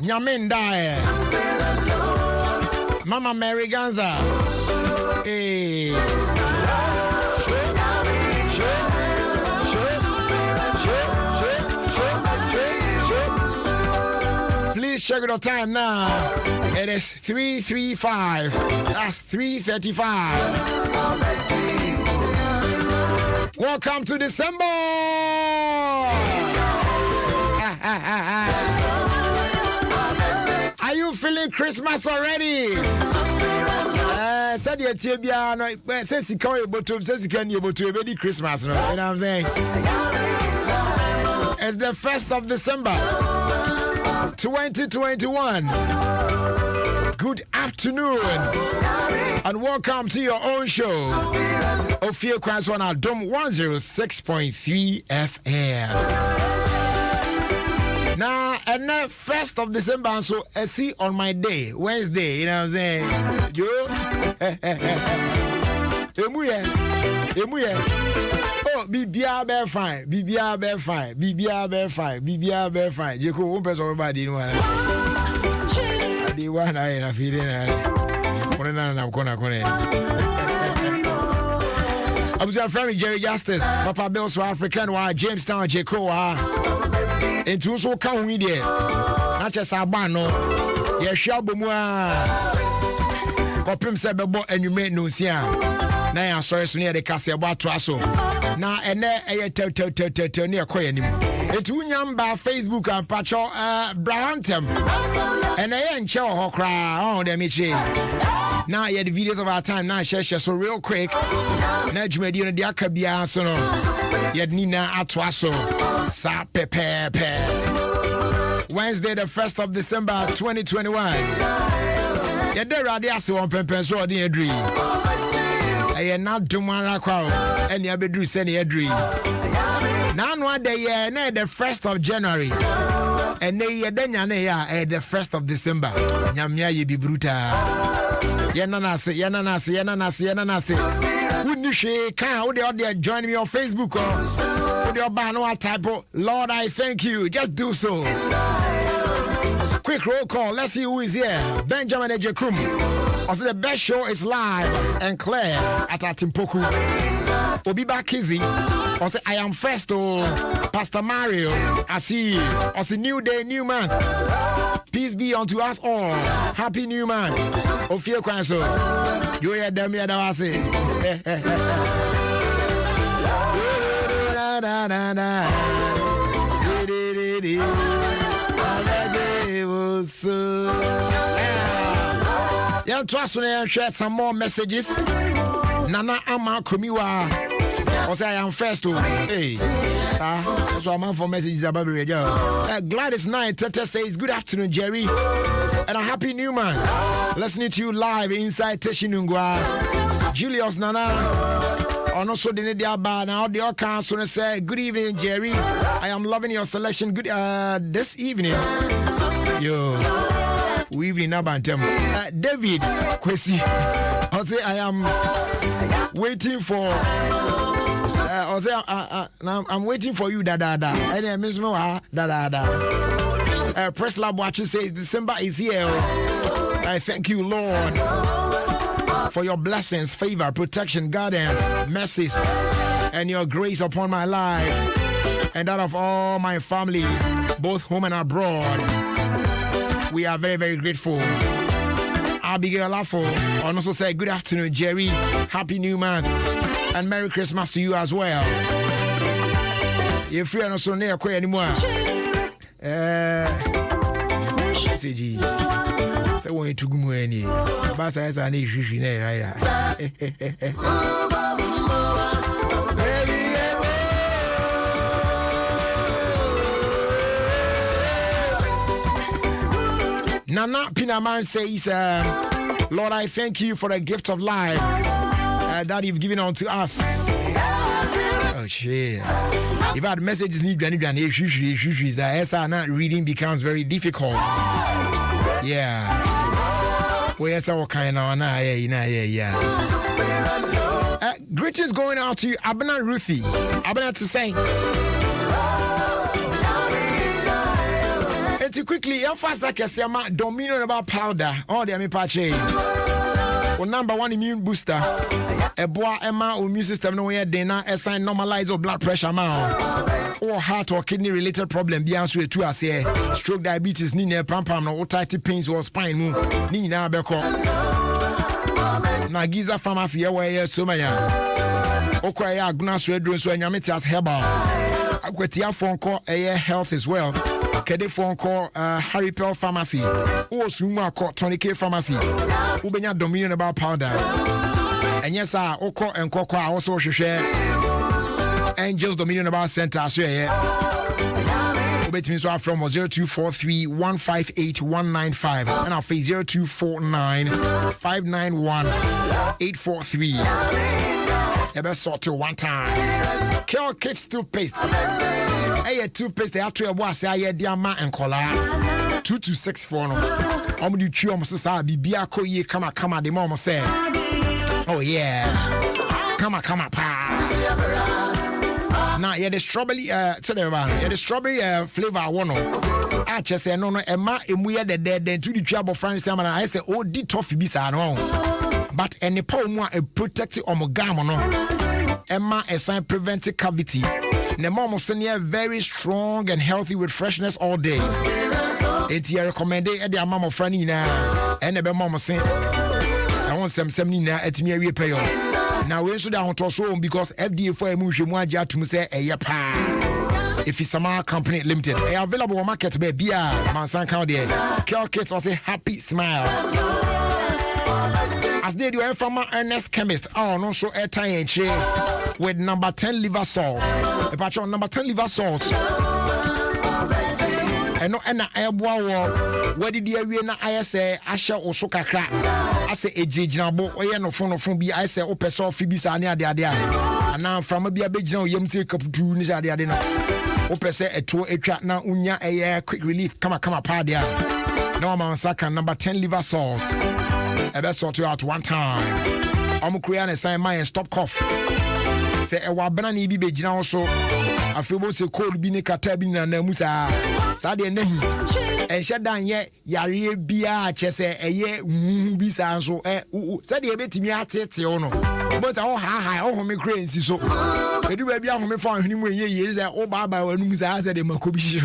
Nyamindae Mama Mary Ganza. Hey. Please check your time now. It is 3:35. That's 3:35. Welcome to December. Are you feeling Christmas already? Said your tibia no says you can bottom says you can be Christmas, no? You know what I'm saying? It's the 1st of December 2021. Good afternoon and welcome to your own show, OfieKwanso on Adom 106.3 FM. Now, and the 1st of December, so I see on my day, Wednesday, you know what I'm saying? Yo, oh, BBR bear fine, BBR bear fine, BBR bear fine, BBR bear fine. You could person everybody know. I did one eye and a feeling. I'm gonna. I was your friend Jerry Justice, Papa Bill South African, Jamestown, Jacoa. And to also come with it. Not just Abano. Yes, Shabumwa. Copim Sababo, and you made no sia. Now I'm sorry, so near the castle about Trasso. Now, and there I tell near Koyanim. It's Unyamba, Facebook, and Pacho, Brahantem. And I ain't show her cry on the Michi. Now, you the videos of our time now, share so real quick. Najmed, you know, the Akabia, so no. Yet Nina Atwaso. Sa pepe. Wednesday, the 1st of December 2021. Yet there are the Aswan Pepe, so the dream. I am not Dumara crowd, and the Abedru send a dream. Now, one day, the 1st of January, and they are then the 1st of December. Yamia, you be brutal. Yananase. Wouldn't you shake? Can you join me on Facebook or with your banner type? Lord, I thank you. Just do so. Quick roll call. Let's see who is here. Benjamin Ejekum. Also, the best show is live and clear at Atimpoku. Obiba Kizi. Also, I am first. Pastor Mario. I see you. Also, new day, new man. Peace be unto us all. Happy new man. OfieKwanso. You hear them here, I say. Yeah, trust me, share some more messages. Nana Ama Kumiwa. I say I am first to. Hey, so I'm on for messages about the radio. Gladys 9 Tete says, good afternoon, Jerry. And a happy new month. Listening to you live inside Teshinungwa. Julius Nana. And also the Nidiaba. Now the OfieKwanso say, good evening, Jerry. I am loving your selection. Good this evening. Yo. We evening Abantem. David Kwesi. I say I am waiting for I'm waiting for you, da. And then Miss Moa, da. Press Lab Watcher says December is here. I thank you, Lord, for your blessings, favor, protection, guidance, mercies, and your grace upon my life and that of all my family, both home and abroad. We are very, very grateful. Abigail Lafo also said, good afternoon, Jerry. Happy New Month. And Merry Christmas to you as well. You're free and also near quay anymore. CG. So when you took me, Bassa has an issue. Nana Pinaman says, Lord, I thank you for the gift of life that you've given unto us. Oh, shit. If I had messages, not reading becomes very difficult. Yeah. Well, yes, all kind of, yeah. Greetings going out to you, Abena Ruthie. Abena to say. Too quickly, how fast I can say I'm dominion about powder. Oh, they are me patchy. Well, number one immune booster. A boy, Emma, immune system, no way, they now assign normalize or blood pressure now. Or heart or kidney related problem. Be answer to us here. Stroke, diabetes, knee, pam, no tight pains or spine move. Knee now, beko. Nagiza pharmacy, where so many. Okwaya, Gnas Red Rose, when Yamitias Herbal. Aquatia phone call air health as well. Kede phone call Harry Pearl Pharmacy. Or Suma call Tony K Pharmacy. Ubenya Dominion about powder. And yes, Oko and Coco also share Angels Dominion about Center. So yeah. Ubet means from 0243 158 195 and our face 0249 591 843. Ever sort to one time. Kill Kids toothpaste. Hey, toothpaste, they have to wash a diamond and collar 2264. I'm going to chew on Mrs. Bibiako ye come the mama say. Oh, yeah. Come pa. Now, yeah, the strawberry, the strawberry flavor I want. I just say, no, Emma, and we are the dead, then to the trouble France. I say, oh, the toffee bisa no. But any poem a protective omogamo no. Emma a sign preventive cavity. The mom senior very strong and healthy with freshness all day. It's your recommended at the mama friend now. And the mama saying, I want some now at me repay. Now we should down to home because FDA for a motion waja to say a yapa. If it's a company limited, available market by beer, Mansan County. Kel Kids will say happy smile. As they do from Ernest Chemist, no so airtime and share with number 10 liver salt. A patch on number 10 liver salt. And no, and I what did you hear? I say, Asha or Sokakra. I say, a jijabo, or no phone be. I say, Opes or Phoebe Sania, and now from a big no Yemse Kaputu Nizadia. Opes a tour a chat now, Unya a quick relief. Come on, padia. No man saka number 10 liver salt. I best sort you out one time. I'm creating a sign my stop cough. Say a wabana be bejina also. I feel both a cold bini katabin and Musa. Sadia Nehi. And shut down yet Yari Bia Chese a ye bisa so Sadia beti me at it, no. But high, oh, me crazy so. I do be on me for him when years that all Baba when Musa said him a cobish.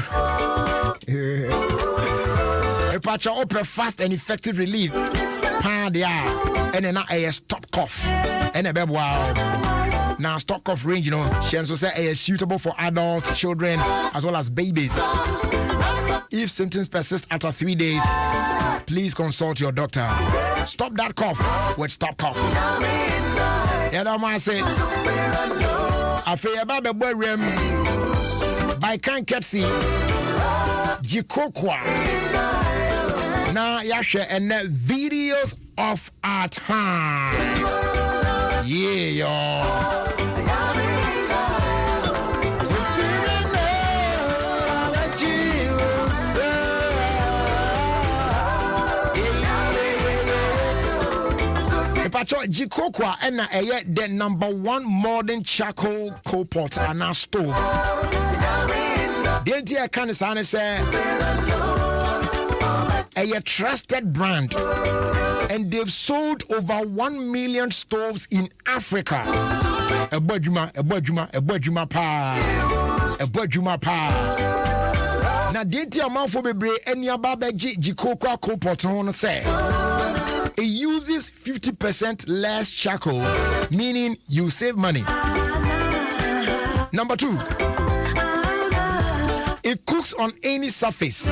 A patch of fast and effective relief. And then a stop cough and a baby wow. Now stop cough range, she also say is suitable for adults, children, as well as babies. If symptoms persist after 3 days, please consult your doctor. Stop that cough with Stop Cough. Yeah, that man said, I feel about the boy rem by Can Ketsi Jikokwa. Now, Yasha and the videos of our time. Yeah, y'all. Jikokwa and the #1 modern charcoal coal pot and our stove. The idea can say a trusted brand, and they've sold over 1 million stoves in Africa. A budjuma pa. Now, the idea man for bebre any ababa Jikokwa coal pot on say. It uses 50% less charcoal, meaning you save money. Number 2, it cooks on any surface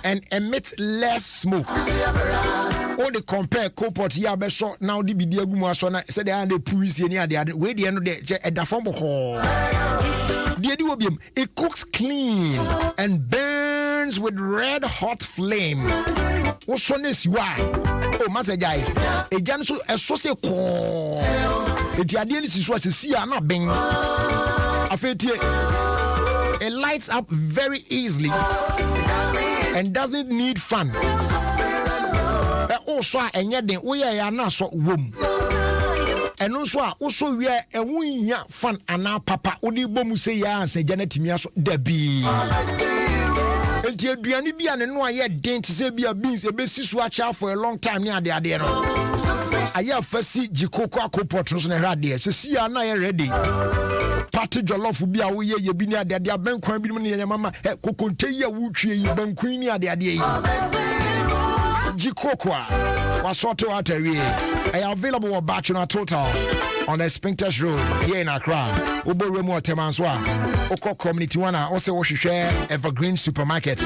and emits less smoke. Only compare coal-pot here, but short now the video gumasona said they are the police near the other way. The end of the form of it cooks clean and burns with red hot flame. What's on this? Oh, Master Guy, a Janso, a saucy call. The idea is what you see, are not being. It lights up very easily and doesn't need fan. Also, and yet, we are not so room. And also we are a win fun and now papa odi bomu say ya and say Janet Miaso Debbie. And you be an and no yet didn't say be a beans a basis watch out for a long time near the idea. I have first see Jikokwa co-porters and radio. So see are not ready. Party Jollof will be away ye be near the idea bank crime and mamma could tell you who bank queen near the idea. Jikokwa was sort of out I am available at Bachelor Total on the Spintex Road here in Accra. Obo Remo Temanswa, Oko Community One, also share Evergreen Supermarket.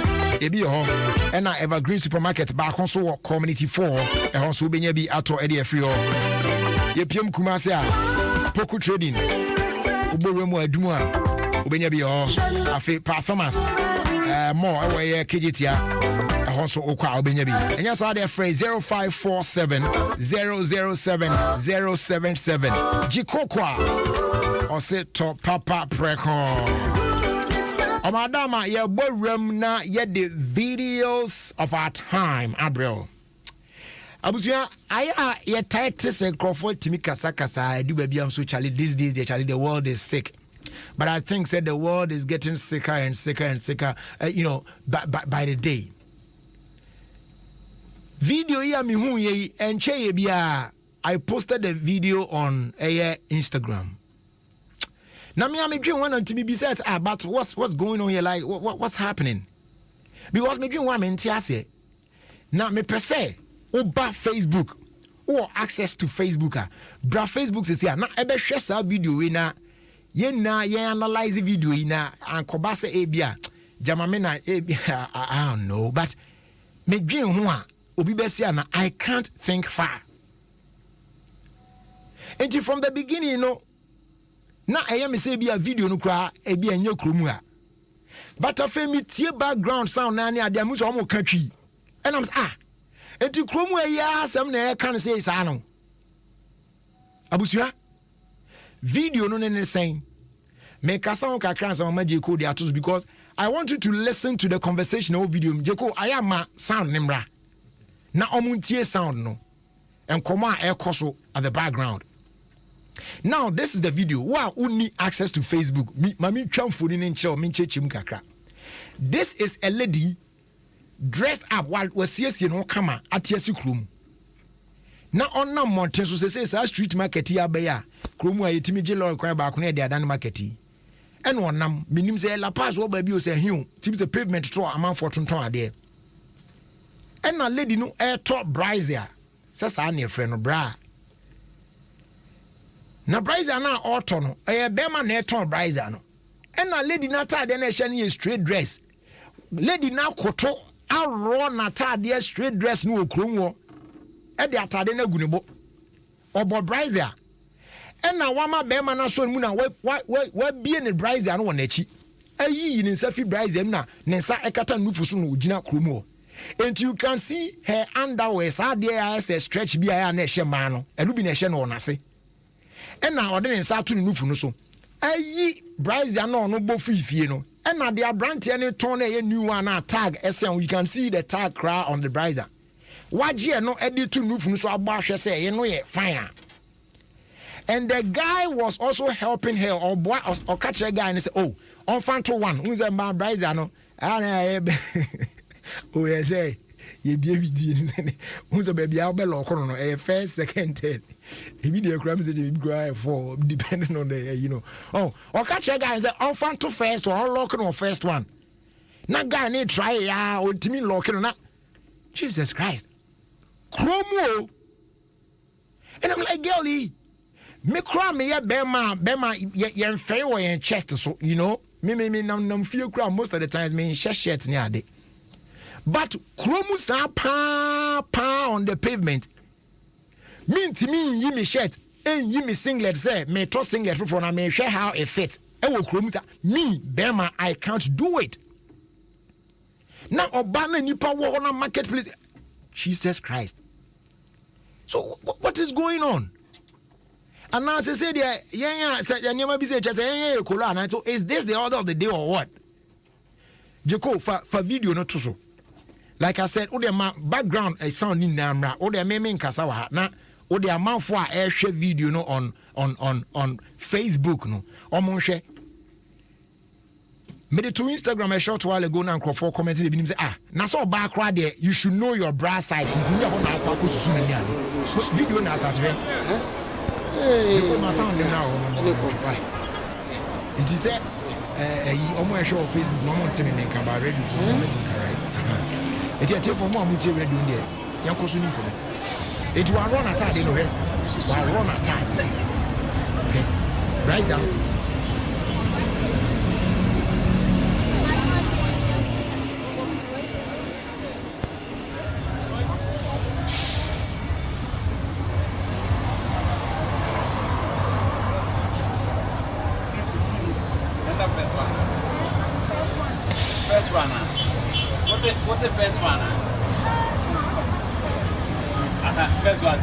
Ebi ho, and Evergreen Supermarket back also Community 4, and also be Ato Eddie Frio. Yepium Kumasia, Poku Trading, Obo Remo Eduma, Ubenyabi ho, Afe Performance, more away KGTia. Also, Okwa Benyabi. And yes, I phrase 0547 007 077. Jikokwa. Or say to Papa Prekon. Madama, ye boyram na ye the videos of our time, Abril. Abusia, I ye tight to say Crawford to me Kasakasa. I do baby, I'm so Charlie. These days, the world is sick. But I think said the world is getting sicker and sicker and sicker, by the day. Video ya mi hu ye enche ye bia. I posted the video on Instagram. Now me am dream one to me says but what's going on here, like what's happening? Because me dream one me ntiase. Now me per se oba Facebook or access to Facebook bra Facebook says here. Now ebe share sa video we na ye analyze video na ankoba se ebia jamame na ebia I don't know, but me dream one Obi Besiana, I can't think far. And from the beginning, now I am say be a video no cry, a be a new krumua. But a family tear background sound nani at the Musomo country. And I'm and to krumua ya some ne can say sano. Abusia video no nene saying make a sound kakran some magic code atus because I want you to listen to the conversational video. Jeko I am ma sound nimra. Na omuntie sound no and come air koso at the background. Now this is the video. Wow, only access to Facebook. Mami phone in show me chechim kakra. This is a lady dressed up while we see no kama at yesi krum. Na onna mountain so say street market ya be ya. Krum a yetimi jelo kwan ba ko na dia dan market yi. En wonam minim say La Paz wo ba bi o say hiu. Timi say pavement to amount for tonton ade. And a lady no air top brazier. Says I near friend bra. Na brazier na auto no. A bema na top brazier no. And a lady na tie then a shiny straight dress. Lady na koto a raw natade straight dress no okromo e de atade na gunebo obo brazier e na wama be ma na so mu na wa bie ne brazier no wona chi ayi ni nsa fi brazier na ne nsa ekata nufu so no ogina kromo. And you can see her underwear ade a stretch bi a na ehye ma no enu bi na ehye no onase e na ode ne nsa to ne nufu no so ayi brazier no no bo fifie no. And now the brand any turn a new one tag SM. You can see the tag cry on the brazier. What ye no edit to move from so about say you know fire. And the guy was also helping her or boy or catch a guy and say, oh, on fan to one who's a man brazier no. Oh yes, ye baby who's a baby I'll be local no a first, second, third. He be the crabs that he cry for depending on the oh or catch a guy and say on fan to first or unlocking on first one. Now guy need try or to me locking on that. Jesus Christ. Chromo. And I'm like, girlie, me cry me ya bema yen fair way and chest so me nam feel cry most of the times me in shirt near day. But chromus are pa on the pavement. Mean to me, you me shirt, and you me singlet, say, me to singlet for na me share how it fits. I will chromus me, Bema, I can't do it. Now, Obama nipa walk on a marketplace. Jesus Christ. So, what is going on? And now, I said, so is this the order of the day or what? Jeko, for video, not so. Like I said, my background is sound in Namra, or the meme in Kasawa, na, or the amount for air share video no on Facebook no, or Monshe. Made it to Instagram a short while ago now for commenting the say na so back right there you should know your bra size. It's near on our to soon video na start right. You my sound now. It is said almost show Facebook no more thing in Kaba ready for commenting right. It is for more much ready on there. Yanko soon for it will run at time, you know. While run at time. Rise up. First one. What's the first one? First one.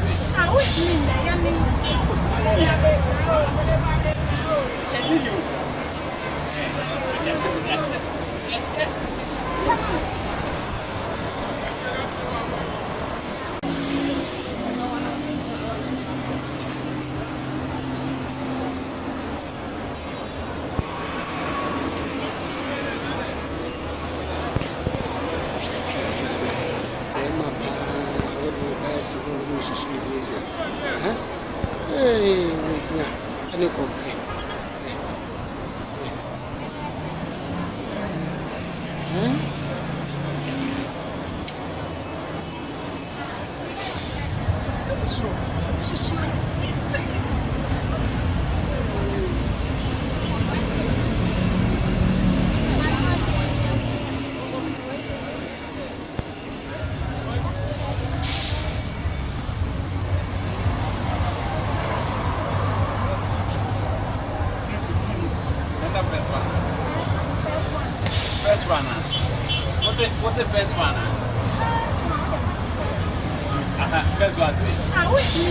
What do you What's the first one? First one. What do you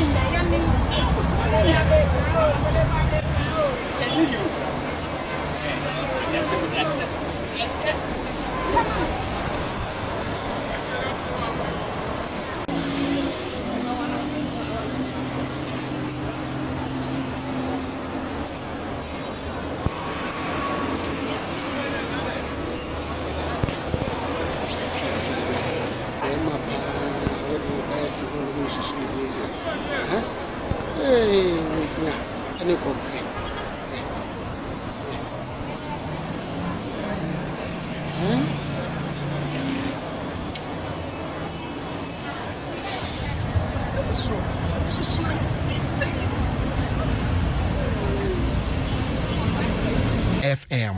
FM.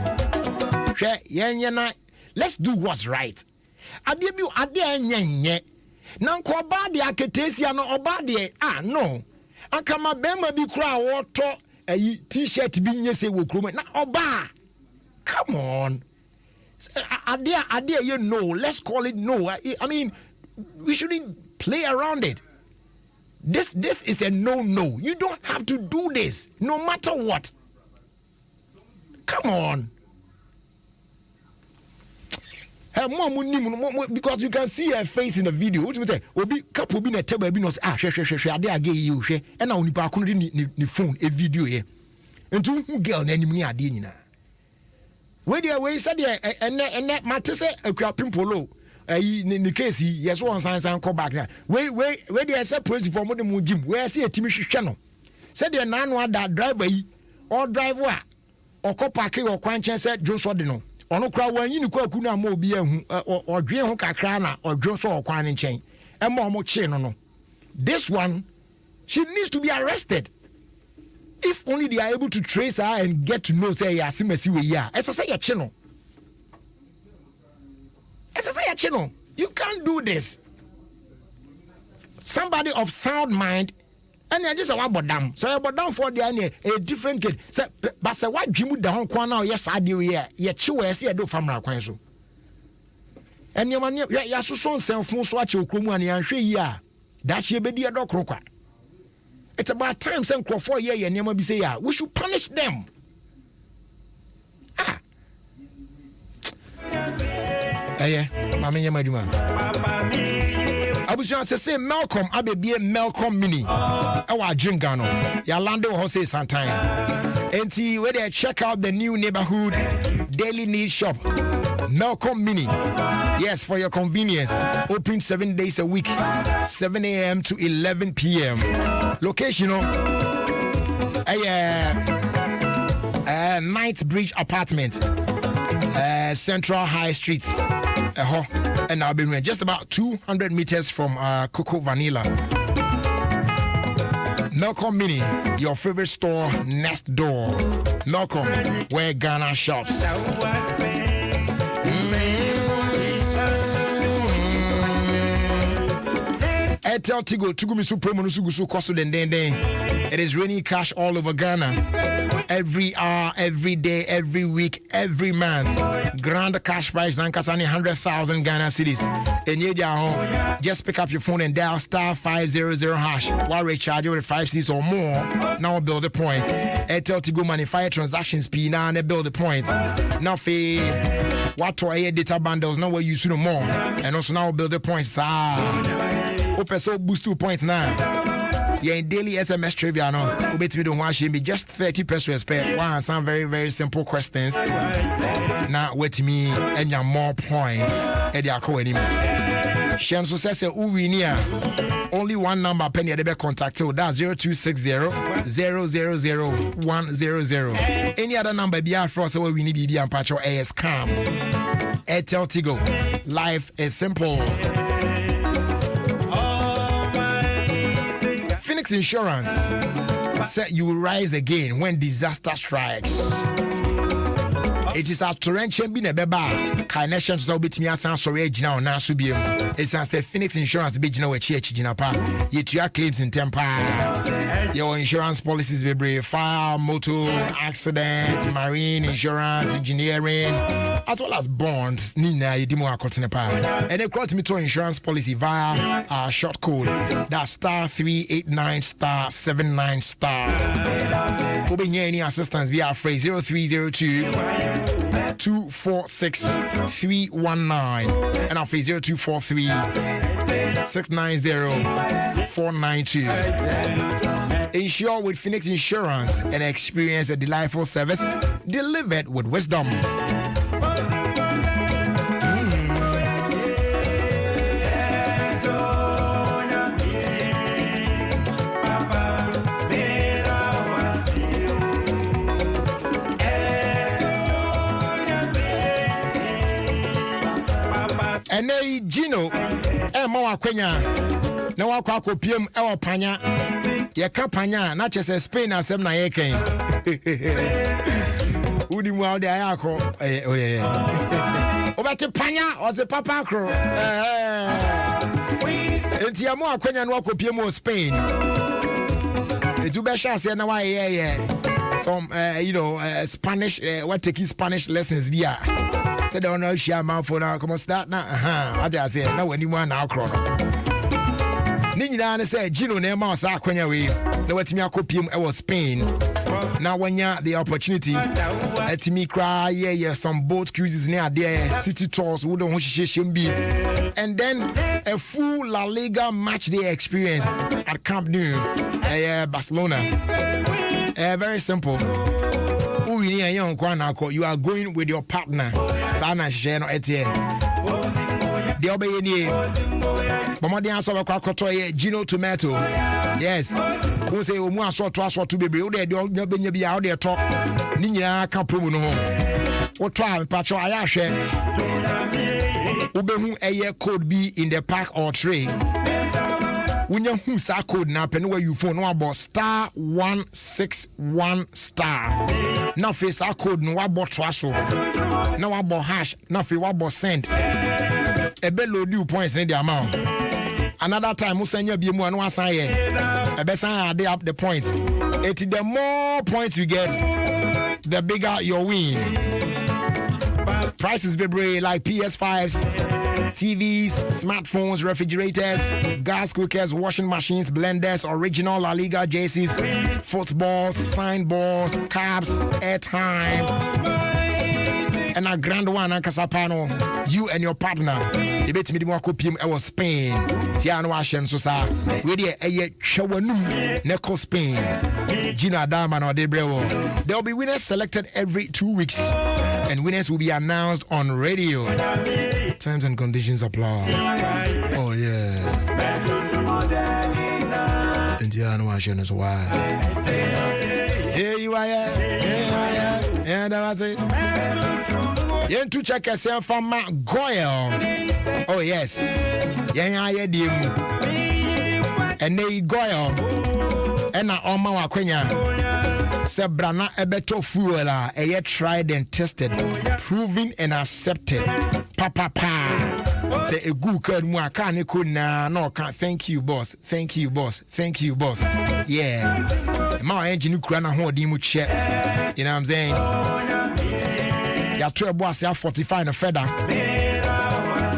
Let's do what's right. ade bi ade enyenye na nko oba de aketesia no oba de no akama bema bi kura woto ayi t-shirt bi nyese wo krom na oba come on ade you know, let's call it no. I mean, we shouldn't play around it. This is a no. You don't have to do this no matter what. Come on. Her mom, because you can see her face in the video. What you say? Obi couple be na table be no say she ade age you she e na oni pa kono ni phone e video ye. Entu hu girl na anim ni ade nyina. We there we said and matter say akwa pimpolo ni case yes one san come back now. We there say praise for mo dem gym. We say etimi hwehwe no. Said the nanu ada driver yi or driver or ko park or kwanchen say Joshua de no. Ono kra wanyi ni kwa kuna ma obi ahu odwe ho kakra na odwo so okwan ne nchen e ma omo che no this one she needs to be arrested if only they are able to trace her and get to know say yasimasi we ya esa say ya che no you can't do this. Somebody of sound mind and I just about them. So about down for the a different kid. So, but say what Jimu down corner, yes, I do here. Yet, sure, I see I do from Rakwanso. And your man, ya so self most watch your Kruman and she, ya. That she be a dog crocker. It's about time some crow 4 years and never be say, ya. We should punish them. Yeah, Mamma Maduma. Abuja say Malcolm abebie Malcolm Mini. Our Jingano. Yalando Jose Santana. NT where they check out the new neighborhood daily needs shop. Malcolm Mini. Yes, for your convenience. Open 7 days a week. 7 a.m. to 11 p.m. Location Night Bridge Apartment. Central High Streets. And I'll be just about 200 meters from Coco Vanilla. Malcolm Mini, your favorite store next door. Malcolm, where Ghana shops. Airtel Tigo, Tugumisu Promo Nusugusu Kosu Den. It is raining cash all over Ghana. Every hour, every day, every week, every month. Grand cash prize, Nankasani 100,000 Ghana cedis. And just pick up your phone and dial *500# while recharge with 5 cedis or more. Now build the point. Airtel Tigo money fire transactions P now and build the point. Now what to air data bundles now where you see no more. And also now build the points. Open so boost 2 points now. Yeah, in daily SMS trivia, no. Wait me don't watch me just 30 pesos per one. Some very, very simple questions. Now wait me and you more points. And they are calling him. Shamsu says, only one number penny at the contact. So that's 0260-000-100. Any other number be out for us. So we need BB and Pacho AS Cam. Airtel Tigo. Life is simple. Phoenix Insurance said you will rise again when disaster strikes. It is a torrential being a beba. Carnation to bit me as sorry now now subium. It's a Phoenix Insurance be no church jinapa. Yet your claims in temper. Your insurance policies be brave fire, motor, accident, marine insurance, engineering, as well as bonds. Nina Yidimo Akotinepa. And they quote me to insurance policy via our short code. That's *389*79*. For being any assistance, be our phrase 0302 246-319 and our phase 0243-690-492. Insure with Phoenix Insurance and experience a delightful service delivered with wisdom. And they Gino Emma Quenya na wakwa PM ewo panya ye ka panya na chese Spain asem na ye ken udi mu aude ayako obete panya or the papa crow enti amo akwanya no akopie mo Spain etu be sha say na why some Spanish what taking Spanish lessons bia said don't know share man for now come start now what I say na wani mu na akro no ni nyina ne say Gino na ma sa akwanya we na watimi akopie mo e Spain. Now when you the opportunity let me cry some boat cruises near there city tours we don't be and then a full La Liga match day experience at Camp Nou Barcelona. Very simple. You are going with your partner Sana Sheno Etienne. The obey but the answer of Gino Tomato. Yes. Who say Omu aso to baby. They don't be out there talk. Ninya can't prove no home. What time, Pacho Ayashe? Ubehu a code be in the park or tray. When you who sa code na pen where you phone no about star 161 star. Now face our code no about twaso. Now about hash. Now fe about send. A below due points in the amount. Another time, Musanya be more no assign a best day up the points. The more points you get, the bigger your win. Prices be like PS5s, TVs, smartphones, refrigerators, gas cookers, washing machines, blenders, original La Liga jerseys, footballs, signboards, caps, airtime. And a grand one, Casapano, you and your partner. You bet me the more copium I was Spain. Tiano Ashen Sosa. We did a Shawanum, Neco Spain. Gina Daman or Debrewo. There will be winners selected every 2 weeks, and winners will be announced on radio. Terms and conditions apply. Oh, yeah. And Tiano Ashen is why. Here you are, and I was it. Yen to check yourself from Goyle. Oh yes. Yen dim. And they Goyle. And na oma wakwenya. Se brana ebeto fuela. Eye tried and tested, proven and accepted. Pa. Say a good card mu akane ko na no can thank you boss. Thank you boss. Thank you boss. Yeah. Ma engine kura na ho di mu che. You know what I'm saying? Ya 12 boss ya 45 and feather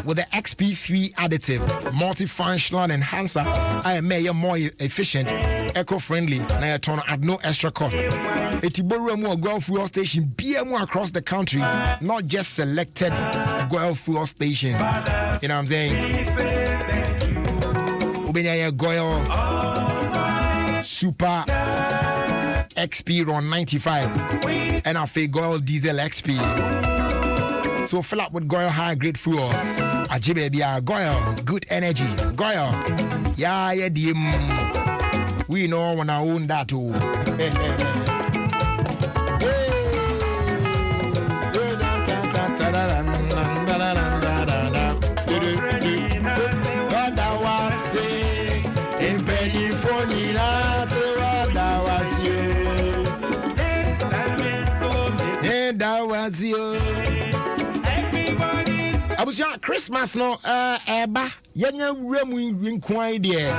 with the XP3 additive, multifunctional enhancer. I am more efficient, eco-friendly, and I turn at no extra cost. Etiboru more Gulf fuel station, BMO across the country, not just selected Gulf fuel stations. You know what I'm saying? Ubenya Goyle Super XP Ron 95 and I feel Goyle Diesel XP. So fill up with Goyle high grade fuels. Ajibe bia Goyle good energy. Goyle yeah dim. We know when I own that too. That was you. Abusia Christmas no eba yenya wuramu winkwan de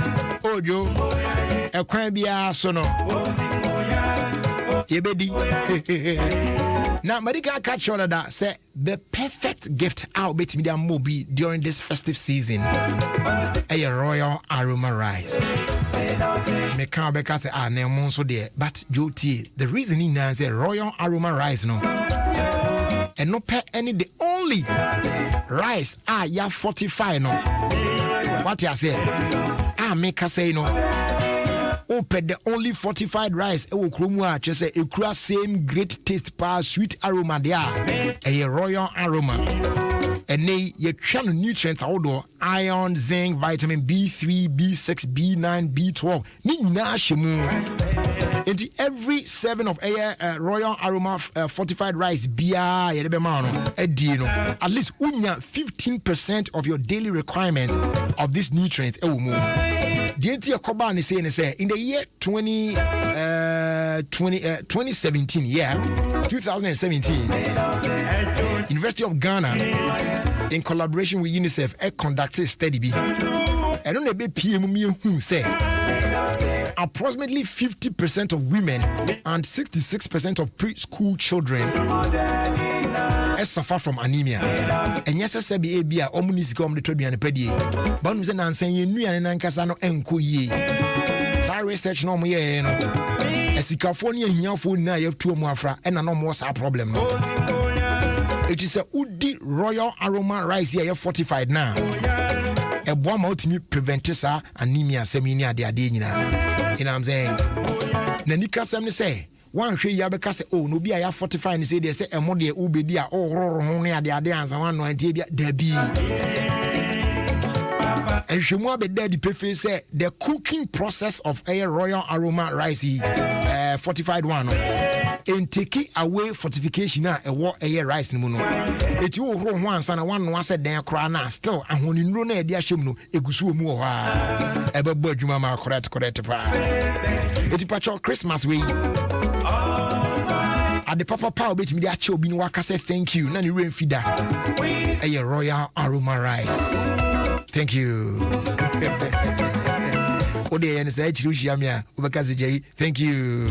ojo ekwan bia so no yebedi na medical catch on that say the perfect gift out bet me their mobi during this festive season a royal aroma rice. Me can be say na mo so there but joti the reason he na say royal aroma rice no and no pay any the only rice ya 45 no what you say make us say no open the only fortified rice e wo kromu a che say e kura same great taste pa sweet aroma there a royal aroma and they you try nutrients outdoor iron, zinc, vitamin B3, B6, B9, B12 ni na shemu. And every 7 of royal aroma fortified rice bia yedebe ma no edino at least unya 15% of your daily requirements of these nutrients e wo mu. The entire Koban is saying in the year 20 2017, 2017, University of Ghana, in collaboration with UNICEF, conducted a study. And on the PM who say approximately 50% of women and 66% of preschool children suffer from anemia. And yes, I said, be a omunisicom the Tobian Pedi. Bonus and saying you and Ancasano and Kuye. Sa research no more, as a California here for now, you have 2 more and no more problem. It is a Udi Royal Aroma rice here fortified now. A bomb out me prevent anemia seminia de adina. You know what I'm saying? Nanika Sam say. One share Yabaka say, oh, no be I have 45 and say they say a mode ubedia or near the Adians and 190 Debbie. And she more be dead the say the cooking process of a royal aroma rice fortified one. And take away fortification a war a rice in mono. It you wrong once and one was said there crana still and when you know a dear shimno a gusu more ever bird you mama correct. It's a Christmas week. At the Papa Power bit me the actual bin waka say thank you. Nani rain feeder. A royal aroma rice. Thank you. Ode and say Chirushia Ubakazi Jerry. Thank you.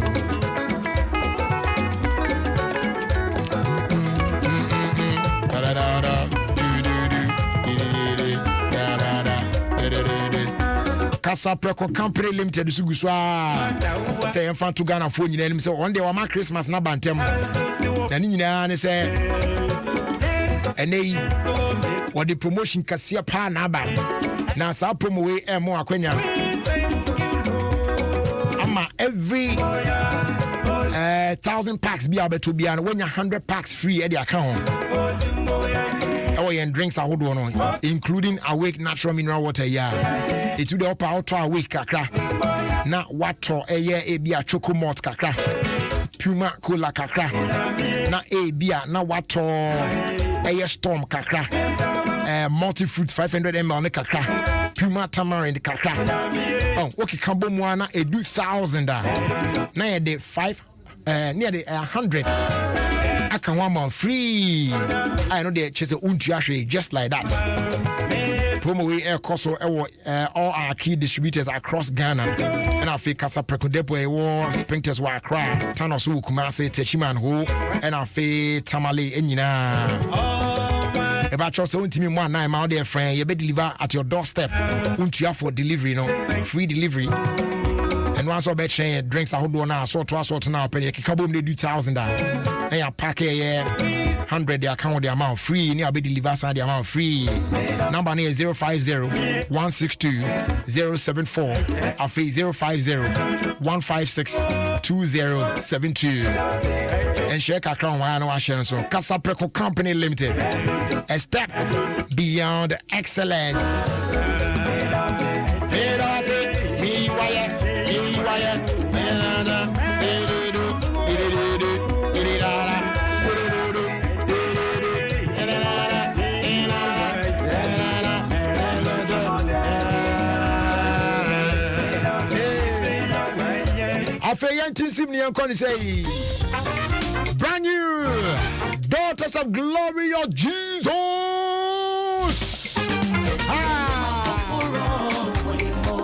Casa Preco Company Limited Suguswa. Say I'm fan to Ghana for you. Say one day on my Christmas na bantem. Nani say and they what the promotion Cassia Pa Naba. Now sa promo we more akwenya. Ama every 1,000 packs be able to be and when 100 packs free at the account. And drinks are on, including Awake natural mineral water. Yeah, it to the upper outer Awake kakra. Na water a year a beer choco malt kakra. Puma cola kakra. Na a beer na water a storm kakra. Multi fruit 500 ml kakra. Puma tamarind kakra. Oh, okay, Kambo Moana a do 1,000. Na de 5 near the 100. I can one more free. I know they chase a untiashi just like that. Promo we air Koso all our key distributors across Ghana. And I feel Casa Preco Depo war Sprinklers were cry. Tanosu Kumase Techiman Ho and I feel Tamale Enina. If I trust one team 1 9 out there, friend, you better deliver at your doorstep. Untia for delivery, no free delivery. And once I bet saying drinks I hold on now, sort now, penny kabum they do 1,000. And you pack a 100 the account the amount free, near be delivered the amount free. Number is 050-162-074. I fee 050-156-2072. And shake a crown one no so Casa Preco Company Limited. A step beyond excellence. Brand new Daughters of Glorious Jesus.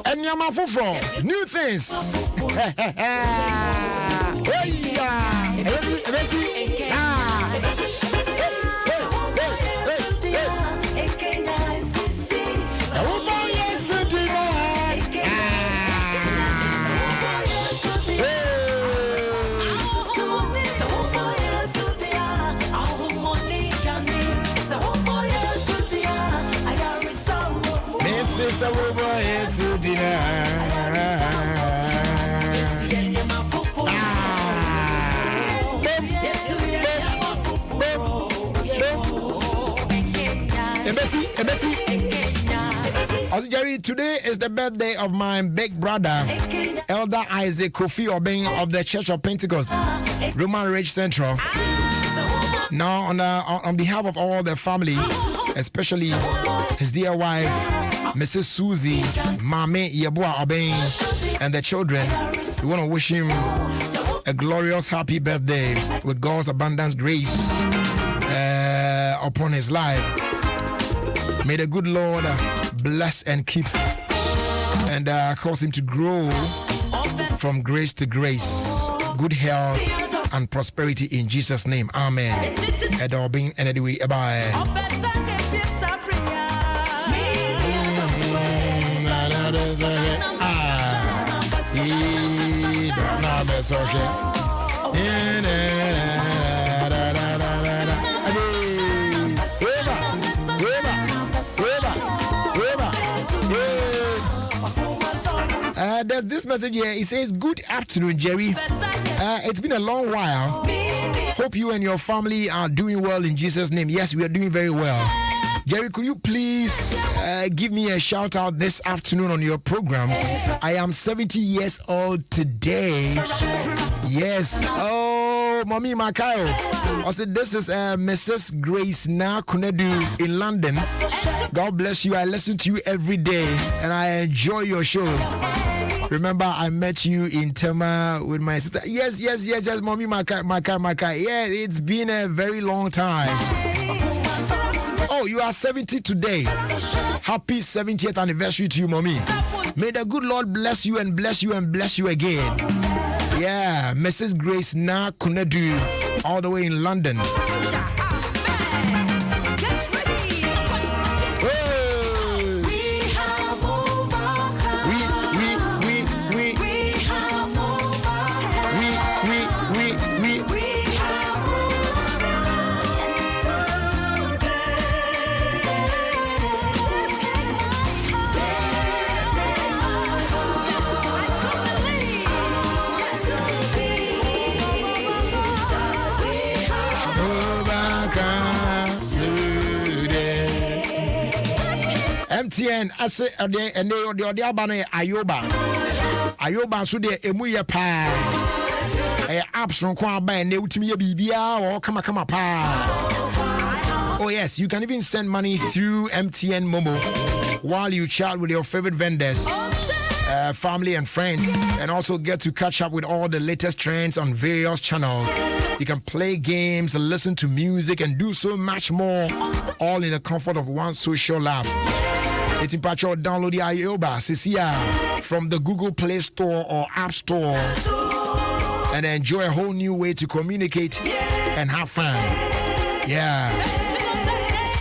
And Yamafufro, new things. Jerry, today is the birthday of my big brother, Elder Isaac Kofi Obeng of the Church of Pentecost, Roman Ridge Central. Now, on behalf of all the family, especially his dear wife, Mrs. Susie, Mame Yabua Obeng, and the children, we want to wish him a glorious happy birthday with God's abundant grace upon his life. May the good Lord bless and keep and cause him to grow from grace to grace, good health and prosperity in Jesus' name. Amen. Adom and anyway, bye. There's this message here. It says, good afternoon, Jerry. It's been a long while. Hope you and your family are doing well in Jesus' name. Yes, we are doing very well. Jerry, could you please give me a shout out this afternoon on your program? I am 70 years old today. Yes. Oh, Mommy Makayo. I said, this is Mrs. Grace Na Kunedu in London. God bless you. I listen to you every day and I enjoy your show. Remember, I met you in Tema with my sister. Yes, Mommy Maka. Yeah, it's been a very long time. Oh, you are 70 today. Happy 70th anniversary to you, Mommy. May the good Lord bless you and bless you and bless you again. Yeah, Mrs. Grace Na Kunedu, all the way in London. MTN, I say, and they abano Ayoba, so de emuye pa. Apps from Kwaba and they ultimate BBA or come pa. Oh, yes, you can even send money through MTN Momo while you chat with your favorite vendors, family, and friends, and also get to catch up with all the latest trends on various channels. You can play games, listen to music, and do so much more, all in the comfort of one social lab. It's in Patrol. Download the Ayoba CCR from the Google Play Store or App Store and enjoy a whole new way to communicate and have fun. Yeah.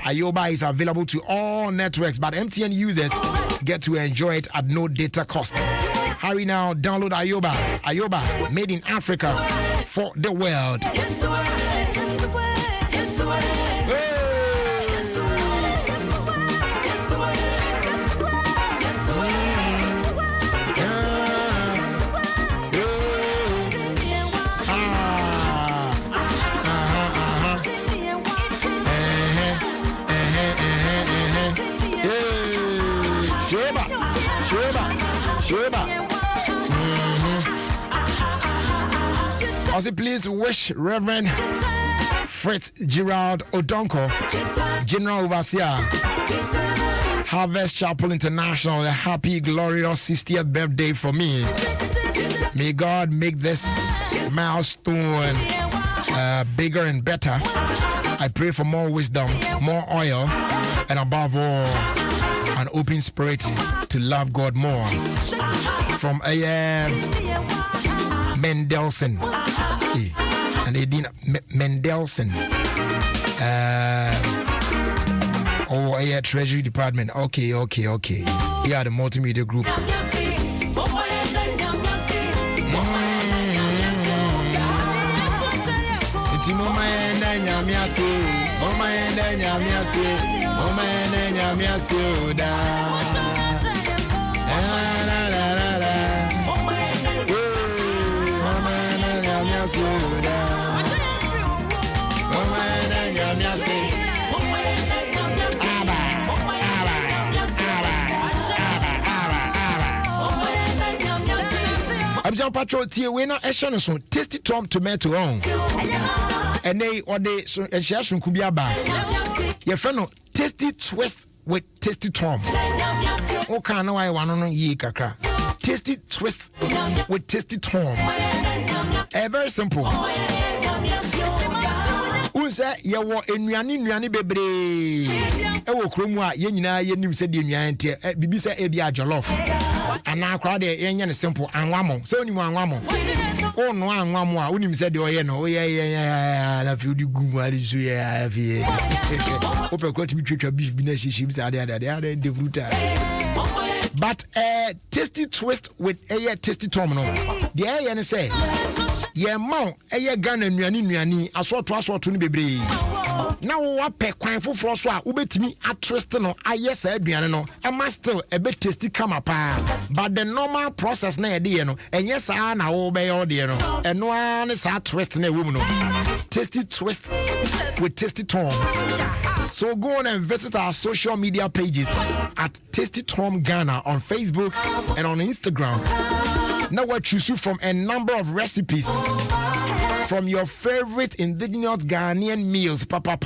Ayoba is available to all networks, but MTN users get to enjoy it at no data cost. Hurry now, download Ayoba. Ayoba, made in Africa for the world. Also, please wish Reverend Fritz Gerald Odonko, General Overseer, Harvest Chapel International, a happy, glorious 60th birthday for me. May God make this milestone bigger and better. I pray for more wisdom, more oil, and above all, an open spirit to love God more. From Mendelson. And they did Mendelson. Treasury Department. Okay. Yeah, the multimedia group. I'm John Patrol Tia Wena Eshanason, Tasty Tom Tomato on. And they or they so and Shashun Kubiaba. Your friend Tasty Twist with Tasty Tom. Okay, no, I want to ye kakra. tasty twist with tasty Tom. Very simple. Unsa yawo enuane bebre ewo kromu a yenyina yenim se de enuane te bibi se e bia jollof ana akra de yenye ne simple anwamo se onimu anwamo ono anwamo a unim se de oye no oye na fi odi gumu ari so ya fi ope kwati mi twetwa beef bi na shishi bi sa de fruta. But tasty twist with a tasty Tom no the air ne say ye ma eye Ghana nuani asoto ni bebre na wo pe kwan foforo so a ubetimi atwist no aye sa aduane no e ma still e be tasty kama pa, but the normal process na ye de no enye sa na wo be ye de no eno an sa twist na ewo mu no. Tasty twist with tasty Tom. So go on and visit our social media pages at Tasty Tom Ghana on Facebook and on Instagram. Now we'll choose you from a number of recipes from your favorite indigenous Ghanaian meals, papa.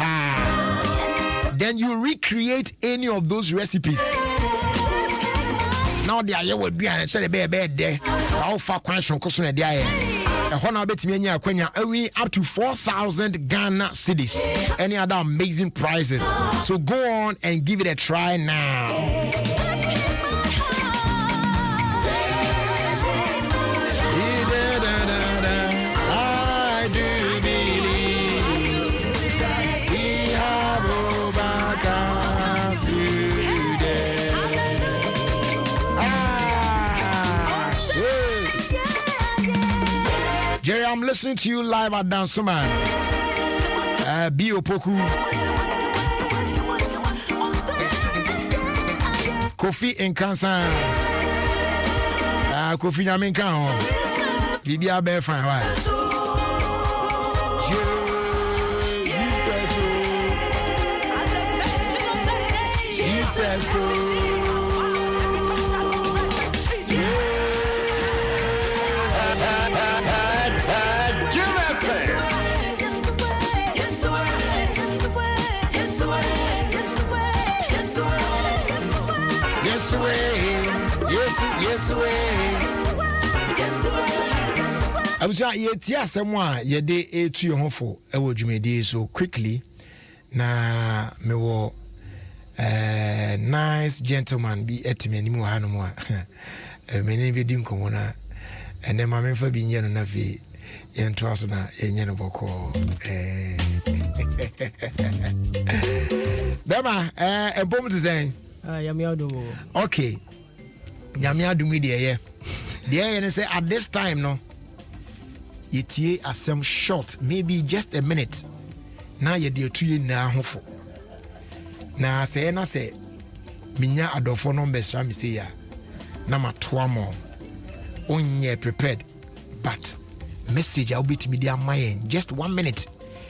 Then you recreate any of those recipes. Now the aye will be and say the bed there. OfieKwanso kusune dia Hona betimi anya akwanya up to 4,000 Ghana cedis. Any other amazing prizes. So go on and give it a try now. I do believe we have overcome today. Jerry, I'm listening to you live at Dansuman. Bio Poku. Kofi Nkansa. Kofi Nyaminkan. Bibia be fine, right? Jesus. Yes I was yeah someone ye de etu your hofo e wo dwumedi so quickly na me wo nice gentleman bi etime ni mu ha no mu a me ne bi di nkomo na ene ma me fa bi nye no na fi ye nto aso na ye nye no boko Bema empom to say Yami Adom. Okay. Yami Adom de ye say at this time no yetie asem short, maybe just a minute. Now ye de tu ye na hofo. Na say minya adofo no besra mi say ya. Na matoa mo. Onye prepared. But message I will be to media mayen just 1 minute.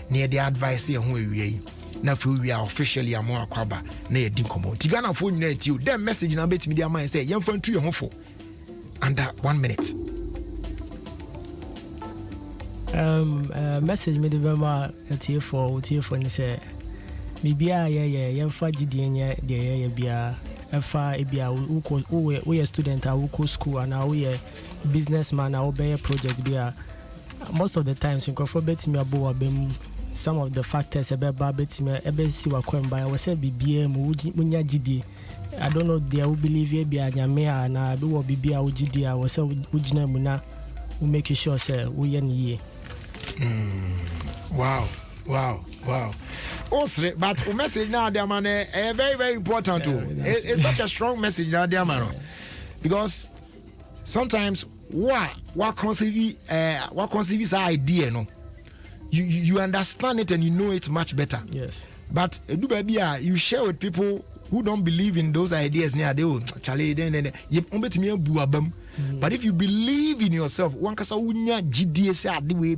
Near the advice here who we na we are officially amo akwaba na ye din komo. Tigana phone na you. Then message na bet media mayen say yemfa ntu ye hofo. Under 1 minute. Message me the bema for ni say bibia yemfa gidie nya de bia efa ebia we student a we school and now we businessman a we project bia most of the times you go for bet me abo abem some of the factors about bet me ebe si wakon by we say bibia mu nya gidie. I don't know they will believe bia nyame na be wo bibia wo gidie a we say ugina mu na we make sure say we ye. Wow. Also, but the message now, dear man, very, very important too. It's such a strong message now, dear man, because sometimes what conceive this idea, no, you understand it and you know it much better. Yes. But do baby, you share with people who don't believe in those ideas near they will Charlie then but if you believe in yourself, one kasa unya GDS the way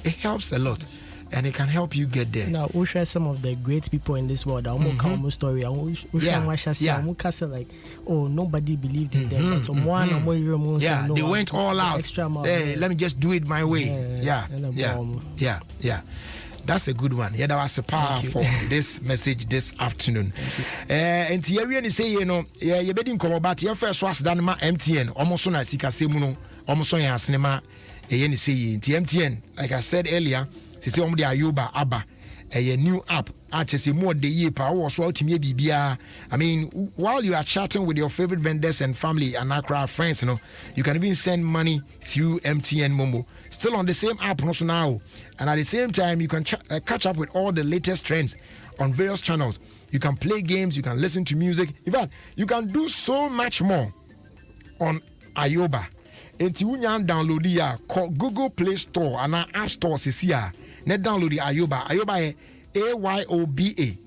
it helps a lot and it can help you get there. Now we'll share some of the great people in this world. I'll come story. I'll share like, oh, nobody believed in them. So they went all out. Hey, let me just do it my way. Yeah. That's a good one. Yeah, that was a power for this message this afternoon. And here we say, you know, you're betting about your first was done my MTN, almost on a Sika Semuno, almost on a cinema. You say, MTN, like I said earlier, they say, the Ayuba Abba. A new app, actually more the year power so to maybe be I mean, while you are chatting with your favorite vendors and family and Accra friends, you know, you can even send money through MTN Momo. Still on the same app also now, and at the same time you can catch up with all the latest trends on various channels. You can play games, you can listen to music. In fact, you can do so much more on Ayoba. Enti unyan download ya Google Play Store and App Store sisia. Net download the Ayoba. Ayoba AYOBA.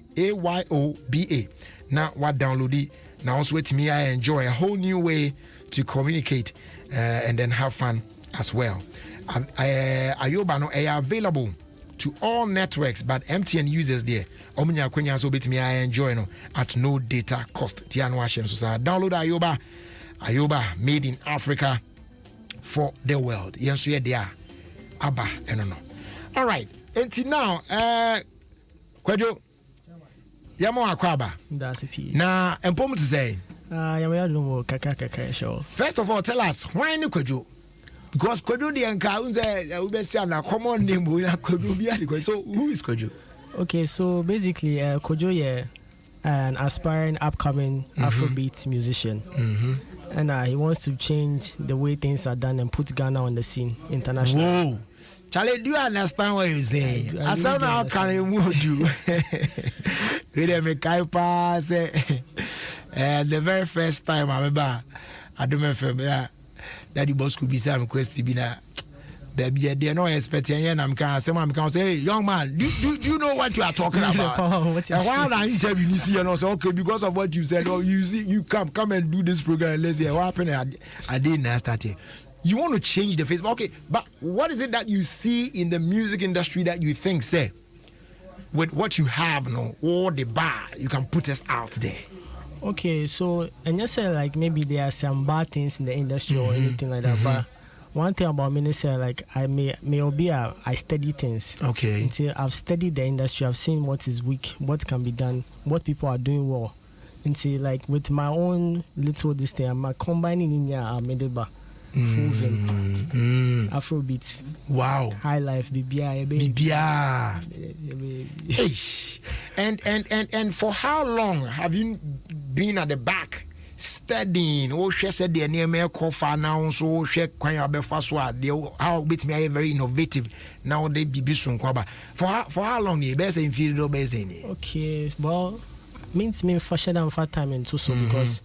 Now what download it? Now also with me I enjoy a whole new way to communicate and then have fun as well. Ayoba no available to all networks, but MTN users there. Omunya kwenya so bit me I enjoy no at no data cost. Tian washen so download Ayoba. Ayoba made in Africa for the world. Yes, we are there. Abba, I don't know. All right. Until now, Kwadwo, Yamo Akwaba. That's a P. Now, important to say. First of all, tell us why no Kwadwo? Because Kwadwo the Anka, we say na common name we na Kwadwo bi. So who is Kwadwo? Okay, so basically, Kwadwo an aspiring, upcoming Afrobeat musician. And he wants to change the way things are done and put Ghana on the scene internationally. Whoa. Charlie, do you understand what you're saying? I said, how can you move you? The very first time I remember, I don't remember that the boss could be some question. Baby, they are not expecting you. I'm can say, hey, young man, do you know what you are talking about? And while I interview you see, and also okay, because of what you said, oh, you see, you come and do this program. Let's see what happened. I didn't start here. You want to change the face, okay? But what is it that you see in the music industry that you think, say, with what you have, no, or the bar, you can put us out there? Okay, so and you say like maybe there are some bad things in the industry or anything like that, but one thing about me is like I I study things. Okay. Until I've studied the industry, I've seen what is weak, what can be done, what people are doing well. Until like with my own little this thing, I'm combining in here Medeba. Afrobeats. Wow. High life, BBI. And for how long have you been at the back studying? Oh, she said the name Kofa now, so she quite a fast how bit me very innovative now they be soon kwaba. For how long you best in field or best in? Okay, well, means me for share for time and so because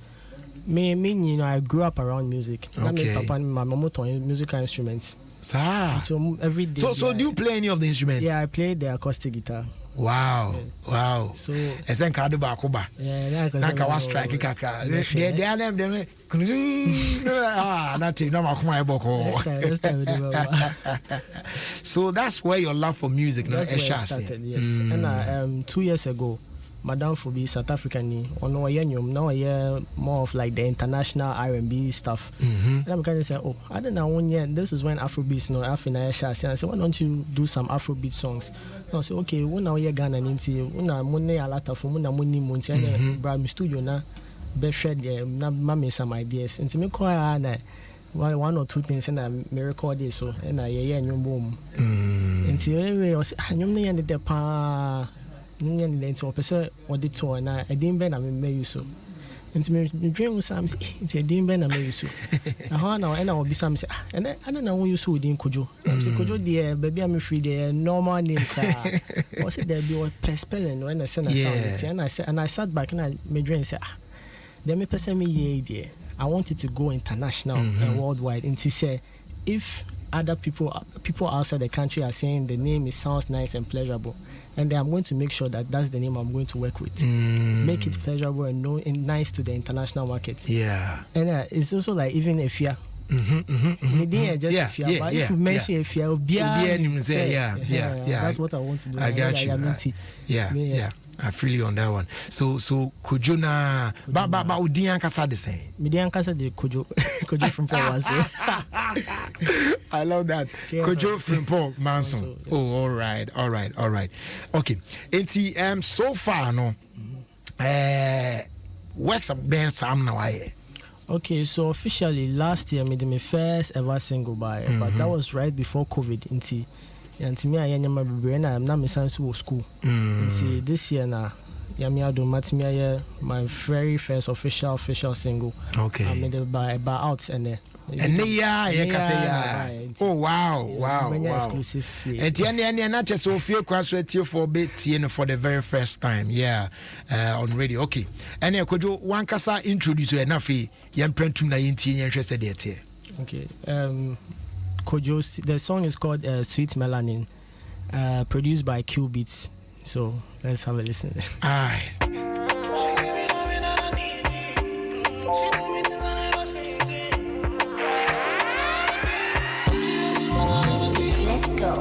me, you know, I grew up around music. Okay. Papa and my mom taught musical instruments. Sir. So every day. So do you play any of the instruments? Yeah, I play the acoustic guitar. Wow. Yeah. Wow. So esen ka do ba ko ba. Yeah, na wa strike kakra. They are them nothing no makoma eboko. So that's where your love for music that's where it started, yes. And 2 years ago Madam for be South African on now more of like the international R&B stuff. And I'm kind of say, oh, I don't know one year. This is when Afrobeats, no, Afina Shas. And I said, why don't you do some Afrobeat songs? And I said, okay, when now you Ghana into una money a lot of una money months and brought me studio na be shred na mame some ideas. And to me call one or two things and I record it so and I new boom. And to anyway, I was nyom na the pa. Nti opese auditor na edin be na me use so nti me dream sam nti edin be na me use na ho na na obi sam say and ana na won use odin kojo am say kojo de baby am free de normal name ka o say there be o spelling no na say na sound and I sat back and I me dream say there me person me ye there I want it to go international and worldwide nti say if other people outside the country are saying the name it sounds nice and pleasurable, and I'm going to make sure that that's the name I'm going to work with. Make it pleasurable and nice to the international market. Yeah. And it's also like even if If you mention if you that's what I want to do. I got you. Yeah. I feel you on that one. So could you na ba Udian Kasa the same? Midian Kasa the Kojo from Paul. I love that. Kojo from Paul Manson. Oh, all right. Okay. And so far no works up band some now. Okay, so officially last year made my first ever single but that was right before COVID. And to me, I am not my son's school. This year now, Adom my very first official single. Okay. I made it by out and oh wow. Exclusive. And not just OfieKwanso for bit for the very first time. On radio. Okay. And could you one kasa introduce you enough? Young Prentum na yinti interested yet. Okay. Kojo, the song is called Sweet Melanin, produced by Q Beats. So let's have a listen. All right. Let's go.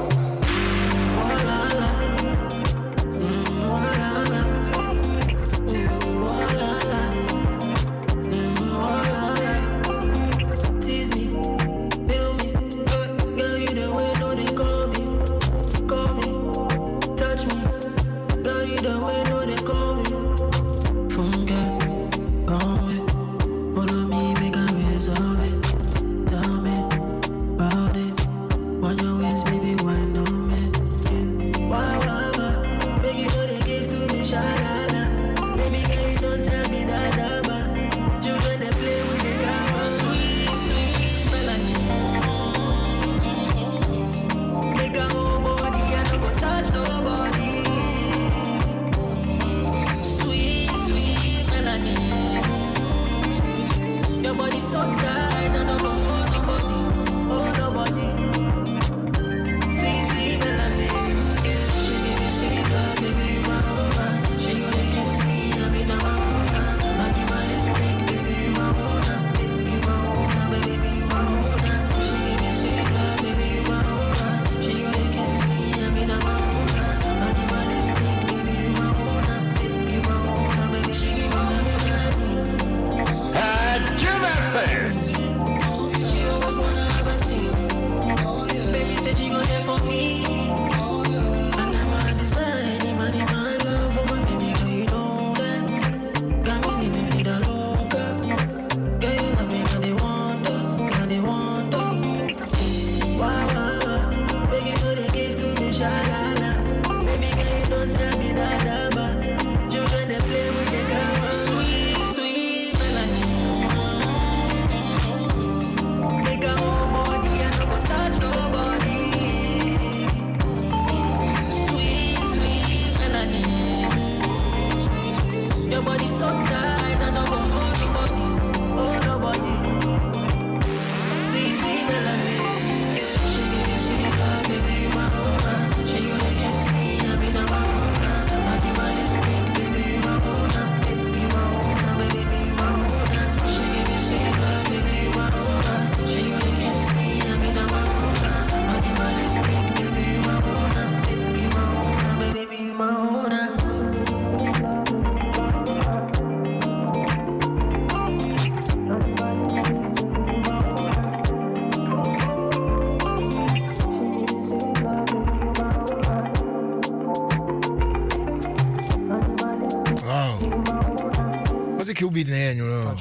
Kill beat there, you know.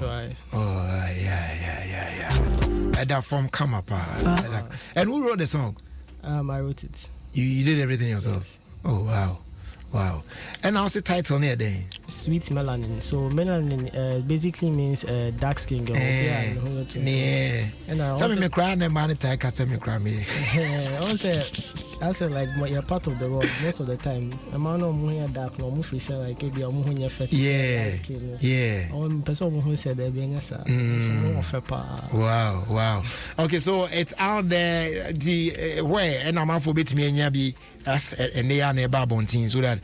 Oh, yeah. That form come up. And who wrote the song? I wrote it. You did everything yourself? Yes. Oh, wow. And how's the title near there? Sweet Melanin. So melanin basically means dark skin girl. Tell me cry and man take tell me cry me. I said like you're part of the world most of the time. A man no dark no free like maybe a munya fat. Yeah. On person who said there being a Wow. Okay, so it's out there the where and I'm for bit me and yabi as and they are nearby bontin so that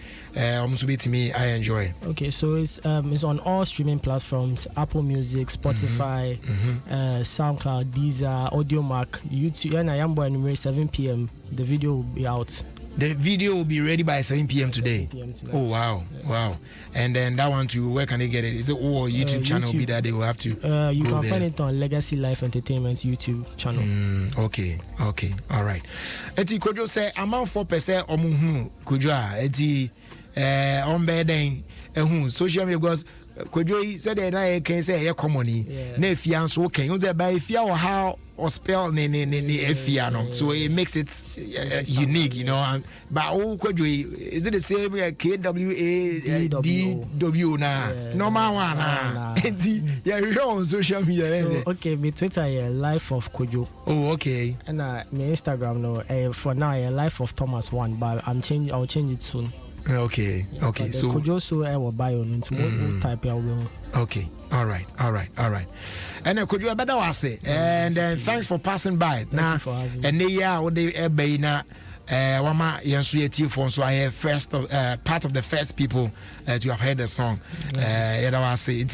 almost bit me I enjoy. Okay, so it's on all streaming platforms: Apple Music, Spotify, SoundCloud, Deezer, AudioMac, YouTube. And I am by 7 p.m. The video will be out. The video will be ready by 7 p.m. today. 7 p.m. tonight. Oh wow, wow! And then that one too. Where can they get it? Is it all YouTube channel? YouTube. Be that they will have to. You go can there. find it on Legacy Life Entertainment YouTube channel. Okay, all right. Eti Kojo say amount 4% omuhunu Kojo eti on beden social media because Kojo said that I can say a common na efia so can you say by efia or how or spell ne efia no, so it makes it unique, you know. And but Kojo is it the same KWADW na normal one na eti you on social media. So okay, my Twitter Life of Kojo. Oh okay. And my Instagram no for now Life of Thomas 1, but I'll change it soon. Okay. So Kojo so I will buy on into what type I will. Okay. All right. And then could you better was say? And then thanks for passing by. Now, and they na wama yansu phone, so I have first part of the first people to have heard the song. I say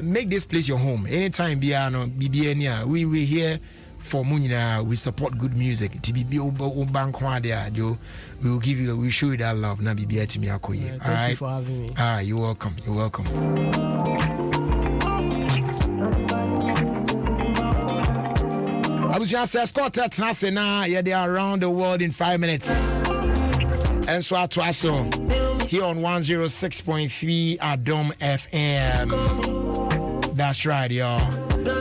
make this place your home. Anytime BBN we here for Munina, we support good music. TBB Joe, we will give you, we show you that love. Na BBA to me akoye. All right. Thank you for having me. You're welcome. Abusia says Scott Nasena, they are around the world in 5 minutes. And so here on 106.3 Adom FM. That's right, y'all.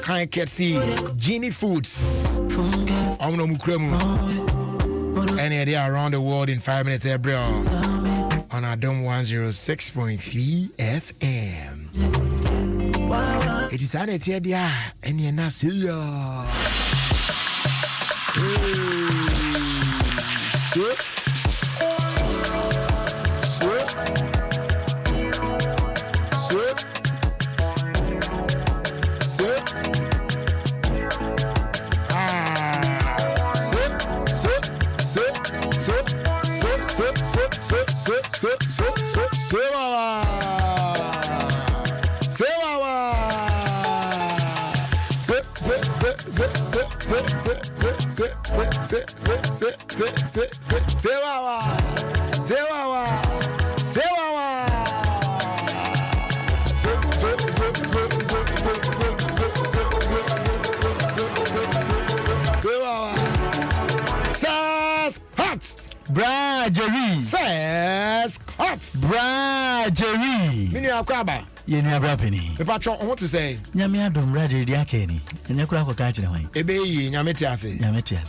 Can't get see Genie Foods. Omno Mukremu. And they are around the world in 5 minutes, bro. On Adom 106.3 FM. It is an idea, and you're not see ya. Brajery says hot Brajery Mini akwaba ye ni abrapeni the patron want to say nyame adom Brajery dia keni enya kura ko ka kire hwan ebe yi nyame ti ase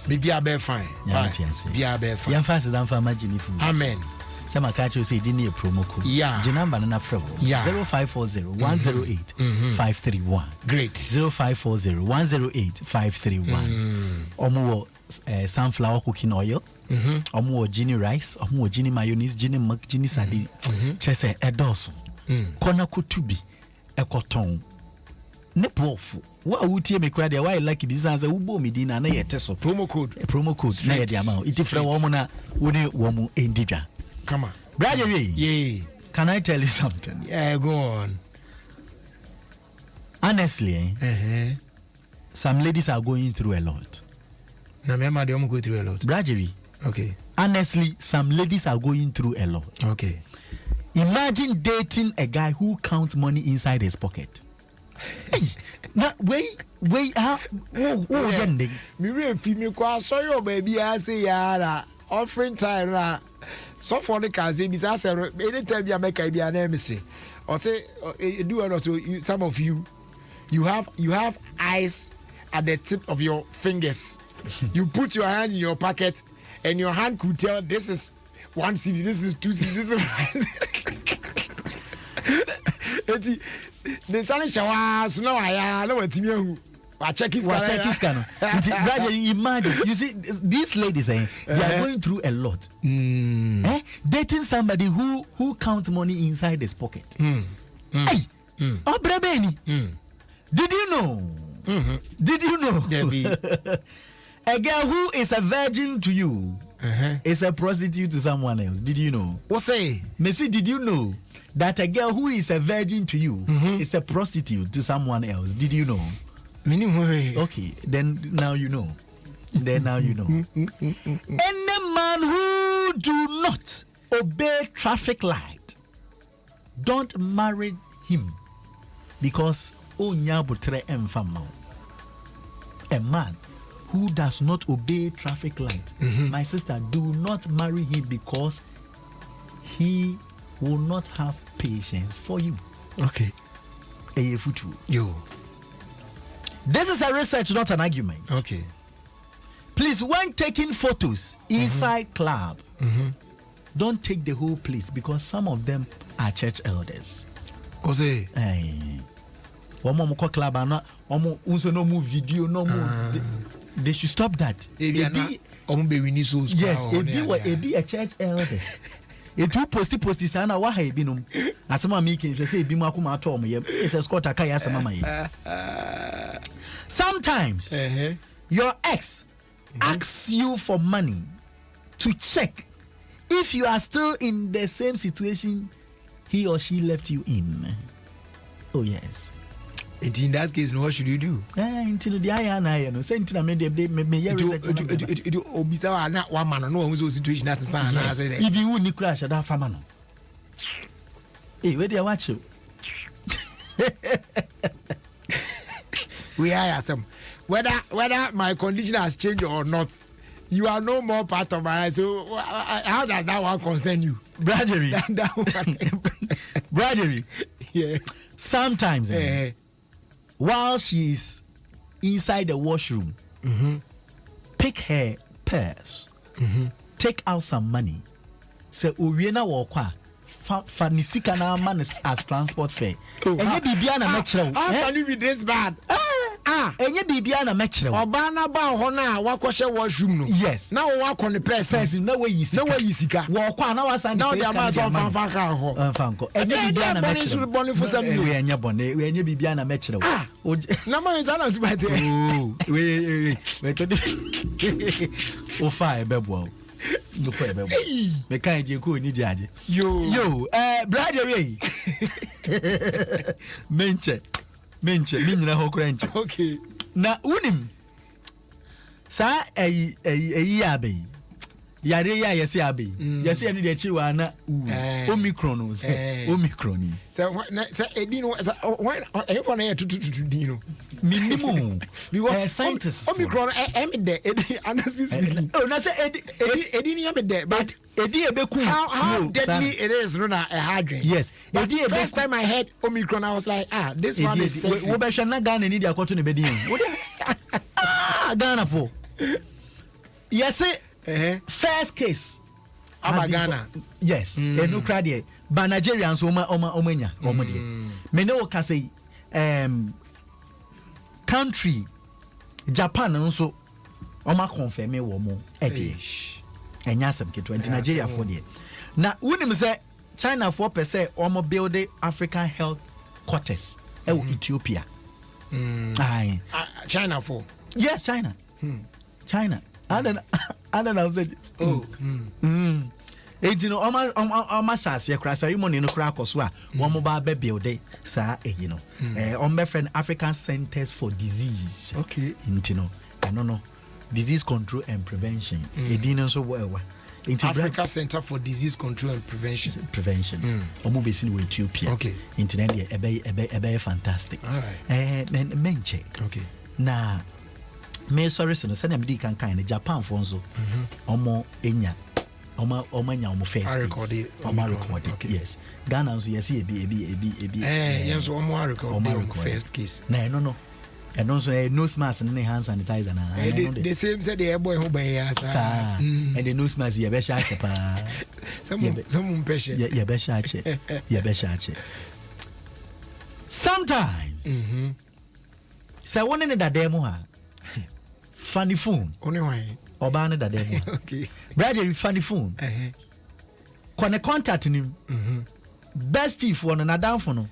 bibia be fine bibia be fine yan fast dan fa magini fu amen sama ka kire say di na promo code je number na frɛ 0540 108 531 great 0540 108 531 omo sunflower cooking oil omo Gini rice omo Gini mayonnaise Gini milk Gini sadi chese edoso kona kutubi ekoton ne pofu wa wutie me kura dia why like this answer ubo medina na yete so promo code na ye dia ma iti frɛ wo mo na woni wo mo endidwa come on brother yeah can I tell you something? Yeah, go on. Honestly, some ladies are going through a lot. Na mema de go through a lot. Brajery. Okay. Honestly, some ladies are going through a lot. Okay. Imagine dating a guy who counts money inside his pocket. Now, wait, how? Me re fi me kwa sorry o baby I say yara offering time na so for the can say bisa say anytime you make idea na me say or say do also some of you have eyes at the tip of your fingers. You put your hand in your pocket and your hand could tell this is 1 cedi, this is 2 cedi, this is the sun shower so now I know what you check his scanner. Brother, imagine, you see these ladies they are going through a lot. Dating somebody who counts money inside his pocket. Hey, oh Brabeni, did you know? Did you know? A girl who is a virgin to you is a prostitute to someone else. Did you know? What say? Messi, did you know that a girl who is a virgin to you is a prostitute to someone else? Did you know? Okay, then now you know. Then now you know. Any man who do not obey traffic light, don't marry him, because a man who does not obey traffic light, my sister, do not marry him, because he will not have patience for you. Okay. Yo. This is a research, not an argument. Okay. Please, when taking photos inside club, don't take the whole place, because some of them are church elders. What say? Club and no more video, no more. They should stop that. Yes, it be a church elder. It will posty sana wa ha ebi nom. Asema mi kin say ebi mu akoma ato mo yem. It's a Scott akaya asema ma ye. Sometimes your ex asks you for money to check if you are still in the same situation he or she left you in. Oh yes. In that case, what should you do? Until the I know. Say until I made the Obisa not one man, no one's situation as a son. If you wouldn't crash that family. Hey, where do you watch you? We are some. Whether my condition has changed or not, you are no more part of my life. So how does that one concern you? Bradery. Bradery. Yeah. Sometimes while she's inside the washroom, pick her purse, take out some money, say Uriena Walker, Fanisika na man as transport fare. And you be beyond a metro. How can you be this bad? And you be beyond a metro. Obana ba hona wakoshe washroom. Yes. Now walk on the person. No way you see. No way you see. Walk on our son. Now the amount of fanfaka. And you be beyond a metro. Bonnie for some you and your bonnet. When you be beyond a metro. Nama is honest by the oh, fire, bebo. No fire, bebo. Me can't you go ni judge. Yo, brother, menche, minna ho cranch. Okay. Na unim. Sa yabe. Yare ya yesi abe. Yesi anu de chiwa na Omicron. Omicron. So edino when for na to dino. Minimum. Because scientists Omicron am there honestly speaking. Oh, na say edini am there, but edi ebeku. How deadly it is no na a hard drink. Yes. Edi first time I heard Omicron I was like, this one is sexy. We be shana Ghana ni dia kwato ne bedin. Ghana for. Yes. First case Ghana. Yes. No crowd here. But Nigerians omanya omode. Me no ka say country Japan nso oma confirm wo mo ede. Enya sem ke 20 Nigeria for there. Na unim say China 4% omo build African health quarters e Ethiopia. Aye. China 4. Yes, China. China. I don't know. Said, oh. You know, almost as a crash ceremony no crack or swa, one mobile baby day, sir, you know. On my friend African Centers for Disease. Okay. You know, I don't know. Disease Control and Prevention. So well. Africa Center for Disease Control and Prevention. Omo based in Ethiopia. Okay. Internet ebe fantastic. All right. Men check. Okay. Na me sorry so send them can kind Japan for so omo enya omo first record it. Yes, Ghana so yes e yes omo record first case na no and also nose mask and hand sanitizer na the same said the boy who buy yes and the nose mask ye be sha pa some pressure ye be sha sometimes say one in that demo ha funny phone. Only why? Obana da demo. Okay. Brother, funny phone. Kone contact him. Bestie for na down for no.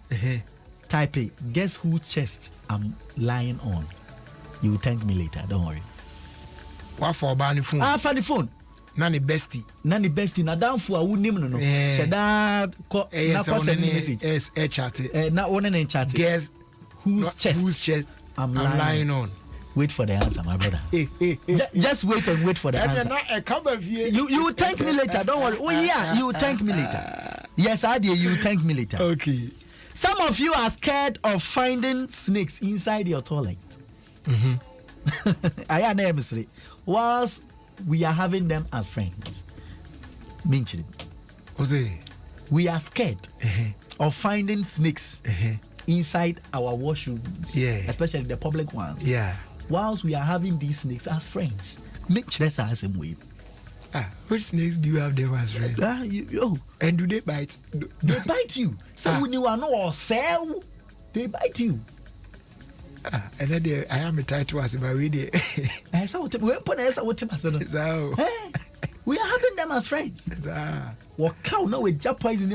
Type it. Guess who chest I'm lying on? You will thank me later. Don't worry. What for Obana phone? Funny phone. Nani bestie na danfo a wonim no no sheda ko na ko send message yes chat na one na chat guess whose chest I'm lying on. Wait for the answer, my brother. Just wait and wait for the answer. You will thank me later. Don't worry. Oh yeah, you will thank me later. Yes, I did. You will thank me later. Okay. Some of you are scared of finding snakes inside your toilet. I am Emsri. Whilst we are having them as friends. Mention it. We are scared of finding snakes inside our washrooms. Yeah. Especially the public ones. Yeah. Whilst we are having these snakes as friends. Make sure that's the same way. Which snakes do you have them as friends? And do they bite? They bite you. So when you are not sell, they bite you. And then I am a title as about we did. We are having them as friends. What cow now with Japanese in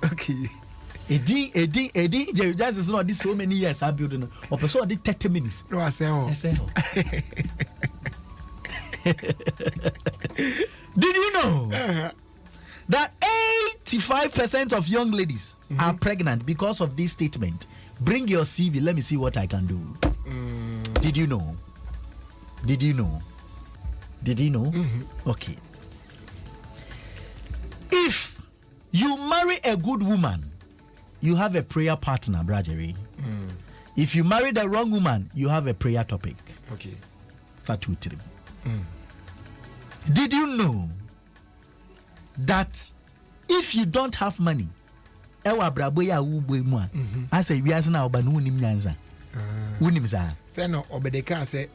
okay. Edi, just is not this so many years I building or person did 30 minutes. No, I say. Did you know that 85% of young ladies are pregnant because of this statement? Bring your CV, let me see what I can do. Did you know? Okay. If you marry a good woman, you have a prayer partner, Brajeri. If you marry the wrong woman, you have a prayer topic. Okay. Fatu 3. Did you know that if you don't have money, I say we are now but unim nyanza. Unim sa. Say no obedeka say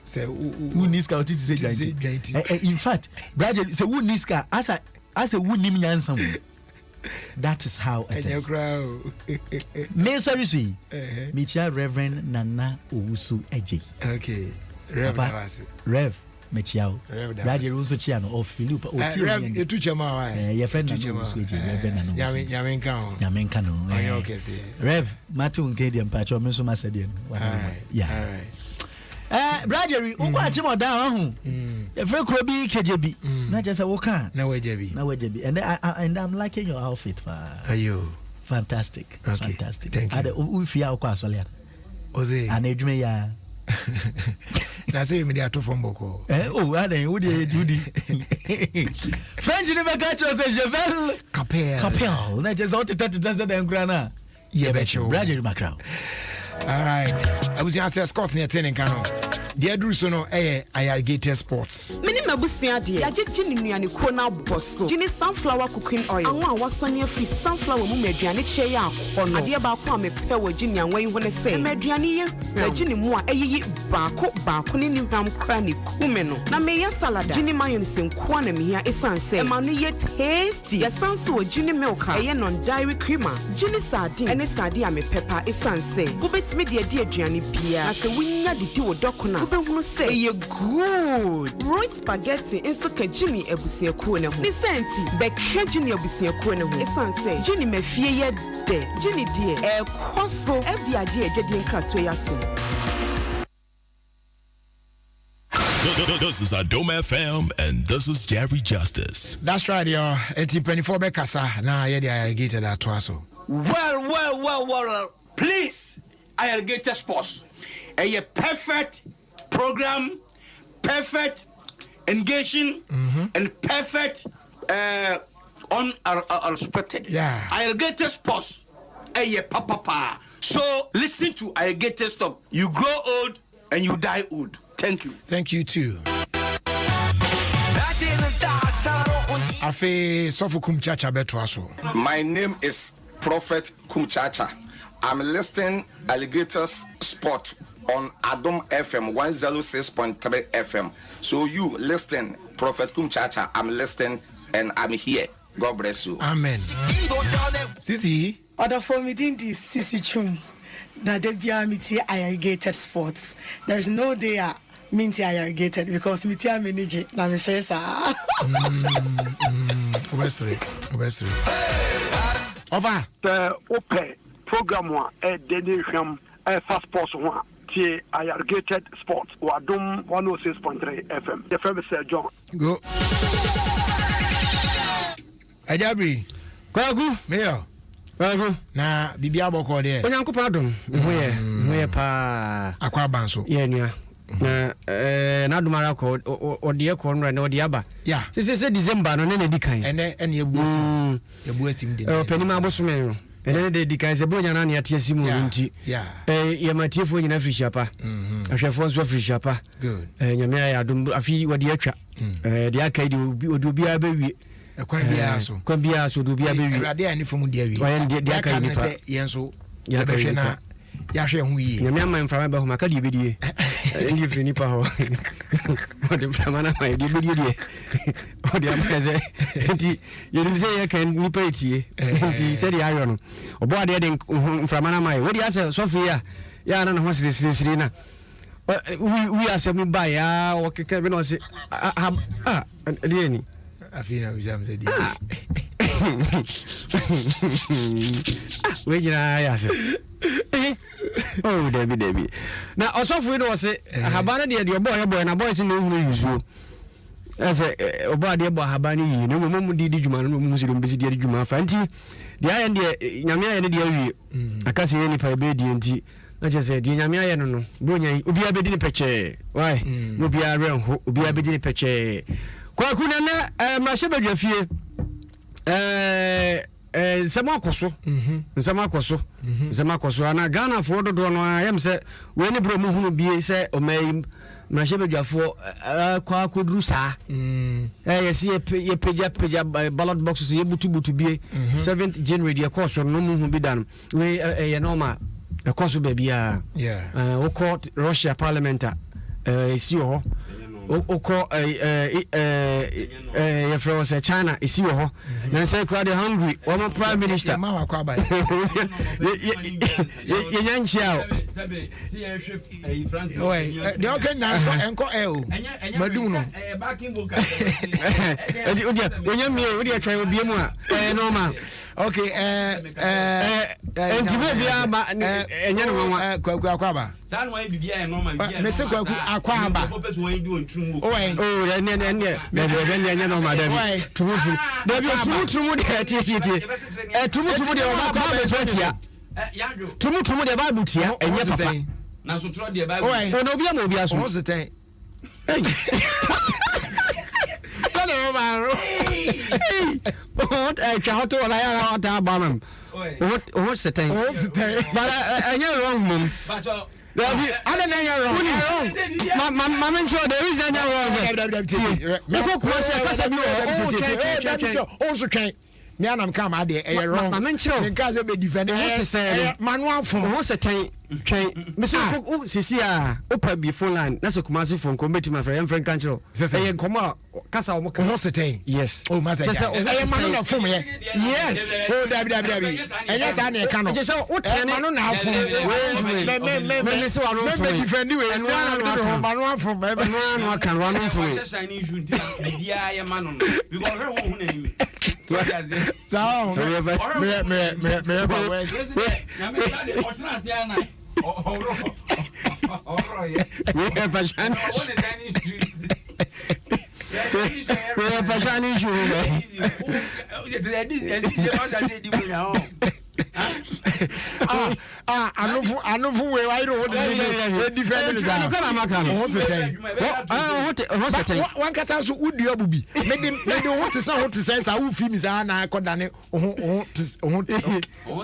uniska otiti say. In fact, brother say uniska as a unim nyanza. That is how it is. Me sorry see. Michia Reverend Nana Owusu Eje. Okay. Rev Mechiao. Brother Owusu Chiano of Philip. Rev etu chema wa. Your friend Nana Owusu Eje. Reverend Nana Owusu. Yamenka no. Okay see. Rev Matu Nkedi Mpacho me so ma sede no. Yeah. All right. Brother, unko achimo da ho. Your friend Krobi Kejebi. Na just say woka. Na wejebi. And I'm liking your outfit. Ayo. Fantastic. Okay. Fantastic. Thank you. Ufia okwa asole. Oze. Ana edwuma ya. Na say me dey ato from boko. Adan wo dey dudi. French never catch us say Javel Capel. Na just what that den kura na. Ye becho. Brother Macron. All right. I was going to say Scott near 10 in Kano. The Adruso no Irrigated Sports. Mini mabusia de ya jeje ni nuane ko na boso. Jini sunflower cooking oil. Awon awasonye free sunflower mu meduane che ya akono. Ade ba ko amepe wo jini anwan yi wona say. Meduane ye na jini mu a eyiyi baako ni niham kra ni kume no. Na me ya salad. Jini mayonnaise nko na me hia esanse. E ma no ye tasty. Ya sanso wo jini milk a ye non dairy creamer. Jini sardine ene sardine amepepa esanse. Ubetime de aduane bia. Na se wunya didi wo dokona. Ubehunu say ye good. Right spaghetti inso ka Jimmy ebusiakuo ne ho. Ni senti be ka Jimmy ebusiakuo ne ho. Esan say Jimmy mafie ye de. Jimmy die ekoso every ade edwede nkrato ya to. This is Adom FM and this is Jerry Justice. That's right, yo. 1824 Bekasa. Na ye the Irrigated atwaso. Well. Please, Irrigated Sports. A perfect program, perfect engaging, and perfect unexpected. Yeah. Irrigated Sports. Papa. So listen to Irrigated Stop. You grow old and you die old. Thank you. Thank you too. Afe Sofu Kumchacha Betwaso. My name is Prophet Kumchacha. I'm listing Alligators Sport on Adom FM 106.3 FM. So you listen, Prophet Kumchacha, I'm listening and I'm here. God bless you. Amen. Sisi. Other for me in this Sisi Chum. That they be a Irrigated Sports. There's no day minty irrigated because minty manage na me stress Obesre. Over the open program one denisham fast sports one tie irrigated sports or Adom 106.3 FM. The famous John. Go. Ajabri. Kwagu. Mayor. Kwagu. Na bibi aboko de. Onyankopa Adom. Hoye pa. Akwa banso. Ye nua. Na na dumara ko ode ko nra na ode aba. Yeah. Se December no na di kan. Ene ebuasim. Ebuasim de. Penima abosome no. Ene de di kan se bonya na na ate asimu nti. Yeah. Ye matiefo nyina firi Shapa. Ahwefo nso firi Shapa. Good. Nyame ya Adom afi wode atwa. De aka di obi abawie. Kwan bia so do bia bewi awade ani fom dia wi oyen dia kan ni se yenso ya behwe na ya hwe hu yi nyame amman mframa ba ho maka di bedie ndi firi ni pa ho ode mframa na mai di bedie die ode amaze nti yenim se ye kan ni pa etie nti se di ayo no obo ade de mframa na mai wodi ase sofia ya na ho siri na we ase mi ba ya o keke bi no se die ni afina uzam zedi we jina ya se oh Debbie na osofu no se habana de boy na boy se no hunu yuzu ase obo ade bo habana yi no mo di djuma no mo se do mbesi di djuma fa nti de aye de nyame aye de awie akase ye ni pa be di nti na je se de nyame aye no bronya obi abedi ni peche why mo bi are ho obi abedi ni peche kwa kuna na mashebe fie nsema akoso ana Ghana for do no ayem se we ni bro mu hunu bie se omai mashebe dwafo kwa akodru sa yesi ye peja ballot boxes ye butu bie 7th January de course no mu hu bi dan we ye normal the course be bia o court Russia parliament isi ho oko ye from China isi ho na say crowd hungry one prime minister ma wa kwa ba ye nyanchia see ye hwe France oy de okay na enko o madum no backing book odi atwa obi mu a normal okay entibe bia ma enye no nwa kwa ba san wa bibia e normal bibia me se kwa akwa ba oy ne enye no ma da bi tumu da bi tumu de tie tumu de ba be twatia tumu de ba butia enye papa na so tro de ba no obi am obi aso o se ten no man what I can't to la ya ta ba mam what setting but I wrong mum but I don't know wrong mama sure there is no wrong me ko ko se ka se bi o so twen me anam kam ade e wrong mama sure me ka se be defend manual form what setting twen me so sisi a opa bi phone line na so kumasi phone ko beti ma friend kancho e nkoma kasa o mo ka ho setting yes oh ma say e manual form ye yes oh dabi enya sa na e ka no je so o tene manual na form me se wa no form me defend we manual form me manual kan manual form bia ye manual because we won na ni down anufu we why do the defend is one kata so udi obubi me de want to say sa wo fi mi sa na akodane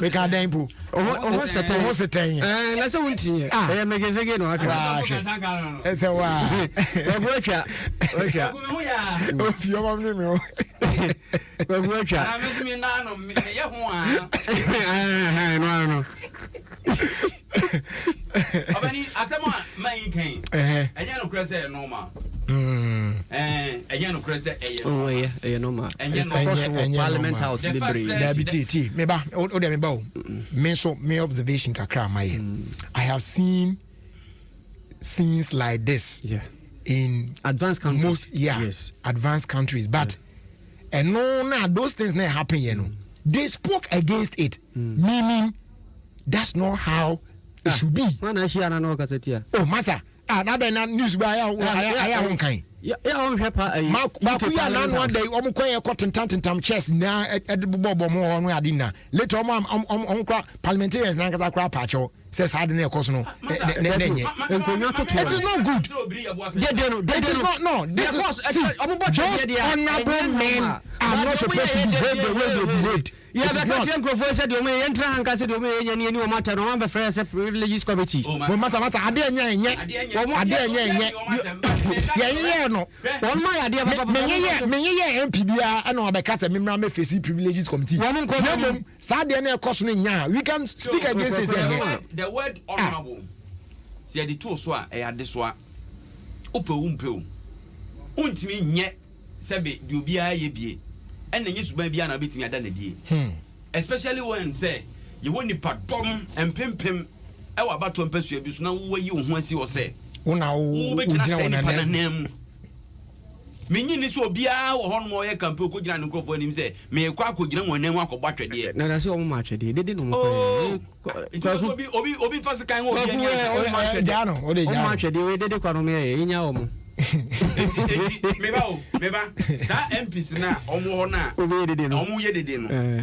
me ka dan po o seten na se wunti e me gesege no aka ese wa e bo twa o fi o mam ni me o e bo twa na me mi na no me ye ho a no obani asema man kan enya no krese normal enya no krese eye normal enya no parliament house libre da biti me ba o de me ba o me so me observation kakra my I have seen scenes like this in advanced countries most advanced countries but and no na those things not happen you know they spoke against it meaning that's not how It should be. Man, I share no cassette. Oh, massa. Na be na news by aya ho kan. Yeah, I'm happy. Makuya na one day omkoye kotentantam chess na edbobo mo onu ade na. Later on parliamentarians na nkasa kra pacho says hard na ekoso no. It is not good. It is not no. This is those honorable men are not supposed to behave the way they behaved. Yeah, because young Crawford said, "You may enter and say, you may any matter, no one friends, a privileged committee." Oh, Massa, I didn't no. One my idea, me MPBA, I know because I'm a face privileges committee. Saturday, we can speak against this. The word honorable. See, the two swa, this one. Umpel. Untimi nye, Sabi, you be a ye. And then you should be an bit me than a day. Especially when say you want to padom and pim. I was about to impress you now where you want to say. Oh, now, name. Meaning this will be our horn more can put good and go for him say, may a quack would one name walk about it. No, that's all much. They didn't know. Obi first kind of Dano, or the much they did economy in your Meba, MPs now, Omona, Omu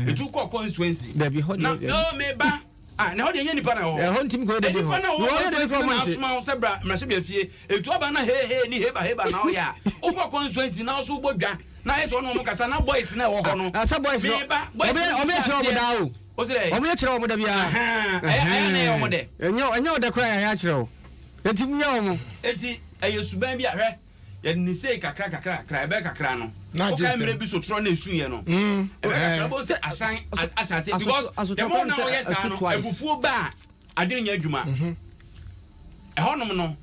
the two constituency. There be hot. No, Meba. Now the any panel. I want him go to the panel. Sabra, Masabia, a Tuabana, hey, Heba, now, yeah. Over constituency now, so Boga. Now it's one of Casana boys now. As a boys, Meba, was it? Ometro would be I know the cry natural. It's no, I used to be a and say crack, crano. Not just maybe so tron is no. As I said, because the one now, yes, I will full back. I didn't hear you, man. A honoman,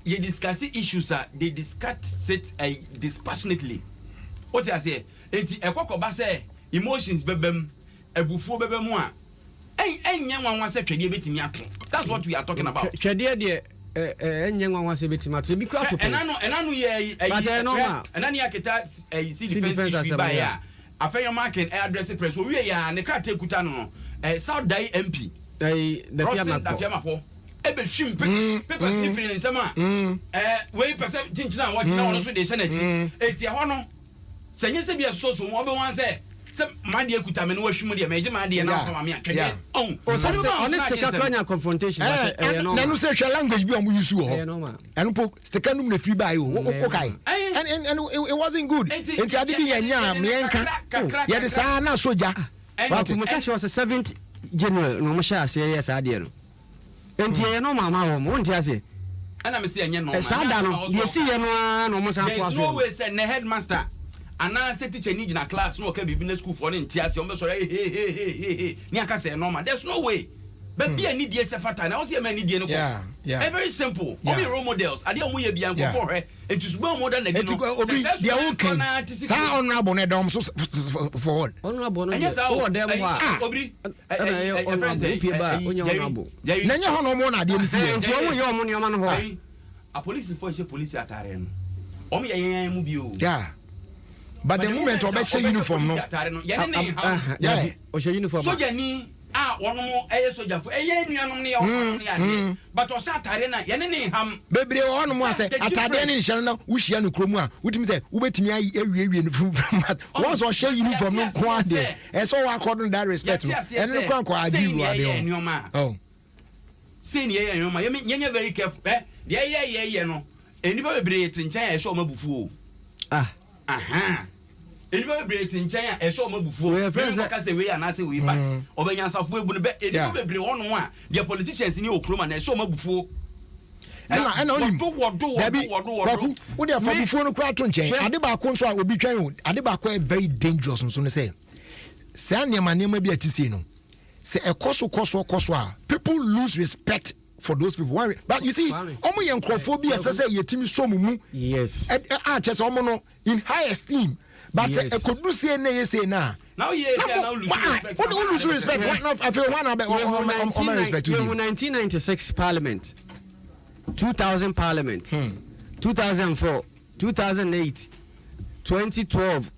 you discuss issues, they discuss it dispassionately. What I say, it's a cock of emotions, bebem, a buffo bebemwa. Ain't young one wants a trade bit in Yatro. That's what we are talking about. Dear. Young one to be crap. And I know, yeah, and I can see defense by a fair market address press. We are and the car take Kutano, a South Day MP, the Fiamapo, Ebe Shim, papers in summer. Way percent now what you know, also the Senate. It's your honor. Say, yes, be a social one say. Some my dear Kutaman was Shimmy, major my dear now from me. Oh, honest confrontation. And say language be on you, and put Stecanum the free by you. Okay. And it wasn't good. It's a digging and yam, Mianca. Yet it's a now soldier. And Mukashi was a 7th general, no Masha, say yes, I did. And no mamma, won't you say? And I'm saying, you see, no almost always a headmaster. And now I said teacher need in a class no can be in school for an TS hey Niaka say normal. There's no way. But be a need yes fata. I see many dear. Yeah. Very simple. Only role models. I don't want be and for her. It is well more than the okay. Sa honorable Adom so forward. Honorable. Yes, them Obri. Nanya honorable na dey see. A police force police ataren. Omi yan mu bi o. Yeah. But the moment of a uniform, no, yeah, uniform. So, Jenny, one more soldier for a but was Satarena, Yanni Ham, baby, one more say, Atadani Shanna, Ushianu Kroma, which means wait me from once was share uniform, no quantity, and so according to that respect, and the Quanko, I do your man. Oh, senior, you may very careful, yeah, no, anybody in China, show me before. Aha. Anybody break in China, a show before. We are friends that say we are not say we but Obeyans of we would bet anybody on one. The politicians in your crew and a show before. And only what they are before the crowd to change. Adeba will be trained. Adeba very dangerous and soon say. Sanya Mania may be a Ticino. Say a Koso. People lose respect for those people. But you see, only Crawphobia say your team is so mumu. Yes. And just in high esteem. But I could do say nay say now. Now yes, now lose respect. I feel one about respect to you. 1996 Parliament, 2000 Parliament, 2004, 2008, 2012,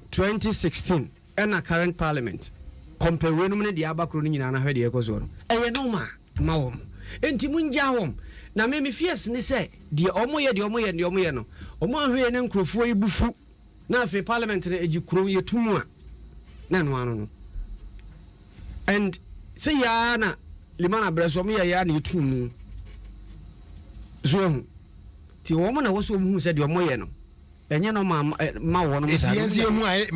2016, and a current Parliament. Compare when the Abacronin and I heard the Ecosor. I know ma. enti munja hom na me fears ne say de omoye no omo ahwe ne nkrofo ibufu na afi parliament na ejikuro yetumu a na no ano no and say ya na limana breso mo ya na yetumu zo ti omo na woso mu say de omoye no enye no ma wo no mo say yes hu me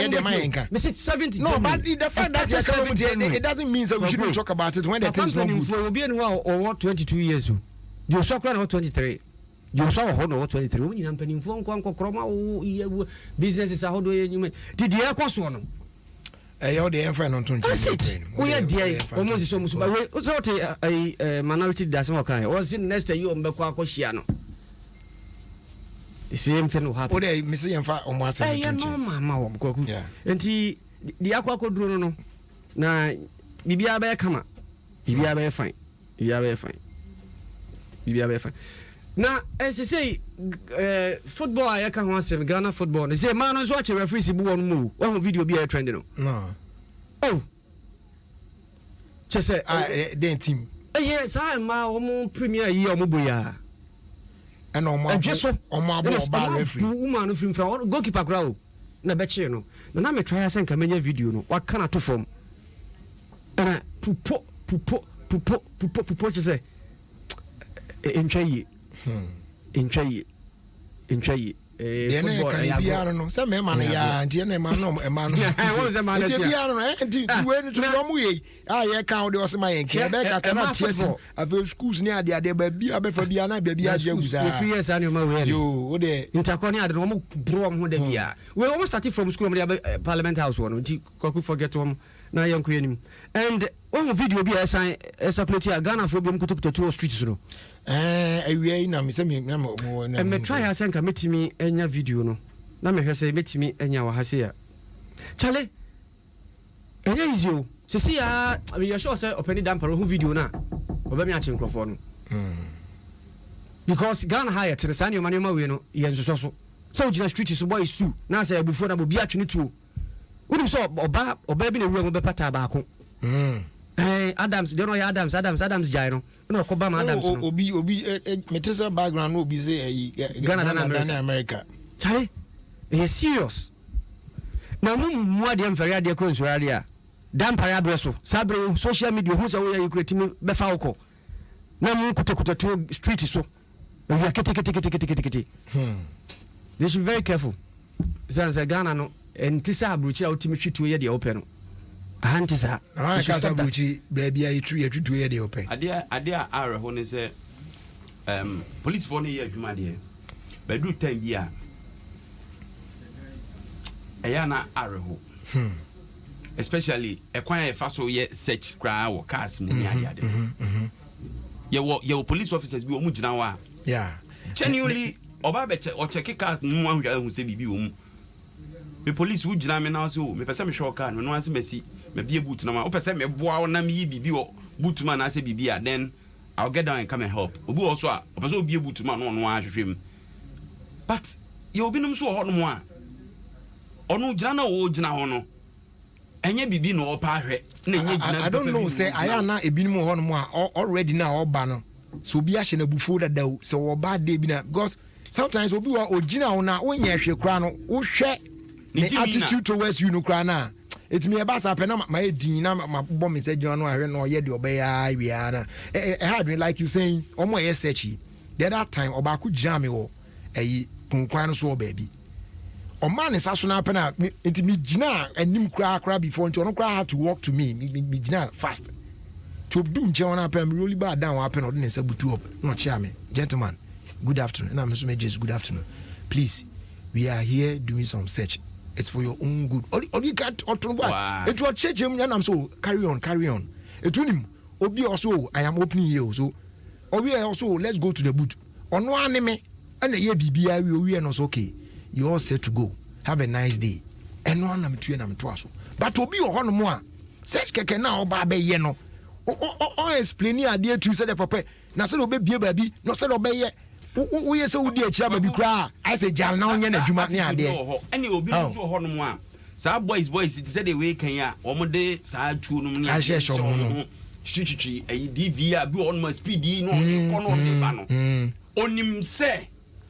de mayenka me 70 no but the fact that it doesn't mean that we shouldn't talk about it when the things not good for obi enu or 22 years o you so kra na 23 you so ho no 23 o nyina mpanimfo nkokroma o businesses ahodo ye nyume did ye kwaso no yo de enfa no tonche we ye de o mo so musu we so te minority das mo kan o sin next year o mbekwa akohia no the same thing will happen. Oh, they miss him for almost. Yeah, no, mama, yeah. And he, the aqua could do no. Na, Bibia bear come. Bibia bear fine. Bibia bear fine. Bibia bear fine. Now, as I say, football, I can't want to Ghana football. They say, man, I was watching referee Sibu on move. One video be a trending. No. Oh. Just say, then team. Yes, I am my premier year, Mubuya. And on my bar referee woman film from goalkeeper crowd na beche no na me try asen kamenya video no what can to form and pupo say entwaye football kan biara no say me man ya antie na ma no e ma no antie biara no antie we no to mo ye ye kan de o se ma yen ke be ka kana tiesi ave schools ni ade ba bi abefa bia na bia bia aja guza the few years ani ma we yo o de intercon ade no mo bro mo de bia we almost started from school mo parliament house one until kwaku forget one na yen ko yenim and one video bi esa circulate Ghana for bi mkutukuto to streets no awie na me se me na mo na me try asen ka metimi enya video no na me hwese metimi enya wa hase ya chale enya izio sisi ya we sure say openi damparo hu video na obemi achi nkrofo no because Ghana higher to the sani o manema we no yenso so ugina street so boy su na say before na bobi atwene tuo unim so oba bi na wu mo be pata ba ko Adams don't know Adams jai no no ko ba ma Adams no obi metesa background no obi say Ghana than America chale serious na mu ade mfari ade ko nsuari a dampare abreso sabre social media hu say we create me be fa uko na mu kuta to street so we are kete they should be very careful say Ghana no entisa abruchi a utimi twitu ye de open no ahantisa na ka sa abruchi bra bia twitu ye de open ade a areho ne say police for ne ye adwuma de ba du time bia eya na areho especially ekwan e fa so ye search kra wo cars mu ni ade ye police officers bi o mu gina wa yeah genuinely oba be check cars mu ahwa hu se bibi o mu the police wu gina me na so me pese me hwe car no anse mesi me bie boot na ma o pese me boa na me yi bibi o boot ma na ase bibi a then I'll get down and come and help obi also a o pese obi boot ma no ahwehwem but ye obi num so ho no mo a onu gina na wo gina ho no enye bibi no opa ahwe na enye gina I don't know say aya na ebinim ho no mo a already na oba no so obi ahye na bufo dada o so wo ba de bi na because sometimes obi wa ogina ho na onye hwe kra no wo hwe the attitude towards you no kra na it me ba sa pe na ma edin na ma bo me say gina no ahwe no ye de obeya wi na had me like you saying omo ye search the other time oba ku gina me wo kunkwan no so oba bi o man is aso na pe na it me gina anim kra before nti ono kra had to walk to me gina fast to do nche ona pe me really bad down happen o de nsa butu up no chia me gentleman good afternoon and I'm so just good afternoon please we are here doing some search it's for your own good or you can't it will check him and I'm so carry on it unim obi also I am opening here so obi also let's go to the boot ono anime and ye bibia we no so okay you all set to go have a nice day and no am to am to aso but obi o hono mo a search keke na oba be ye no o explain ade tu say the papa na say obe bie baabi no say obe ye wo ye say wo di akira baabi kra I say jam na onye na adwuma ne ade any obi so hono mo a sa boys it say the way kan ya omo de sa atu no ne a share show no chichichi e DV a bi on ma speed no kono de ba no onim se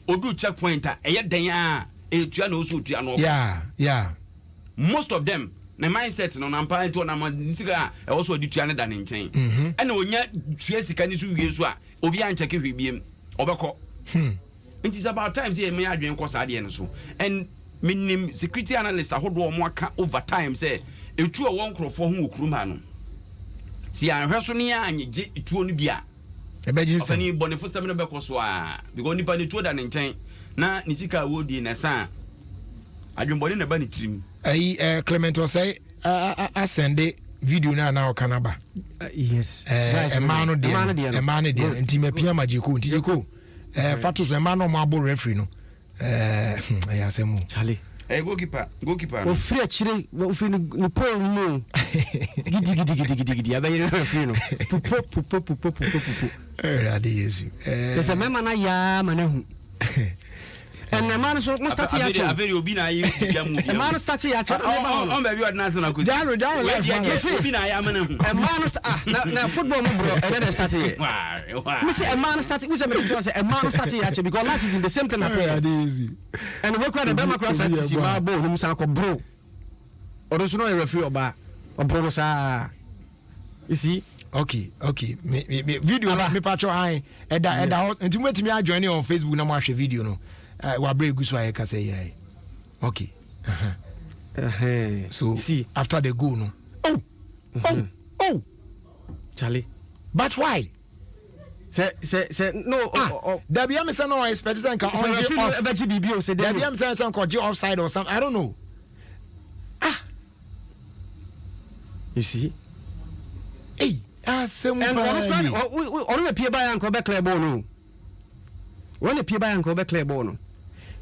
odu checkpoint a e den a e tua na oso tua no yeah most of them na mindset no na mpa into na ma sika e also di tua ne da ne nchen e na onya tua sika ni so wie so a obi an check hwebiem obekọ it is about time say me adwen ko sa de no so and minim security analyst ahodo o mo aka over time say etu o won krofo ho okuruma no si anhwe so ne anyege etuo no bia e be jinse ofani bonefo sem no be ko so a because nipa ne tuo da ne nchen na ni sika wodi na sa adwenbone na ba ne trim Clement was say asende video na kanaba yes emano de ntime pia majiko ntijiko fatos emano mo abo referee no ayasemu chale goalkeeper o free chire o free no pole no gidi abaye referee no pupo ade yesu ese mema na ya manahu and the man so must start here a very obi na yi jamu the man start here on baby ordinance na ko jalo obi na ya manahu a man na football mo bro and then start here we say a man start we say a man start here because last season the same thing happened and we crowd the democrat start to see ma ball no san ko bro odo so no referee oba obro no sa you see okay me video me patcho ai eda nti mwetimi a join on Facebook na mo ahwe video no wa break guso aye ka say yeah okay so see after the goal no oh Charlie but why say no there be am say no expect say can on off there be am say can offside or something I don't know you see hey asem and on the pie by anko be clear ball no when the pie by anko be clear ball no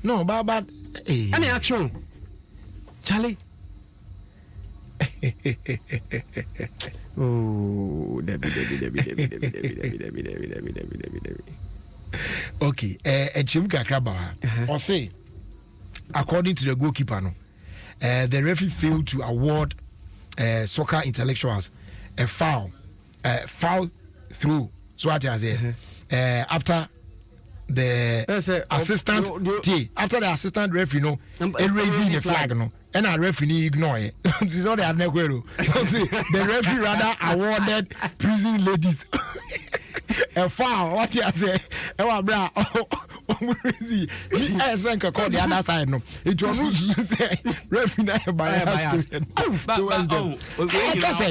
no but any action Charlie oh Debbie. Okay echim kakra ba or say according to the goalkeeper no the referee failed to award soccer intellectuals a foul through so what I say after the assistant after the assistant referee no raising the flag no and a referee ignore it this is all they have nekwero the referee rather awarded prison ladies a foul what you say e wa bra omuzi esen ka call the other side no it was say referee na bias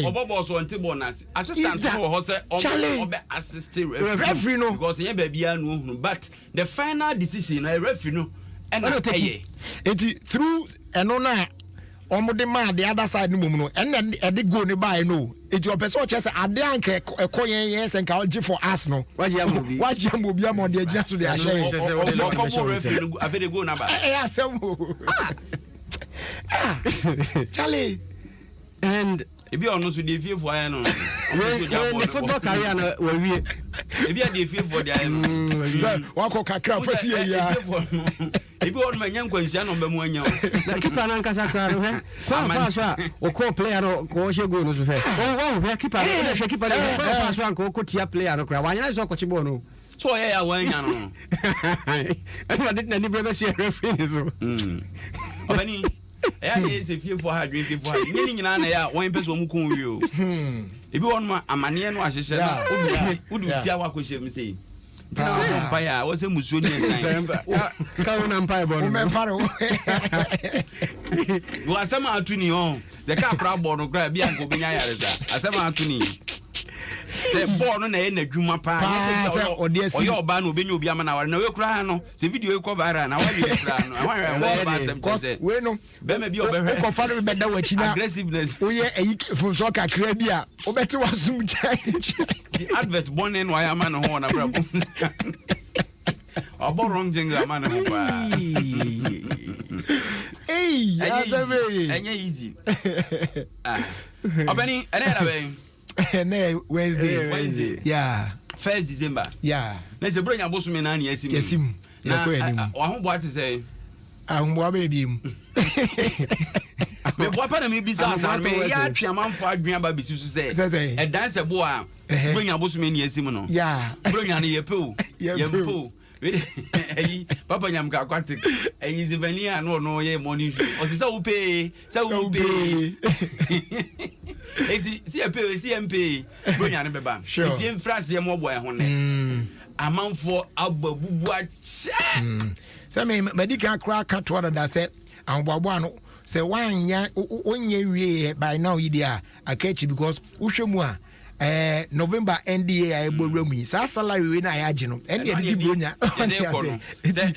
obobo so ntebo na assistant no ho say obe assist referee no because yen ba bia no hunu but the final decision na referee no and it through eno na omude ma the other side no mum no and e go ne buy no it your person chese ade anka ekoyen yes and ka oji for us no waji amobi am de agina so de ahye referee no ave de go na ba asemo Charlie and ebi ono so de fie for aye no the football career na we ebi a de fie for de aye no wa ko kakra fa si ya ebi ono manya nkwansia no be mu anya na keeper na nkasa kra no he kwa fa so a o ko player no ko hye goal no so fe o he keeper no hye keeper no fa so an ko tia player no kra wanya so ko chi ball no so ye ya wanya no I didn't any brother share referee so obani is a few for her drinking for nyina na ya one person mu kun wi o ebi won ma amane no ahyehye na obi tia wa ko hye say tina empire o se musuo ni ensan ka won empire bo no me fare wo asema atuni on ze ka kra bo no kra bia nko benya yare sa asema atuni se ball no na ye na dwuma pa oye oba no obenya obi ama na ware na we kra no se video e ko bara na wa ye kra no wa ba sem tese we no be me bi obehwe ko fa no be da wachi na aggressiveness we ye eyi fun so kakra bia obeti wasum chai the advert born in why am no ho na bra obo wrong jingle am no ho pa enye easy obeni ene na be Wednesday. Yeah. 1st December. Yeah. Na se bronya bosume na na yasim. Yasim. Na wa ho bo ate say. Ahombo abebi mu. me boa pa na me bisa sa me ya twa manfo adwen ba bisu so say e dance bo a bronya boso me ne asim no yeah bronya ne ye pe o ye pe eyi papa nyam ka kwatik eyi zibania no ye money o se wo pay eti si e pay si mp bronya ne beba eti enfrase ye mo boy ho ne amanfo ababubu a se me medical crack cat water that say anboabo ano se wanya onye wie by now idia akachi because uhwemu a November NDA I borrow sa salary we na ya agye no ene de bronya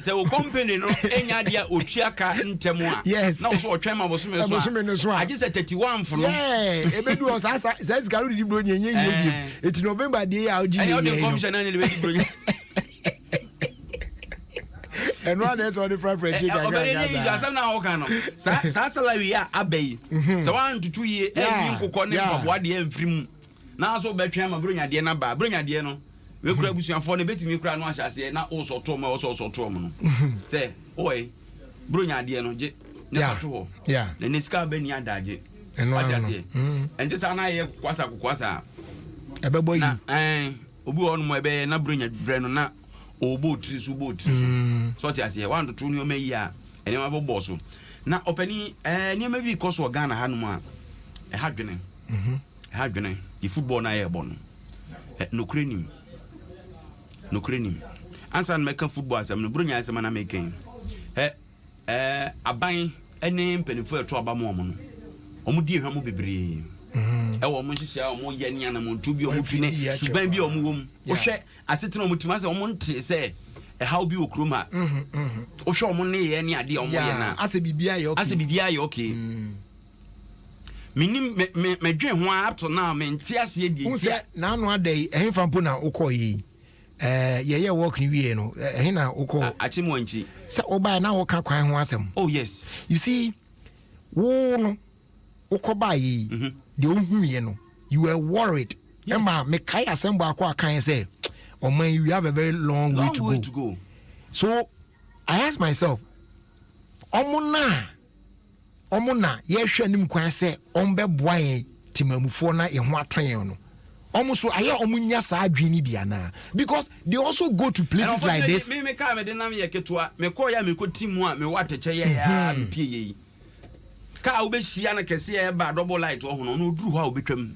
se o company no enya dia otuaka ntemu a na so otwen ma boso me so agye se 31 fo no ebedu o sa garu di bronya nye ye eti November dey a ogye ye the commissioner ne di bronya and one is on the property ga sam na ho kan no sa salary a abai se 1 to 2 years enyi nkokọ ne mpaboa de amfrim na so betwen ma bronya de na ba bronya de no we kura busuafo ne betimi kura no ahyase na o so to ma o so to mo no say oi bronya de no je ne pato ho na niska ba ni adaje ahyase enti sa na ye kwasa ebebo yi na obi won mo ebe na bronya bre no na obo tri so so ti ase 1 to 2 ni o meyi a ene ma bo so na opani ni ma bi koso Ghana hanum a hadwene hadwene the football na yebon no krenim ansan meka football asem no bronya asem na meken aban ene mpenifo eto abamo no omo di ehwa mo bebre wo mo hihia omo ye nia na mo ntubi omo tune suban bi omo wom wo hwe asetena omo tima se omo nte se how bi okroma wo hwe omo ne ye ne ade omo ye na ase bibia ye okay minim me dwen ho up to now me ntiase die unse na anu adai ehfa mpo na ukoyi ye work ni wie no ehe na uko achimo nchi se oba na wo ka kwan ho asem oh yes you see wo no ukoba yi de ohun ye no you were worried ema me kai asem ba akwa kan say oh man you have a very long way to go so I asked myself omuna ye hwe nim kwan se ombe boan timamufo na ye ho atwen no omuso aye omunya sa adwini bia na because they also go to places like this me ka me de nam ye ketua me ko ya me ko timu a me wateche ye ya me pie ye ka obehia na kese ye ba double light ho no no duru ho obetwam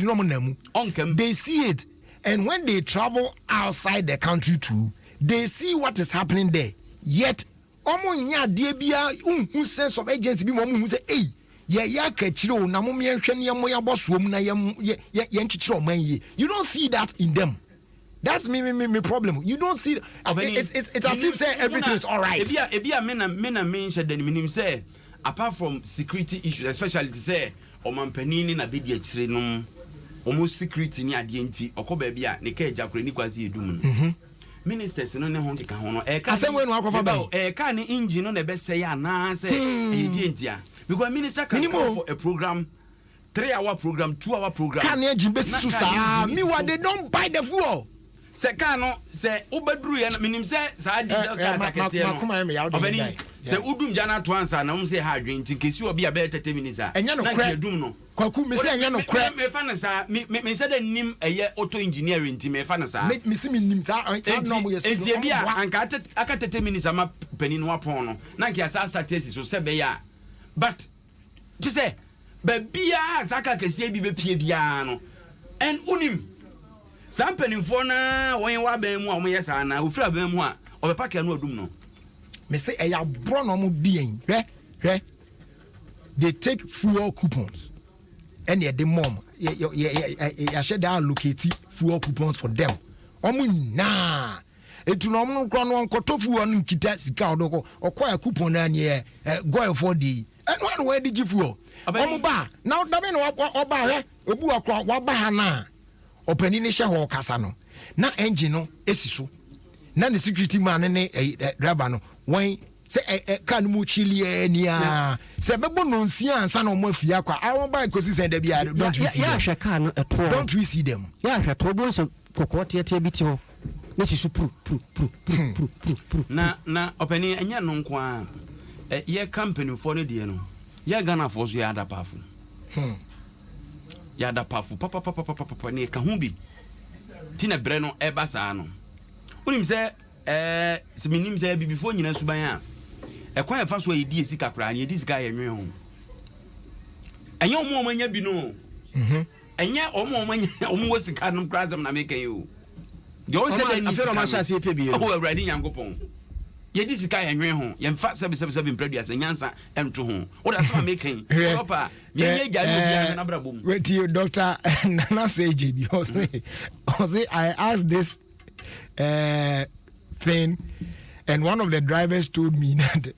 no mo namu onkam they see it and when they travel outside the country too they see what is happening there yet omo nya de bia unhu sense of agency bi mo hu say ya kachire o na mo me hwe ne mo ya bosoom na ye nchichire o man ye you don't see that in them. That's me problem. You don't see it's as if say everything is all right. Ebia me mention the minim say apart from security issues especially to say omanpanini na bedi achire no omo security ni ade enti okoba bia ne ka ejakure ni kwase edum no ministers no ne ho keka ho no asem no akofa ba ka ne engine no na be say ana say edi entia because minister can call for a program 3-hour program 2-hour program can engine be su sa me what they don't buy the fuel se ka no se ubedru ye minim se sa diesel car sa kese no obani se udum jana to ansa na say ha adwen tin kesi obi a be 30 minutes a na kedum no kwaku me say enya no kra me fa na sa me say da nim eye auto engineering tim me fa na sa me si me nim sa no mo yes e bia anka aka 30 minutes ama pani no apon no na nka sa start test so se be ya but you say be bia zaka kesi bi be pie bia no and unim sampanimfo na won wa ban mu a mo yesa na ofira ban mu a obepa no adum no me say eya bro no mo dien hwe they take fuel coupons and the mom ya share allocate fuel coupons for them omo na etu no mo kro no nkoto fuel no nkita sika odoko okoya coupon na ne go for the and one way did you fuel omo ba now da me no oba hwe obu akro wa ba ha na opani ni hye ho kasa no na engine no esiso na the security man ne driver no when say kan mu chili ania say bebo no nsia ansa na mo afia kwa awon ba kosi sen da bia don't we see ya hwe car no eto don't we see them ya hwe to bo so kokote tie biti ho na sisu pru na opani enya no nko a ye company for no die no Yeah, Ghana for so yada powerful. Yada powerful. Papa ne ka hu bi. Tina breno eba saa no. Unim say se minim say bi before nyina suban a. E kwan fa so yedi esika kra ne yedi sika ye nwe ho. Enye omo manya bi no. Enye omo manya omo wosika no kra zam na meka yo. De o se den afero ma sha se pe bi. O awradi nyankopon. Yedi sika ye nwe ho. Ye mfa 777 preduas nyansa emto ho. O da se ma meka yi. Proper. Ye ja no bia na brabom. Wait you Dr. Nana say JB. I asked this thing and one of the drivers told me that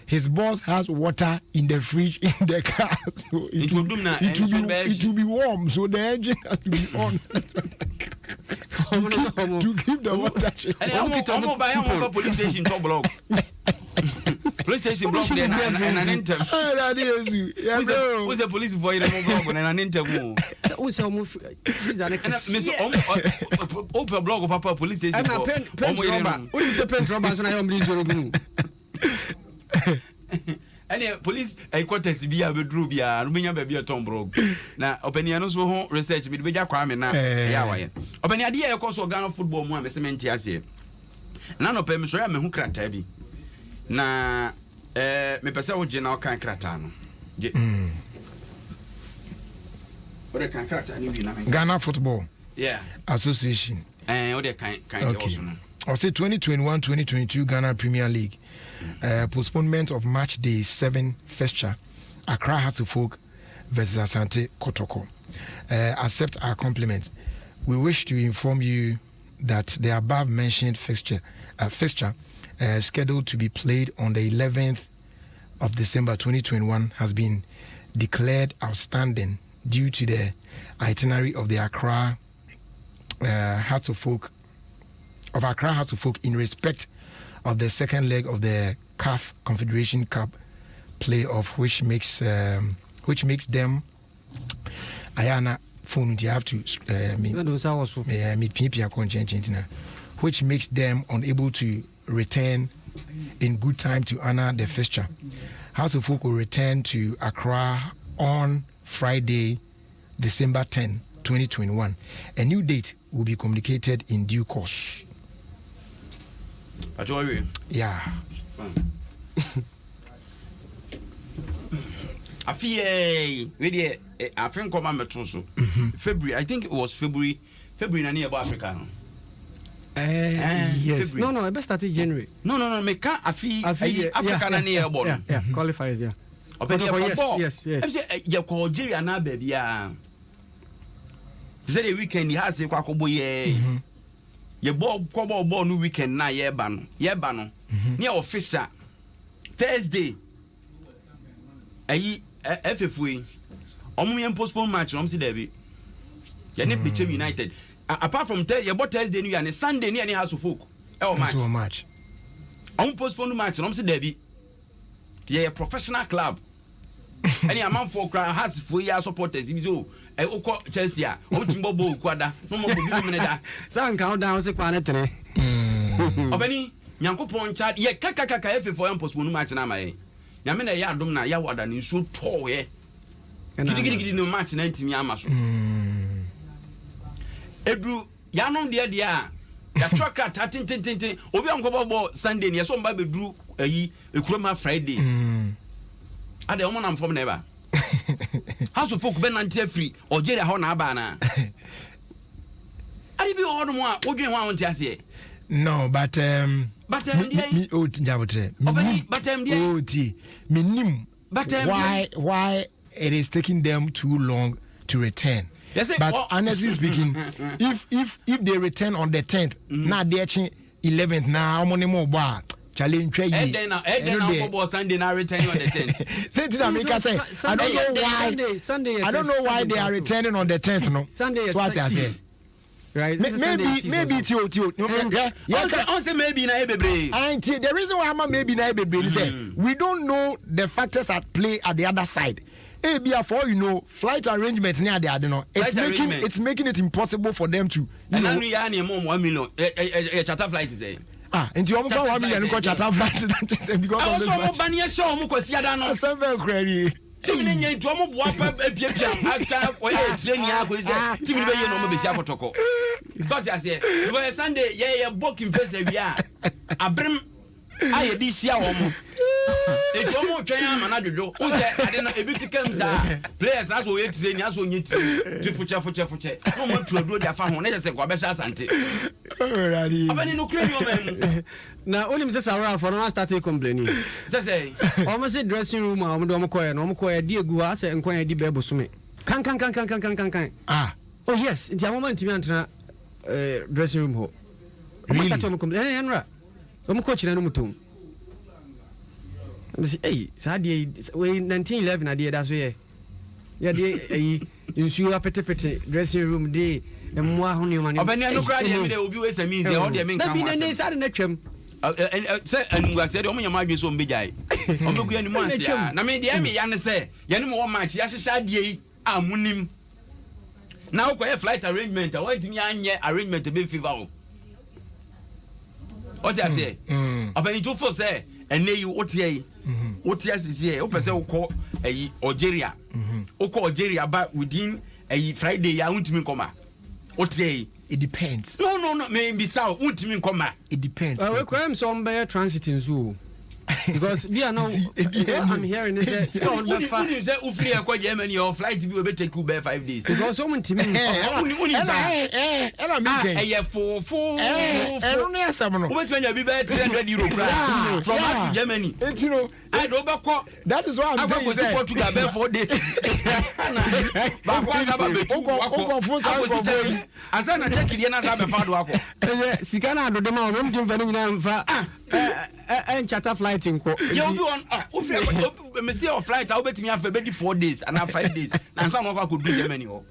his boss has water in the fridge in the car, so it will be warm, so the engine has to be on to keep the water. I'm buy one police station top block. Police station block there and an interview. Who's the police for you? And an interview. Open block of Papa police station. I'm a pen robber. What is a pen robber? And I am reading. Any police headquarters be a bedroom, be a Rumania baby a Tom Broke. Now, Openianos who research with Beja Crime now. Open idea, of course, Ghana football, one cement here. None of them, so I'm a who crack tabby. Na me pesa wo general kan krata no what the kan krata ni na Ghana Football Association what the kan also no I say 2021-2022 Ghana Premier League postponement of match day 7 fixture Accra Hearts of Oak versus Asante Kotoko. Accept our compliments. We wish to inform you that the above mentioned fixture scheduled to be played on the 11th of December 2021 has been declared outstanding due to the itinerary of the Accra Hearts of Oak in respect of the second leg of the CAF Confederation Cup playoff, which makes them Ayana phone you have to which makes them unable to return in good time to honor the fixture. House of Folk will return to Accra on Friday, December 10, 2021. A new date will be communicated in due course. Yeah. I think February. I think it was February about Africa. Yes. No, I best started January. No. Me can't. Africa na near born. Yeah. Qualifiers. Yeah. Yes. I'm say you call Nigeria na baby. Say the weekend he has a kwakobo ye. Ye ball no weekend na ye ba no. Near official Thursday. FFW. Omo yem postpone match. Omo see Derby. Ye ne between United. Apart from your Thursday new and Sunday near any House of Folk. Match. I'm postpone match. I'm say Derby. Yeah, professional club. Any amount for has 4 year supporters. If you Chelsea, Timbo Quada, no more minute. Some countdown se quantity. Obeni, Yankopon chat, ye kaka for him postpone match na mai. Yamina Adom na ya wada ni so tall ye. Gidi no match 90 amaso. Edru yanom de ya track tin obi ankobo Sunday ne so mba bedru ayi ekuroma Friday ade omo na mfom na ba House of Folk benante free Nigeria ho na aba na ade bi ho no mo a odwen ho awon ti ase no but me why it is taking them too long to return. Yes, but honestly speaking, if they return on the 10th, now they're 11th now, how many more bar challenge trade? And then Sunday now returning on the 10th. Say I don't know why. Sunday. I don't know why they are returning on the 10th. No, Sunday is what I said. Right? Maybe Tio. Yeah, maybe na ebebre. The reason why I'm maybe na ebebre is we don't know the factors at play at the other side. For flight arrangements near the Adom. It's making it impossible for them to. And now we are near 1 million. Charter flight is saying. And you almost 1 million charter flight because also Bania show Mukwesiada no. Timmy nye to mo boa pa epiapia aka koye training ako is Timmy be ye no mo be sia kotoko. Thought I say we Sunday ye booking face awia abrem aye di sia wo mo. Ejo mo twen ama na dodo. Wo say ade no ebiti kam za players as we training as onye ti fuche. No mo tuaduro dia fa ho na se kwa be sha asante. Abani no kremi o man. Na only Mr. Sarah for no start complaining. Say almost dressing room am do mo koye di egu ha se nkwan di be bosome. Kan. Oh yes, nti amoma ntimi antena dressing room ho. Almost start mo complain enra. Omo coach na no mutom. Hey, Saturday, we 1911 ade da so ye. Ya de insu apete dressing room dey emwa ho ne mani. Obani no kra de me dey obi we sami ze o de me nkan. Na bi ne sade na twam. Say anwase de omo adwe so mbejai. Omo gua ni mo ansia. Na me de me ya ne say, ye ne mo match ya hyehyɛ ade yi amunim. Na wo koye flight arrangement, I want me anye arrangement be favor o. What I say? Obani to for say ene yi wotie yi. Wotie sisi e o pese wo Algeria. Algeria ba within Friday ya untimi koma. Wotie it depends. No, maybe so untimi koma. It depends. We crime some be transit in zoo. Because we are now I'm hearing is say on be far. You say ufri e kwa Germany your flight be be take you be 5 days. Because some untimi ela me for no asam no. We between be 300 euro from to Germany. Etino I do bako. That is why I'm saying say Portugal be 4 days. Ba kwa sa ba be uko fusa asa na take die na sa be fa do ako. Sika na do dem a mem tim fa ni nyina mfa charter flight nko. You be on me see your flight I betimi afa be 4 days and 5 days. Na sa no kwa ko do Germany ho.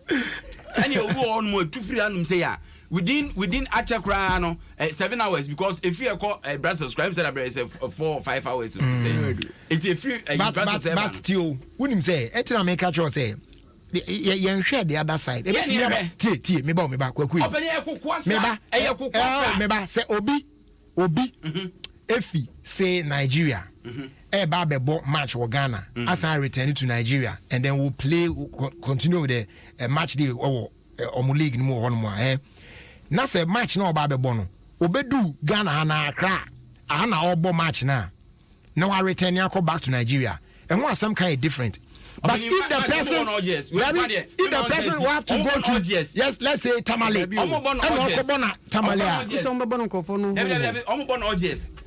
Any obi on mo tu free anum say ya within Achakra no 7 hours because if you call Brussels crime said about 4 or 5 hours to say it's a free but still wouldn't say etina make catch say yen share the other side tie me ba kwaku me ba say obi efi say Nigeria ba bebo match with Ghana as I return to Nigeria and then we'll continue with the match day or league no more one na say match na ba bebo no obedu Ghana na Accra ana obo match na I return ya back to Nigeria and one some kind of different. But if the person will have to go to yes, let's say Tamale.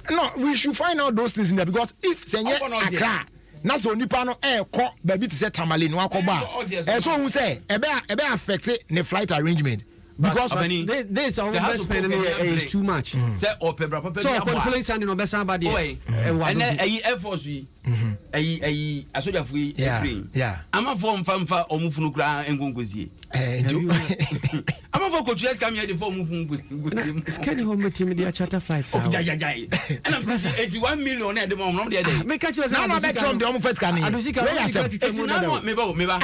No, we should find out those things in there because if Senye Accra, na so nipa no ko baby to say Tamale no akoba. So who say ebe affect the flight arrangement. Because this our best spending is too much. Say opebra papa. So confidence and no be somebody. And Air Force we asoja fu train. Yeah. Ama form famfa omufunu kra engongozie. Ama for coach yes come here the form omufunu. Scan home team the charter flights. And I'm saying 81 million na the mom no dey. Make catch us now back from the home first scanning. Meba.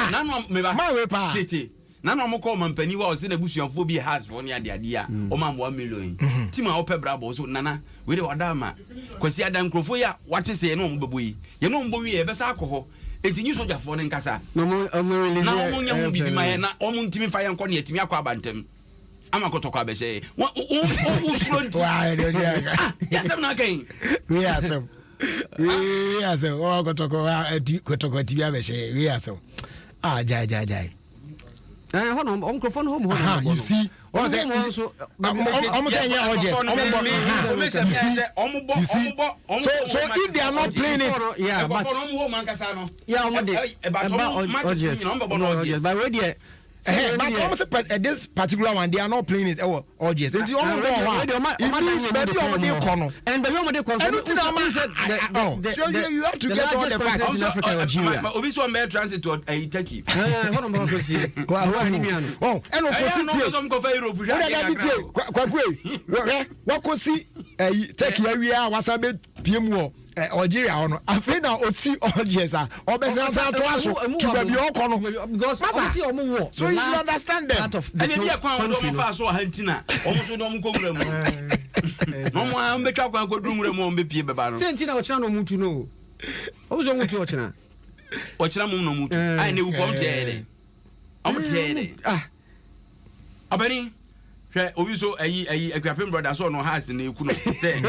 Na no mo call mampani wa o se na busuanfo bi has for ne ade a o ma 1 million tim a opebra bo so nana we dey wada ma kwasi ada nkrofo ya wate se no mo beboyi ye no mo wi e be sa akoho etinyi soja fo ne nkasa no mo release na mo nya mo bibi ma ye na o mo ntimi fa ye nko ne etimi akọ abantem ama kotoko abehye o sronti yes am na kan we asem o kotoko tibi abehye we asem jai hold on, microphone home. You see, what say? Almost any audience. So if they are not playing it, yeah, but but almost this particular one, they are not playing it. Audience, and it means baby and so you have to get all the facts. Obviously, I'm transit to a Turkey. What could see a Turkey area was a bit PM Algeria on Afrina Oti Algiers or Bessan to be all corner because so you should understand that of the Faso Argentina almost don't go no more make up go room be Bebano. Sentina Chano Mutuno. I was on with you. ochira mum no mutu ai ne ukom tiede tiede abani hwe obi so ayi Ekwapem brothers so no has na eku no say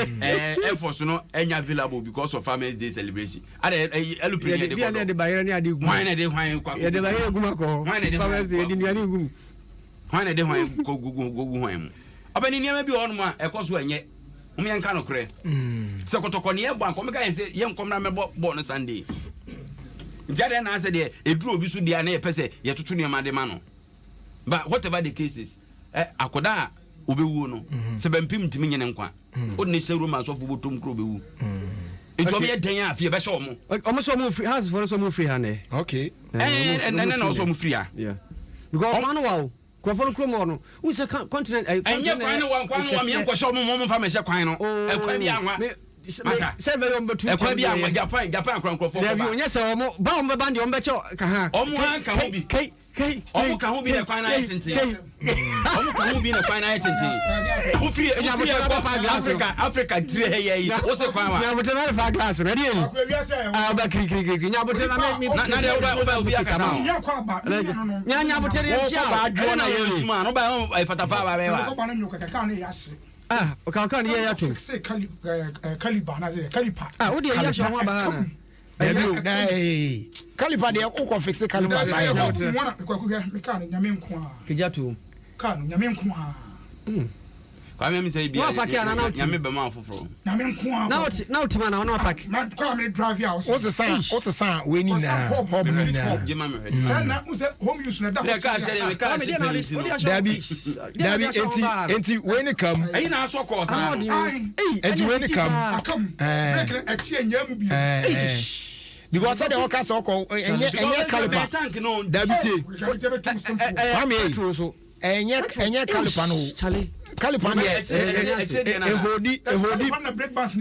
efforts no enya available because of Farmers Day celebration ade elupre de de bayere ni ade gu hwan na de hwan kwa ye de bayere gu mako Farmers Day di nuane gu hwan na de hwan gogu hwan mu abani niam bi ono ma ekoso enye um yen ka no kre se kotoko ne e bo anko me ka yen se yen kom na me bo no Sunday jade na ase de eduru obi so dia na ye pese ye tutu ne ma de ma no but whatever the cases akoda obewu no se bempim ntimi nyene nkwa o ne se roma so fo botom kro obewu eto me den afie be sho omo so mo free has for so mo free hane okay and na so mo free yeah because man wow kwafo kro mo no we say continent enye kwan no me enko sho mo fa me se kwan no ekwa bi anwa se be yom betu ekwa bi anwa Japan kran krofo ba bi onye se omo ba omo ba ndi omo be che ka ha omo han ka ho bi kai omo ka ho bi na kwan na yetente omo ka ho bi na kwan na yetente o free Africa tire hey o se kwan wa nya bote na fa glass ready ni ba kri nya bote na me na de o bi akasa nya kwa ba nya bote re chia ba adwo na yesu ma no ba patapa ba be wa ko ba na nyoka ka na yase o ka ni ya to se kaliba na ze kalipa o de ya sho wa ba na Hey, Caliper de uko fixe Caliper sai. Mwana kwa me ka no nyame nko a. Kijatu. Ka no nyame nko a. Kwa me say bia. Nyame be ma foforo. Nyame nko a. Na utima na ona pack. Na kwa me drive house. What's the sign we need na. Hob me na. Jema me. Sana unse home use na da. Ka share me ka Dabi enti when it come. Ayi na so course na. Enti when it come. Break na atie nyam bia. Because I don't cast oko enye Caliper Dabi te enye Caliper no Caliper ehodi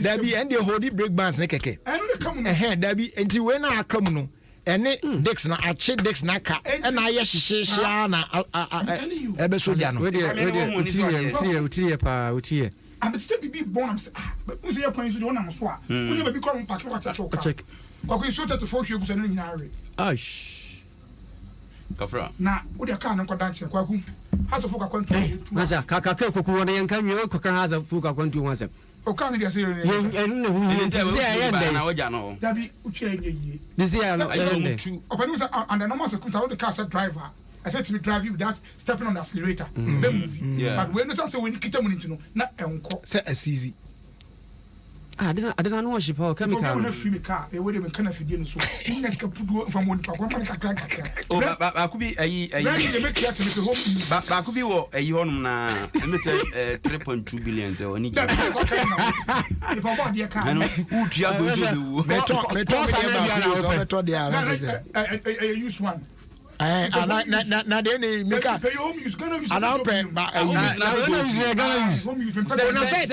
Dabi and ehodi break bands ne keke Dabi enti we na akam no ene Dex na ache Dex na ka na aye hyehyehya na ebe so dia no utie pa I'm still be born. I'm saying, but who's your point? You don't know what. When you be calling back, check. Kwa kuisuta tofauti yuko sanu nyinare. Aish. Kafra. Na odi aka na nkodanche kwa ku. Hazo fuka kwantu. Nasa kaka ke kokuona yankamyo ko kan haza fuka kwantu wanse. O kan dia sire ne. Enu hu. Nse na oja no. Dabi uche yenye. Disi ya no. Opani usa under normal circumstances the car driver. I said to me drive you without stepping on the accelerator. Then move. But when you say when you kita munti no na enko. Say easy. I didn't know what she power chemical. I free me car. E we dey kind of fidie no so. Next ka pudu from one pa kwa kakra. Oh ba ku bi ayi. They make clear to me home. Ba ku bi wo ayi honum na emete 3.2 billion so oni. E pa ba dia car. Ano utua go so. Meto dia I use one. Na de ni meka ana pe ba na say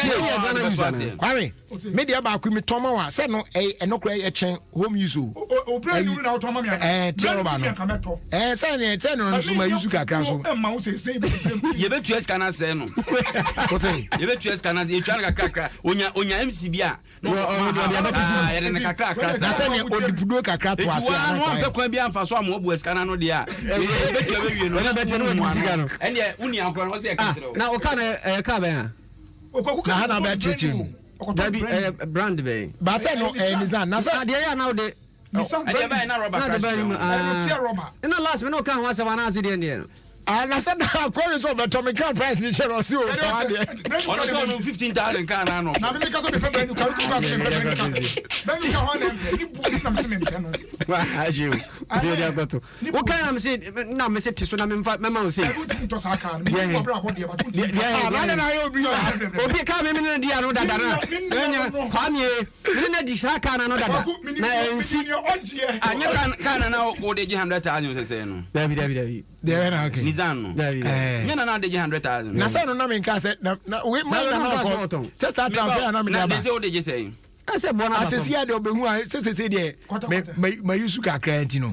kwame media ba ku mi tomo wa say no enokura e chen home use o brand new na tomo me tell ba no say ne tell no so ma use kakra so ma wo say ye betu escana say no o say ye betu escana ye twa kakra onya MCB a no ye ne kakra na say ne odipudo kakra to ase na no pe kwa bi amfa so am obu escana no de a na o kana ka ben na hana ba cheche mu brand be ba say no Nissan na say de ya na o de Nissan brand na rubber crash na last me no kan wa se wa na se de ne na say na query so but Tommy can price ni chere o si o fa de on 15,000 kan na no na me ka so be brand new car brand new car one ni bu na me se me no wa ajiu de ya goto o kan na me se tiso na me ma o se to sa car me ko bra body ba tu na yo obi ka me na dia no dada na nya kwa me na di sa car na no dada na ensi anya kan na o de 100,000 se no David there na okay Nissan no nya na de 100,000 na say no na me ka say na we man na ko say start transfer na me na ba na say o de je say ase bona asesi ade obehu a se de me use kakra anti no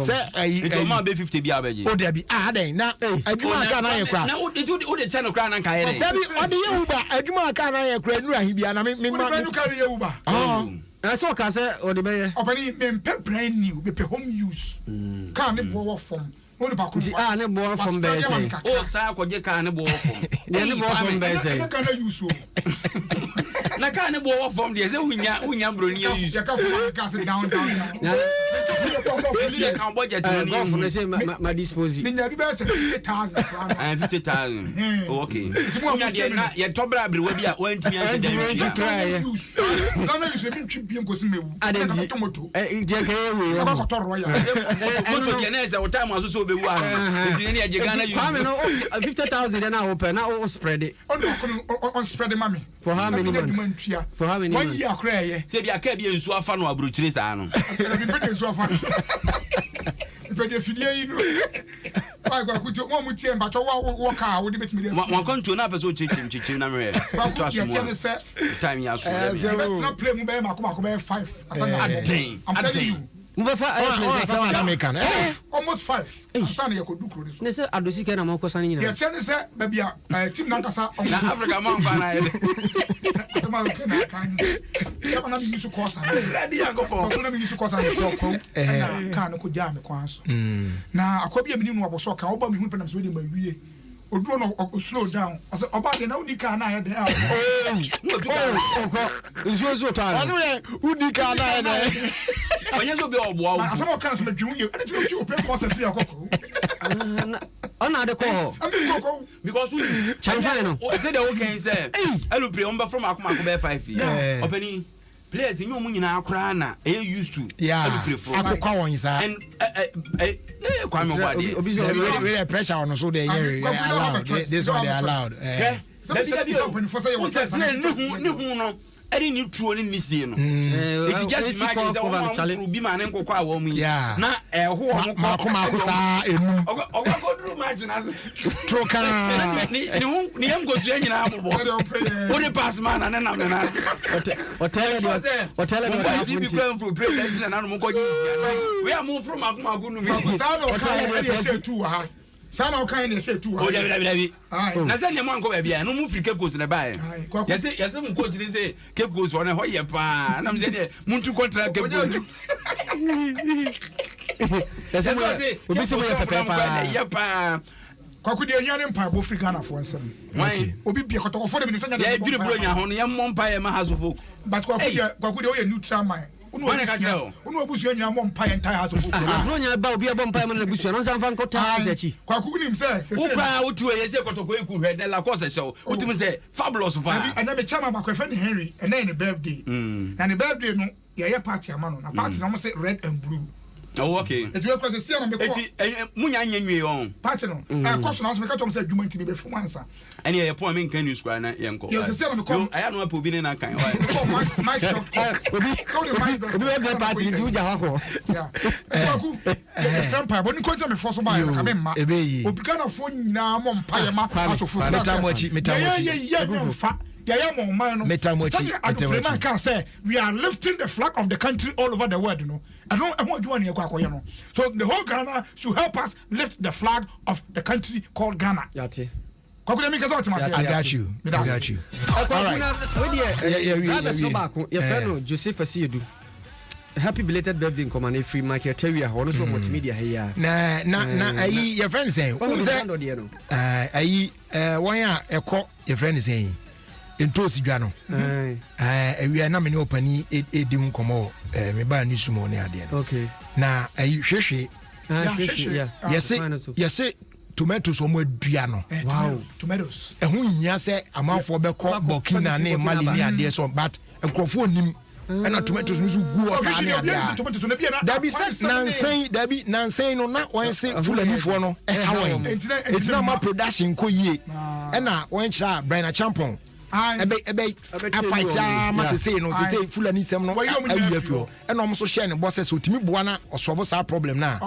say it ma be 50 bia beje o de bi den na adwuma aka na ye kra na o de channel kra na nka ye de bi o de ye uba adwuma aka na ye kra nura hi bia na me ka ye uba I saw Casa or the Bay. Opening brand new, be home use. Can't it blow off from? What about the born from Bay? Oh, sir, what you can't blow from. The born from Bay. I can't use you. Na can't blow from the Winya Bruni. You come from Casa down. You can't budget my disposition. Then you better 50,000. 50,000. Okay. You're top rabbi, went to me and try. I didn't tomato. Time was so be one. 50,000 and I open now spread it. On spread the mommy. For how many months? For how many 1 year cry. Say I can't be so fun or brutus. I'm pretty so fun. But if you I got good one with him, but walk out with me. One country, not so chicken. Time yes, not play Mubema 5. I'm telling you. Almost 5. Son, you could do this. They said, I do see can among Cosanina. Your channel said, maybe a team Nankasa on Africa Monk. I used to cost. Ready, I go for them. Used to cost and can't go jam Kwanso. Now, I could be a minimum of a soccer. I'll be who with him by way. Or do slow down. I said, about the only car I had there. It's so tired. Unica. When you be all wow, some kinds of junior, and you pay cost of 3 o'clock. Another call. Because we said, okay, sir. I'll play on from Akuma 5 years. Opening players in your money now, Crana, used to. Yeah, I call on and really pressure on so they allowed. This one they allowed. I didn't need to only miss you. It's just imagine that one be man and go quite warm. Yeah, now who are imagine as Troka. Niam goes to any album. What a pass man and I'm an ass. What tell him why is he going for president and I'm going to we are moved from Aguma. Some of kind of say too. Oh, Nazan Yaman go here. No move Cape Coast in a buy. Yes, some coach didn't say Cape Coast on a Hoya pa. And I'm saying, Muntu contract Cape Coast. That's what I say. We'll be so yapa. Kwakudia young empire, both Ghana for some. Why? Obi be a cut off for them. Yeah, you bring your honey, young Mompire, my house of folk. But Kwakudia, new tramine. Uno busu enya empire entire house of folk. Bronya ba obi abom empire na busu no san fan kota azachi. Kwaku nim say. Ukra utu e yese kotoko eku hwede la course show. Utim say fabulous pa. And na me chama ba kwefeni Henry and then the birthday. Na the birthday no ye party amano. Na party na mo say red and blue. Oh, okay. It will cause the see me call. Munya nyenwe on. Party no. Course na so me ka tom say dwuma ntimi be fo answer. And ye point me can use square na yenko. Yes, see me call. I no apo bi na kan. Mike go the mic. Obi be party do ja hako. Yeah. Kwaku. Some pipe when you me for so buy na me ma. Obi kana fo nyina mo mpa ye ma atofo. We are lifting the flag of the country all over the world, you know. I want you to know. So the whole Ghana should help us lift the flag of the country called Ghana. I got you. All right. Joseph Asiedu. Happy belated birthday in command free Michael Terry also multimedia here. Nah, your friend saying, who's that? Why are your friend saying? Into Sigano. We are not many open edim komo me ba ni sumo ne ade no. Okay. Na hwehwe. Yes, tomatoes omo dua no. Wow. Tomatoes. Ehun hia se amanfo beko Burkina ne Mali ni ade so but enkrofo nim and tomatoes no gu o sa ne ade. Dabi se nansen no na won se fulani fo no hawen. It's not my production ko yie. And na won kira Brian Champon. Ebe afaita ma say no to say fulani sem no awuafio e no so share ne boss so timi boa na solve that problem na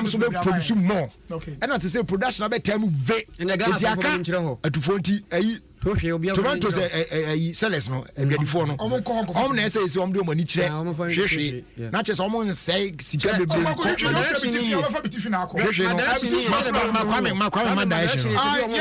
so be produce more and na to say production be time ve etiaka atufo nti ayi tomatoes sellers no adwadifo no ɔmo na ɛsɛ ɔmo de ɔmo ani kyerɛ hwehwe na kyerɛ sɛ ɔmo nsɛe sika bebree makwame direction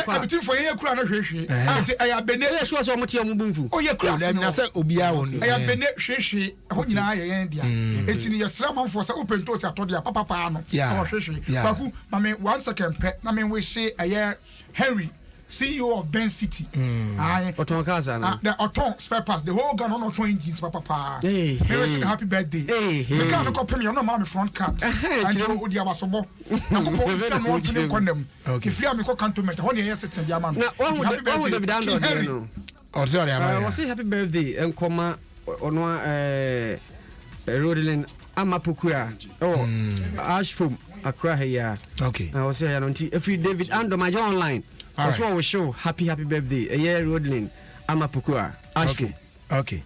abitifo yɛ kura no hwehwe nti ɛyɛ abene ɛyɛ so ɔmo te ɔmo bumfu ɔyɛ kura na sɛ obiara wɔ no ɛyɛ abene hwehwe ɛho nyinaa yɛ yɛn dia enti ne yɛsrɛ manfoɔ sɛ open to sɛ atɔ dia papa no ɔhwehwe baku mame 1 second pɛ na me we say ɛyɛ Henry CEO of Ben City. Oton Kaza na. The Oton spare parts, the whole gun on Oton engines, papa. Hey, happy birthday. We can't go pay me on my front cut. And you would have a sobo. Now go position more to condemn. If you have me go cantonment, how you sit in Yaman. Now, what would have done? Oh, sorry, I was say happy birthday and comma on one Rodelin Amapukura. Oh, Ashfum, Accra here. Okay. I was saying, if you David Andom, my online. Also, we show happy birthday. A year Rodelin Amapukura. Okay.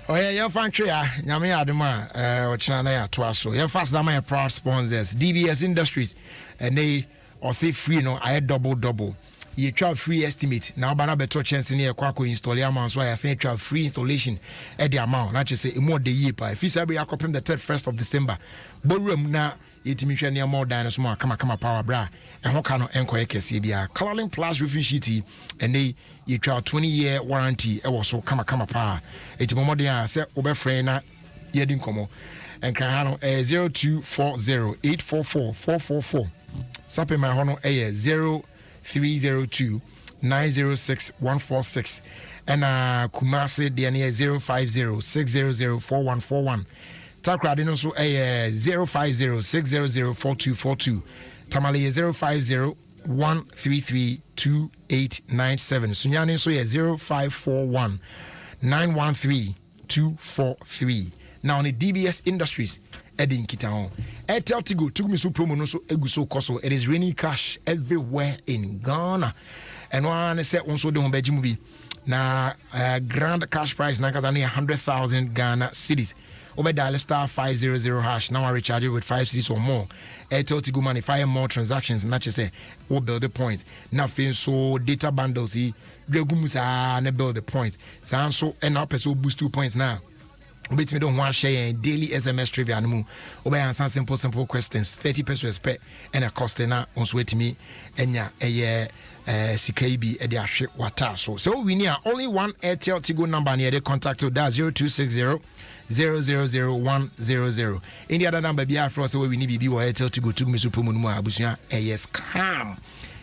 Oh yeah, your fan tree. Nyame Adoma. Ochina ya twaso. Your first dama your proud sponsors. DBS Industries, and they or say free no. I double. You try free estimate. Now bana beto chance ni kwako install ya man so I say try free installation at the amount. Not just say more the year pa. If you say we akopem the 1st of December. Borum na yetimi hwe ne more dinosaur kama power bra. And how can enquire kesi bia coloring plus roofing sheet and they you try 20-year warranty. It was so kama pa. Eti mo de a say obefrɛ na yedin komo. And kan hano 0240844444. Sape my hono 0302-906-146 and Kumasi DNA 050-600-4141. Takra dino so 050-600-4242. Tamale 050-133-2897. Sunyani so 0541-913-243. Now on the DBS Industries Edin Kitao. Airtel Tigo took me so promo no so eguso koso. It is raining cash everywhere in Ghana. And one said also the home movie. Na grand cash price na kazani 100,000 Ghana cities. Over dial star 500 hash. Now I recharge it with 5 cities or more. Airtel Tigo money fire more transactions. Not just say or build the points. Nothing so data bundles. He regumusa ne build the points. Sound so and up so boost 2 points now. But me don't want share daily SMS trivia anymore. Obe answer simple questions. 30 pesos per and a cost na on sweat me enya CKB edi ahwe wata so we need only one Airtel Tigo number near the contact that 0260 0000100. Any other number be afro so we need be Airtel Tigo to me super mu abusua yes calm.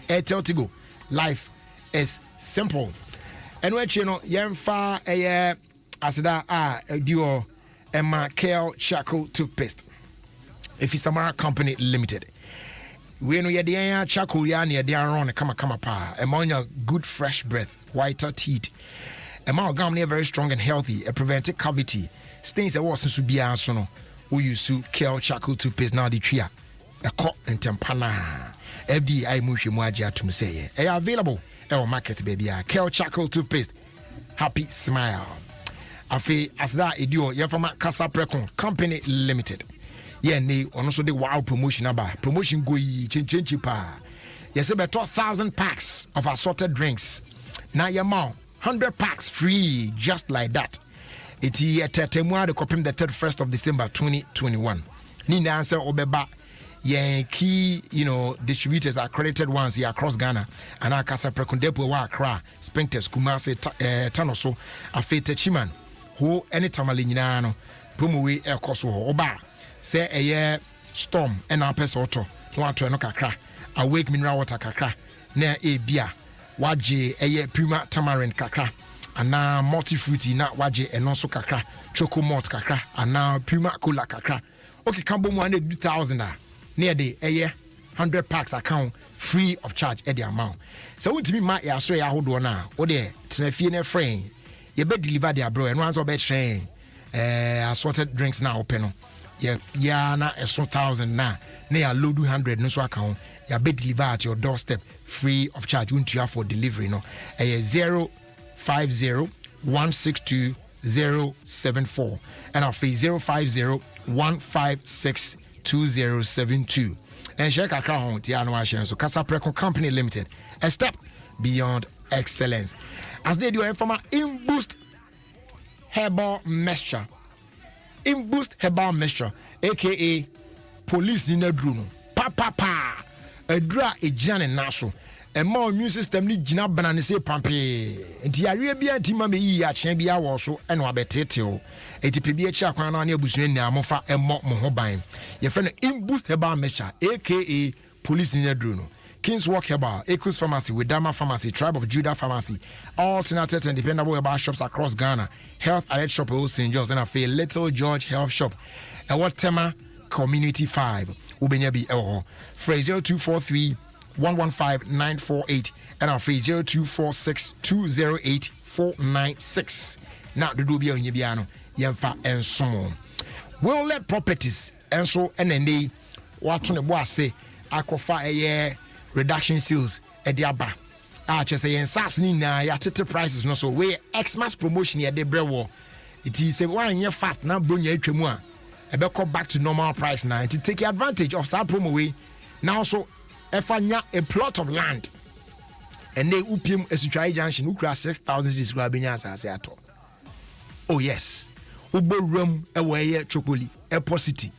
Airtel Tigo life is simple. And what you know yemfa asida duo Emma Kale Charcoal Toothpaste. If it's Samara Company Limited. We know you're charcoal yani they are on kama pa. Among good fresh breath, whiter teeth. Among gum very strong and healthy. A preventive cavity. Stains that was to be so no. We use to Kale Charcoal Toothpaste now the tria. A cup and tempana. FDI mushi muaja to me say. They are available. Our market baby. Kale Charcoal Toothpaste. Happy smile. Afi asda edio yefama Casa Precon Company Limited. Yeah, ne ono so de wow promotion aba. Promotion go yi chenchi pa. Yes, about 1,000 packs of assorted drinks. Now your mouth 100 packs free just like that. Iti etetemwa de kopim the 31st of December 2021. Ni na answer obeba yeah, key, distributors are accredited ones here across Ghana. And our Casa Precon Depot wa Accra, Spintex, Kumasi, Tanoso, Afete Chiman. Who anytime alinyana promo we air cost oba say a year storm and our pes auto so to no kakra awake mineral water kakra na e bia waje a year prima tamarind kakra and now multi fruity na waje and also kakra choco malt kakra and now prima cola kakra okay kambo mu 100,000 near the a year 100 packs account free of charge at the amount so want to be my ya so ya hodo na o de tenafie na friend you better deliver their bro and once or better train assorted drinks now open no yeah na 1,000 na ya load 100 no so account you better deliver at your doorstep free of charge won't you have for delivery no 050-162-074 and our fee 050-156-2072 and check account tia no so Casa Precon Company Limited a step beyond excellence. As they do informa in boost herbal mixture, aka police in a drone. Pa a dra a jan and naso. A more immune system ni jina banana say pampe. Nti Arabia tima me yi a chen bia wo so eno abetete. Eti pebia cha kwan na abusu ni amofa emo mo ho ban. Ye friend in boost herbal mixture aka police in a drone. King's Walk Herbal, Ekus Pharmacy, Widama Pharmacy, Tribe of Judah Pharmacy, alternative and dependable herbal shops across Ghana, Health Alert Shop, St. John's, and a Little George Health Shop, and what Tema Community 5, Ubenyabi Elho, phrase 0243 115 948, and our phrase 0246 208 496. Now, the Dubia and Yabiano, Yamfa, and so on. We'll let properties, and so, and then they, what on the boss say, Aquafa a year. Reduction sales at the aba. Just say sas ni na ya tete prices no so we Xmas promotion ya de brewo. It is a 1 year fast na bronya atwemu a e be back to normal price now to take advantage of that promo way. Now so efanya a plot of land and they upim Esutrai Junction ukra 6,000 describe benya asase ato. Oh yes. Ubo room e we chokoli Airport City.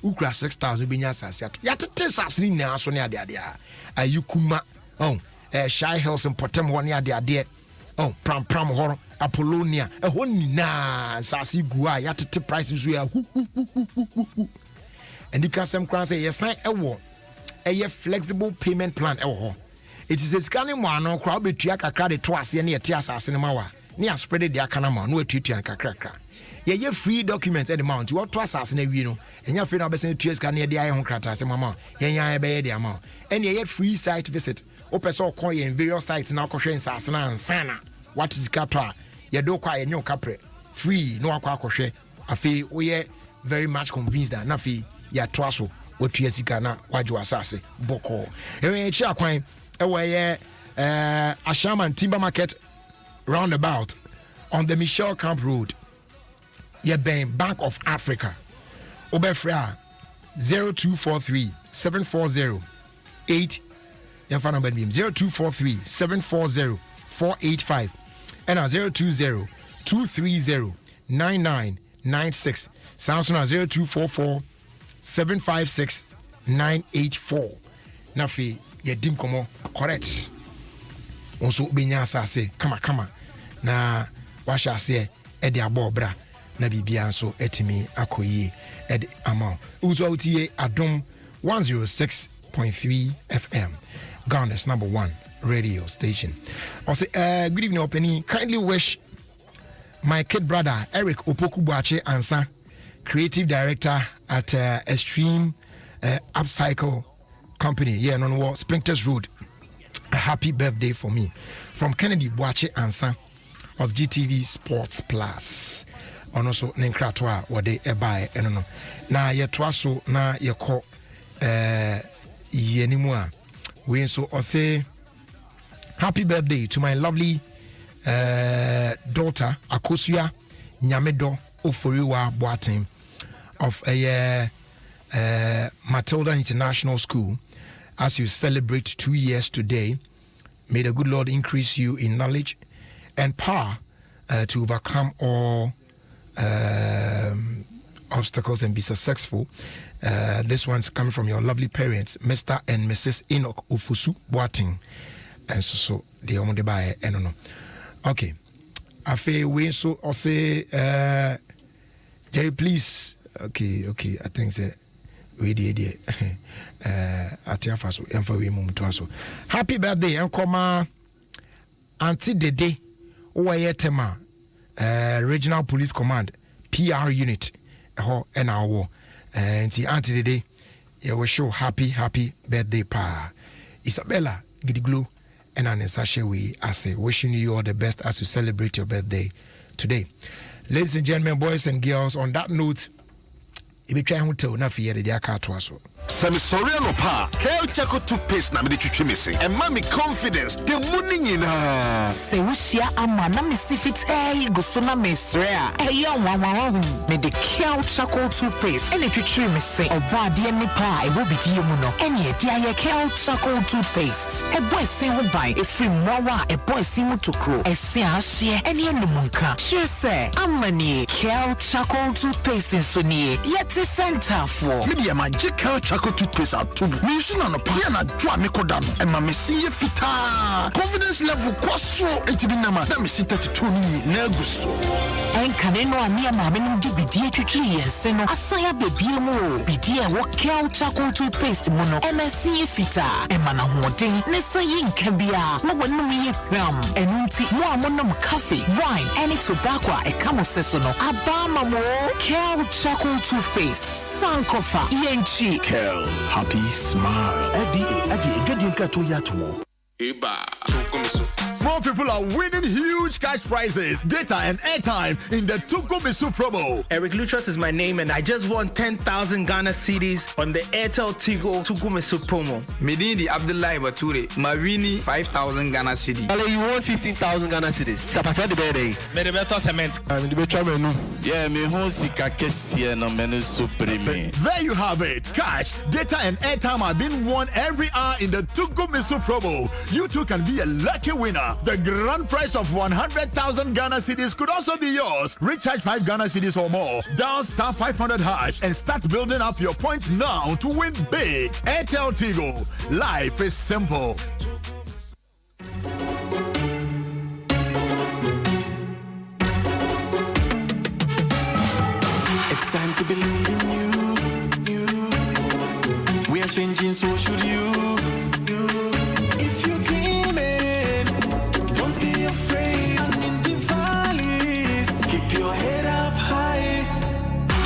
Ukra 6,000 benya asase ato. Ya tete sas ni na so ne ade Ayukuma, Shy Hills and Potem one ya de Pram Hor, Apollonia, a one na Sasi Gua, yat prices we are and you can some crown say, yes, a war, a flexible payment plan. It is a scanning one or crowd between a credit twice near Tiasa Cinema, near spread the Akanama, no tutor and cracker. Ye free documents at the mount, you are twice as in a vino, and your friend of the same tears can near the iron cratters and mamma, ya bay the amount. And ye free site visit, open so coin in various sites now, Cochrane Sasana and Sana. What is Catra? Ye do quite a new capre. Free, no aquacoshe. A fee, we very much convinced that Nafi, ya twasso, what Tiesicana, what you assassin, Boko. And check coin away a shaman timber market roundabout on the Michelle Camp Road. Ye Bank of Africa. Obefra 0243 740 8. Your phone number 0243 740 485 and 020 230 9996. Samsung 0244 756 984. Nafi ye dim komo correct. Also benya asase kama na washa se e de abobra. Na bibia so etimi akoyi ed amount uzo utie Adom 106.3 FM, Ghana's #1 radio station. Also good evening opening, kindly wish my kid brother Eric Opoku-Boakye Ansa, creative director at Extreme Upcycle Company here on Sprinters Road, a happy birthday for me from Kennedy Boakye Ansa of GTV Sports Plus. Ono so nenkratwa wode ebae eno no na yetoa so na yeko yenimu a we so ose happy birthday to my lovely daughter Akosua Nyamedo Oforiwa Boateng of Matilda International School. As you celebrate 2 years today, may the good Lord increase you in knowledge and power to overcome all obstacles and be successful. This one's coming from your lovely parents, Mr. and Mrs. Enoch Ofusu Boateng. And so they are on the buy and no. Okay. I feel we so or say Jerry, please. Okay. I think that we did Atiafaso and for we move to us. Happy birthday, and come Auntie Dede Owayetema. Regional Police Command PR unit and our and the auntie today you will show happy birthday pa Isabella Gidiglo and Anesashe we say wishing you all the best as you celebrate your birthday today. Ladies and gentlemen, boys and girls, on that note, if you try to tell na fear the car to us. Semisoriano pa, Kale Chaco toothpaste na me de twitwi me se. And mommy confidence, the money nyina. Se wushia ama na me sifit guso na mesrea. Eya wawawa me de Kale Chaco toothpaste ene twitwi me se. Oba de me pa e wo bidie mu no. Ene de aye Kale Chaco toothpaste. E boy se ho bai e free mwa e boy si mu tokro. E se ahye ene enumunka. Sure say amani Kale Chaco toothpaste so ni yeti center for. Media magic Kale Chaco toothpaste out tubu. Me use na no pa na dwa me kodano. E ma me si ye fita. Confidence level kwaso entibi na ma. Na me si 32 ni na guso. En kaneno ani ama me num di bidie twitwi yense no. Asaya bebie mu o. Bidie wo Kale Chaco toothpaste mu no. MSC ye fita. E ma na hoden ne sayi nka bia. Na wonum ye ram. Enunti mo amonum coffee, wine, any tobacco e kamo seso no. Abama mo Kale Chaco toothpaste. Sankofa yenchi. Kale, happy smile. FDA aji edwedi nkrato ya tomo. More people are winning huge cash prizes, data and airtime in the Tukumisu promo. Eric Luttrot is my name and I just won 10,000 Ghana cedis on the Airtel Tigo Tukumisu promo. Medindi Abdullahi Bature, Mawini 5,000 Ghana cedis. Ale, you won 15,000 Ghana cedis. Sapato de bere. Mede beto cement. De beto menu. Yeah, me ho sika kesi no menu supreme. There you have it. Cash, data and airtime have been won every hour in the Tukumisu promo. You too can be a lucky winner. The grand prize of 100,000 Ghana cedis could also be yours. Recharge 5 Ghana cedis or more. Dial star 500 hash and start building up your points now to win big. Airtel Tigo. Life is simple. It's time to believe in you. We are changing, so should you. If you're dreaming, don't be afraid. And in the valleys, keep your head up high.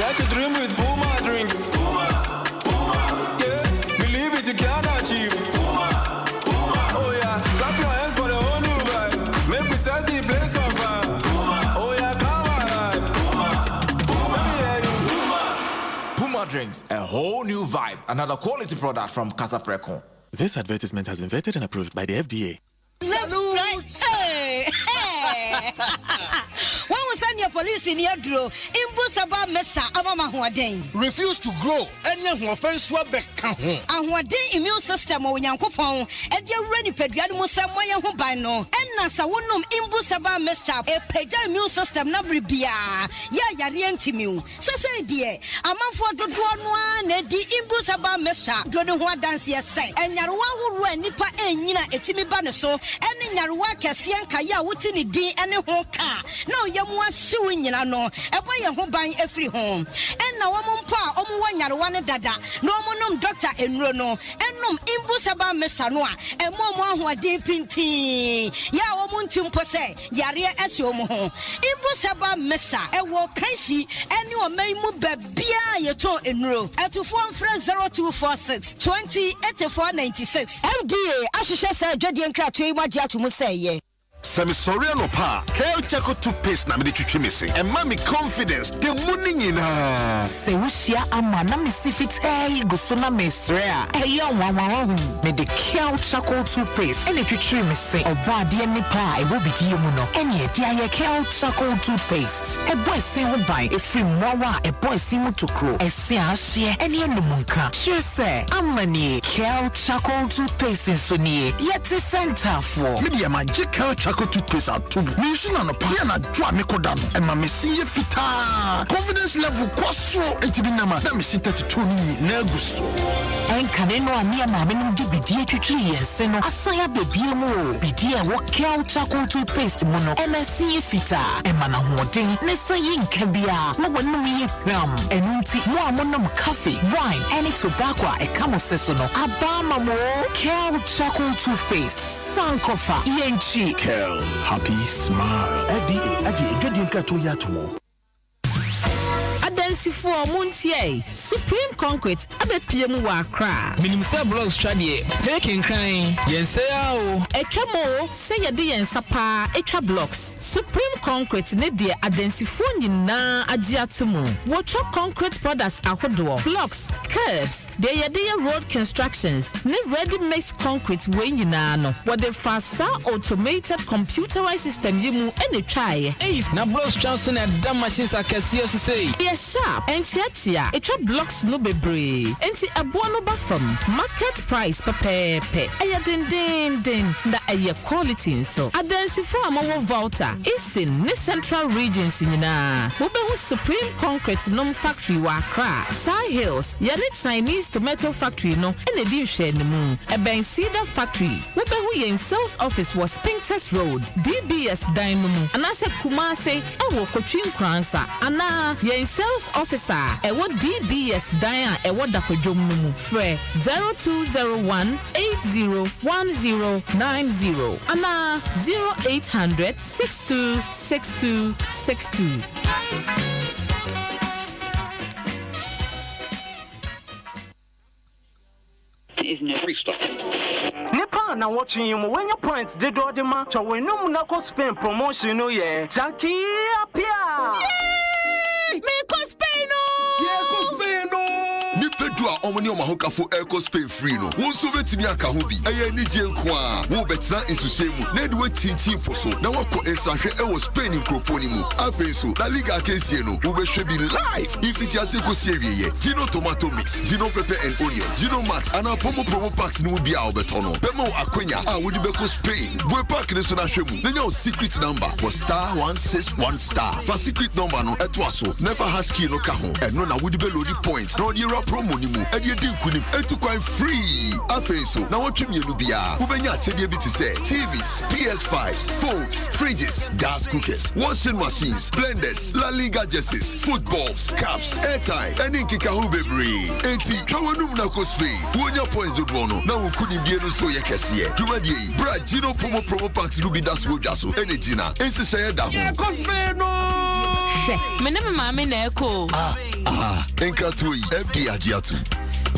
Like a dream with Puma drinks. Puma, Puma, yeah. Believe it, you can achieve. Puma, Puma, oh yeah. Clap your hands for the whole new vibe. Make we set the place on fire. Puma, oh yeah, come alive. Puma, Puma, let me hear you. Puma. Puma drinks, a whole new vibe. Another quality product from Casa Precon. This advertisement has been vetted and approved by the FDA. Hey! When we send your police in your draw, Imbusaba Mesa Abama Huaden. Refuse to grow, and young offense swab back. And what day immune system or Yankopon, and your ready Pedriano Samoya Hubano, and Nasa Wunum Imbusaba Mesa, a Peja immune system Nabribia. Ya Yariantimu. Sasa dear, a man for the one, the Imbusaba Mesa, Dodua dance yes, and Yarwa will nipa and Nina Etimi Banaso, and in Yarwa Cassian Kaya Wutini D and a home car. No, you want suing, you know, a boy who buy every home. And now I'm pa, one Yarwana Dada, no monum doctor and Rono, and no Imbusaba Mesanoa, and Mama who are deep in tea. Ya Omuntum Pose, Yaria Esiomo, Imbusaba Mesa, a walk Kaisi, and you may move Bia Yato in row, at to form friends 0246 20 8496. FDA, Ashisha said, Jodian Cratui, Magia to Musay. Semisoriano pa, Kale Chaco toothpaste na me de twitwi me se. And mommy confidence, the money nyina. Se wushia ama na me sifit guso na mesrea. Eya wawawa me de Kale Chaco toothpaste ene twitwi me se. Oba de ni pa e wo bidie mu no. Ene de aye Kale Chaco toothpaste. E boy se ho bai e free mwa e boy si mu tokro. E se ahye ene enumunka. Sure say amani Kale Chaco toothpaste so ni yeti center for. Media magic Kale Chaco toothpaste out tubu. Me use na no pa na dwa me kodano. E ma me si ye fita. Confidence level kwaso entibi na ma. Na me si 32 ni na guso. En kaneno ani ama me num di bidie twitwi yense no. Asaya bebie mu o. Bidie wo Kale Chaco toothpaste mu no. MSC ye fita. E ma na hoden ne sayi nka bia. Na wonum ye ram. Enunti mo amonum coffee, wine, any tobacco e kamo seso no. Abama mo Kale Chaco toothpaste. Sankofa yenchi. Kale, happy smile. FDA aji edwedi nkrato ya tomo. Adensifo Montier, Supreme Concrete, Abepiem Wakra. Minimum blocks trade, taking crying, yes, say, Echamo, say a day and Sapa, Echa Blocks, Supreme Concrete, Nedia, Adensifo na Ajiatumu, Water Concrete Products, Ahodo, blocks, curbs, they are road constructions, ne ready mix concrete weighing nano, what the fast automated computerized system you any try. Ace, na blocks Johnson and damn machines I can see us to say. Yes, sharp, and chia, Echa Blocks no be brave, and see a buono buffum, market price pepe, aya din, that a quality so. Adensifo Amawo Volta, Eastern, ne Central Regions in na. Wube Supreme Concrete Nom Factory Wakra, Shy Hills, Yane Chinese Tomato Factory no, and a dim shade the moon, a Ben Cedar Factory. Wube in sales office was Pinktest Road, DBS Dynamo, and I said Kumase, I will Cochin Kransa, and now yen sales officer, and what DBS Diane, and what Dakojomumu, Fre 0201 801090, and now 0800 626262. Is never stop. Nipa na watching you when your points did all the matter when no Monaco Spain promotion, no, yeah. Jackie Apia. Yay! Make us pay no! Nipedua omoni omahoka fo Eco Spain free no. Won so betimi aka ho bi. Eye ni je kwa. Wo betina ensusemu. Na de watintin foso. Na wako ensahwe e wo Spain nkroponi mu. Afenso La Liga akensie no. Wo be hwe bi live. If it yase ko sie wieye. Gino tomato mix, Gino pepper and onion, Gino max ana promo packs no bi a obetono. Bema akwenya a wo di be ko Spain. Boy pack ne so na hwemu. Na nya secret number was *161*. For secret number no eto aso. Never has key no ka ho. Eno na wo di be load points. No di promo ni mu e di kunim etu kwan free afenso na wotwe mienu bia wo benya achede bi te say TVs, PS5s, phones, fridges, gas cookers, washing machines, blenders, La Liga jerseys, footballs, caps, airtime, any kika hu bebre enti twawanum na ko Spain wonya points do no na wo kudi bie no so ye kese dwumadi bra Gino promo packs do bi das wo dwaso energy na ensi say da ho Ko Spain no me ne mama na eko enkratui FD agiatu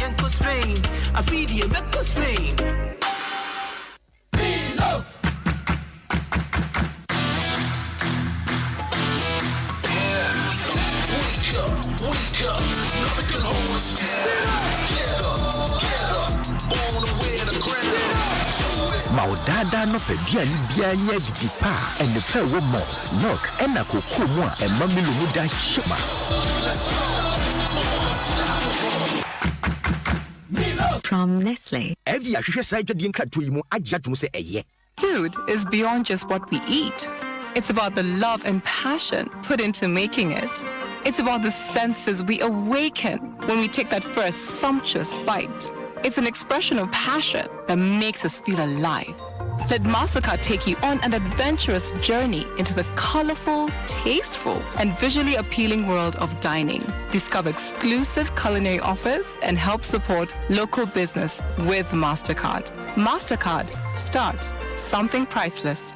Yanko Spain I feed you Yanko Spain Maudada no pediani bianya di pa and the pearl malt, milk, and a cocoa moi and mammy lumuda shima. From Nestle. Food is beyond just what we eat. It's about the love and passion put into making it. It's about the senses we awaken when we take that first sumptuous bite. It's an expression of passion that makes us feel alive. Let MasterCard take you on an adventurous journey into the colorful, tasteful, and visually appealing world of dining. Discover exclusive culinary offers and help support local business with MasterCard. MasterCard. Start something priceless.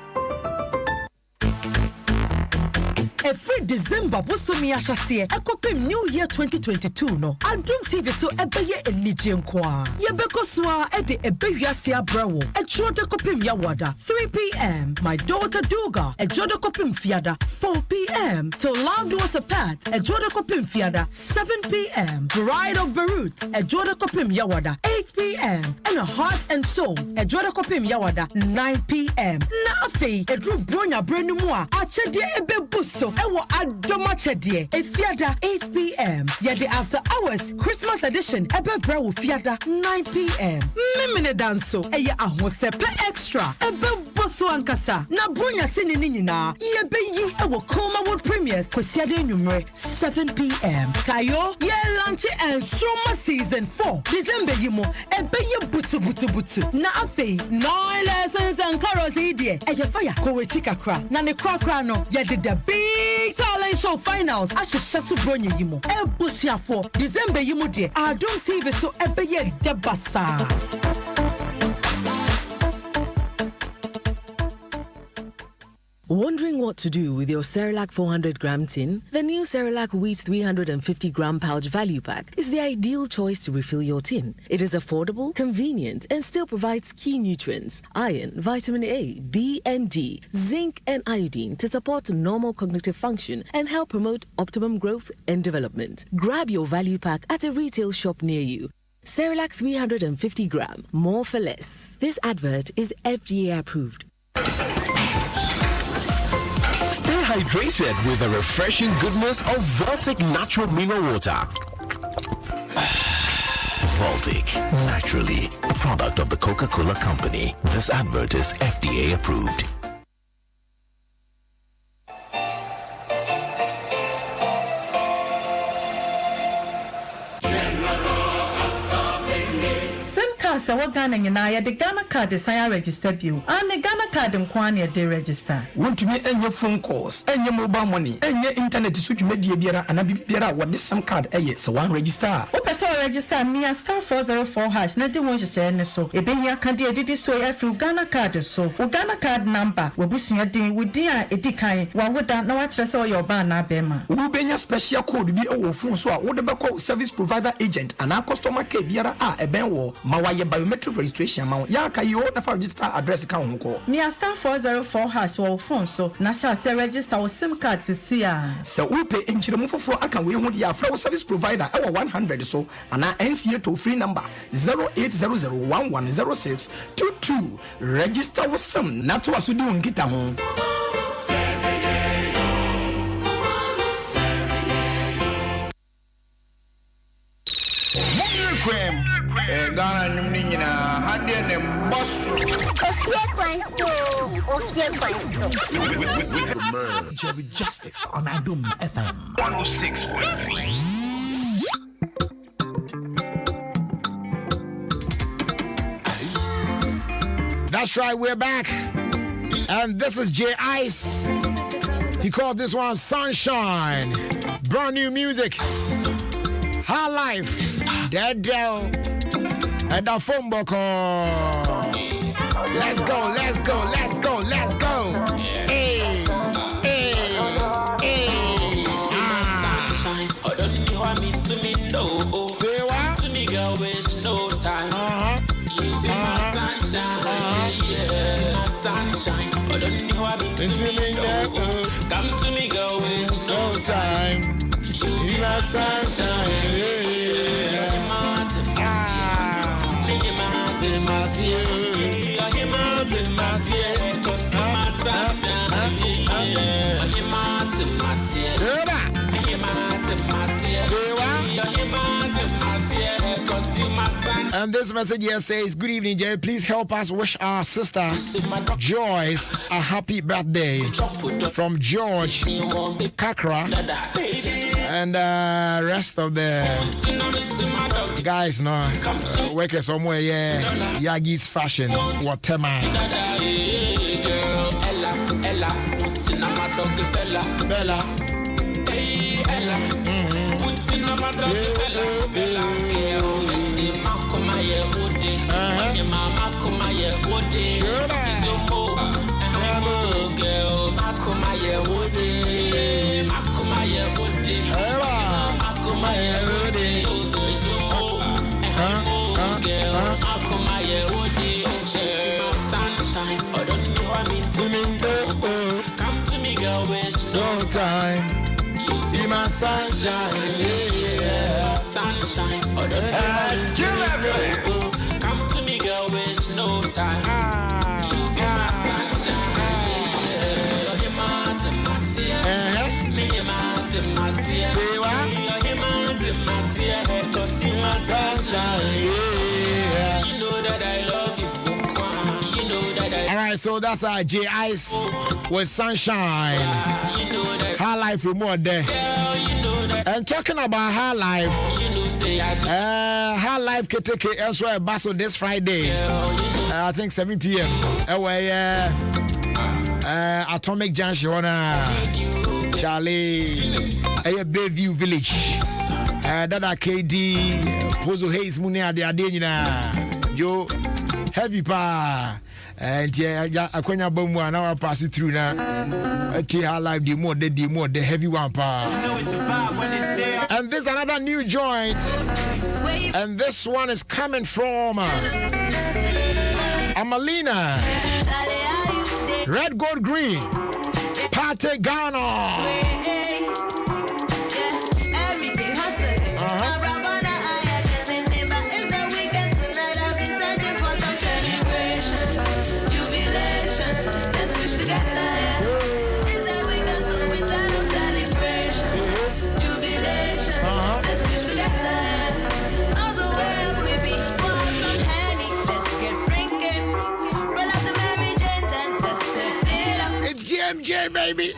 Every December, Bosomi Ashase, Ekopim New Year 2022 no. Adom TV so ebeye enije nkwa. Yebeko swa ede ebewiase abrawo. Echodo kopim yawada 3 p.m. My daughter Duga, ejodo kopim fiada 4 p.m. Till Loved Was Apart, ejodo kopim fiada 7 p.m. Bride of Beirut, ejodo kopim yawada 8 p.m. And a Heart and Soul, ejodo kopim yawada 9 p.m. Na afei, edru bronya brenumwa, achede ebe buso. Ewo Adoma Chedie, Fiada 8 p.m. Yede After Hours Christmas Edition, Ebe Brewo Fiada 9 p.m. Mimine Danso, Eya Ahosepe Extra, Ebe Boso Ankasa, Na Brunya Sini Nina, Yebe Yi Ewo Coma Wood Premiers, Kwesiade Numere 7 p.m. Kayo, Ye Lanchi and Stroma Season 4, December Yimo, Ebe Ye Butu, Na Afe, 9 lessons and carols idie, Eya Fire, Kowe Chikakra, Nane Krakra no, Yede the Big Talent Show Finals, Ashishasu Bronya Yimo, Ebusia 4, December Yimo de, Adom TV so Ebe Ye Debasa. Wondering what to do with your Cerelac 400-gram tin? The new Cerelac Wheat 350-gram pouch value pack is the ideal choice to refill your tin. It is affordable, convenient, and still provides key nutrients, iron, vitamin A, B, and D, zinc, and iodine to support normal cognitive function and help promote optimum growth and development. Grab your value pack at a retail shop near you. Cerelac 350-gram, more for less. This advert is FDA approved. Stay hydrated with the refreshing goodness of Voltic Natural Mineral Water. Voltic, naturally, a product of the Coca-Cola Company. This advert is FDA approved. Sɛ wɔ Ghana nyinaa yɛde Ghana card san register bio. Ane Ghana card nkwa na yɛde register. Wontumi enye phone calls, enye mobile money, enye internet so dwumadie biara ana bibiara wɔde SIM card ɛyɛ sɛ wan register. Wopɛ sɛ register mia *404# na de wɔn hyehyɛ ne so. Ebehia ka de edidi so afiri Ghana card so. Wo Ghana card number, wabusua din, wo din a edikan, wawoda na wakyerɛ sɛ ɔyɛ ɔba na abɛma. Wo benya special code bi ɛwɔ phone so a wode bɛkɔ service provider agent ana customer care biara a ɛbɛn wɔ ma wayɛ biometric registration ma ya ka yo na fa register address ka ho ko ni *404# wo phone so na sha se register wo SIM card si a so wo pe enchiremu foforo aka we hu dia fra wo service provider e 100 so ana NCA toll free number 0800110622 register wo SIM na to aso di won kita ho. Ghana nyina hade ne boss OfieKwanso Jerry Justice on Adom FM 106.3. That's right, we're back. And this is J Ice. He called this one Sunshine. Brand new music. High Life. Dead Dell. And the phone book. Let's go, let's go, let's go, let's go. Hey, hey, hey. Sunshine. I don't know what I mean to me, no. Say what? To me, girl, waste no time. You be my sunshine, yeah, my sunshine. I don't know what I mean to me, no. Come to me, girl, waste no time. You be my sunshine, yeah. And this message here says, good evening, Jerry. Please help us wish our sister Joyce a happy birthday from George Kakra and rest of the guys now workers somewhere, yeah, Yagi's fashion, whatever. Bella. Sunshine, I don't know what I mean to me. Come to me, girl, waste no time. You be my sunshine, yeah. Sunshine, I don't know what I mean to me. Come to me, girl, waste no time. You be my sunshine, yeah. You're my sunshine, yeah. You know that I love you. You know that I. All right, so that's J Ice with Sunshine. High Life with more there. And talking about High Life, High Life can take it elsewhere at Basel this Friday. I think 7 p.m. Atomic Junction, Charlie, Bayview Village. Dada KD, Pozo Hayes Munia, the Adina, Joe. heavy pa. And yeah, akwenya bomu na wa pass it through na. Her life the more the heavy one pa. And this another new joint. And this one is coming from Amalina. Red, gold, green. Party Ghana. MJ, baby.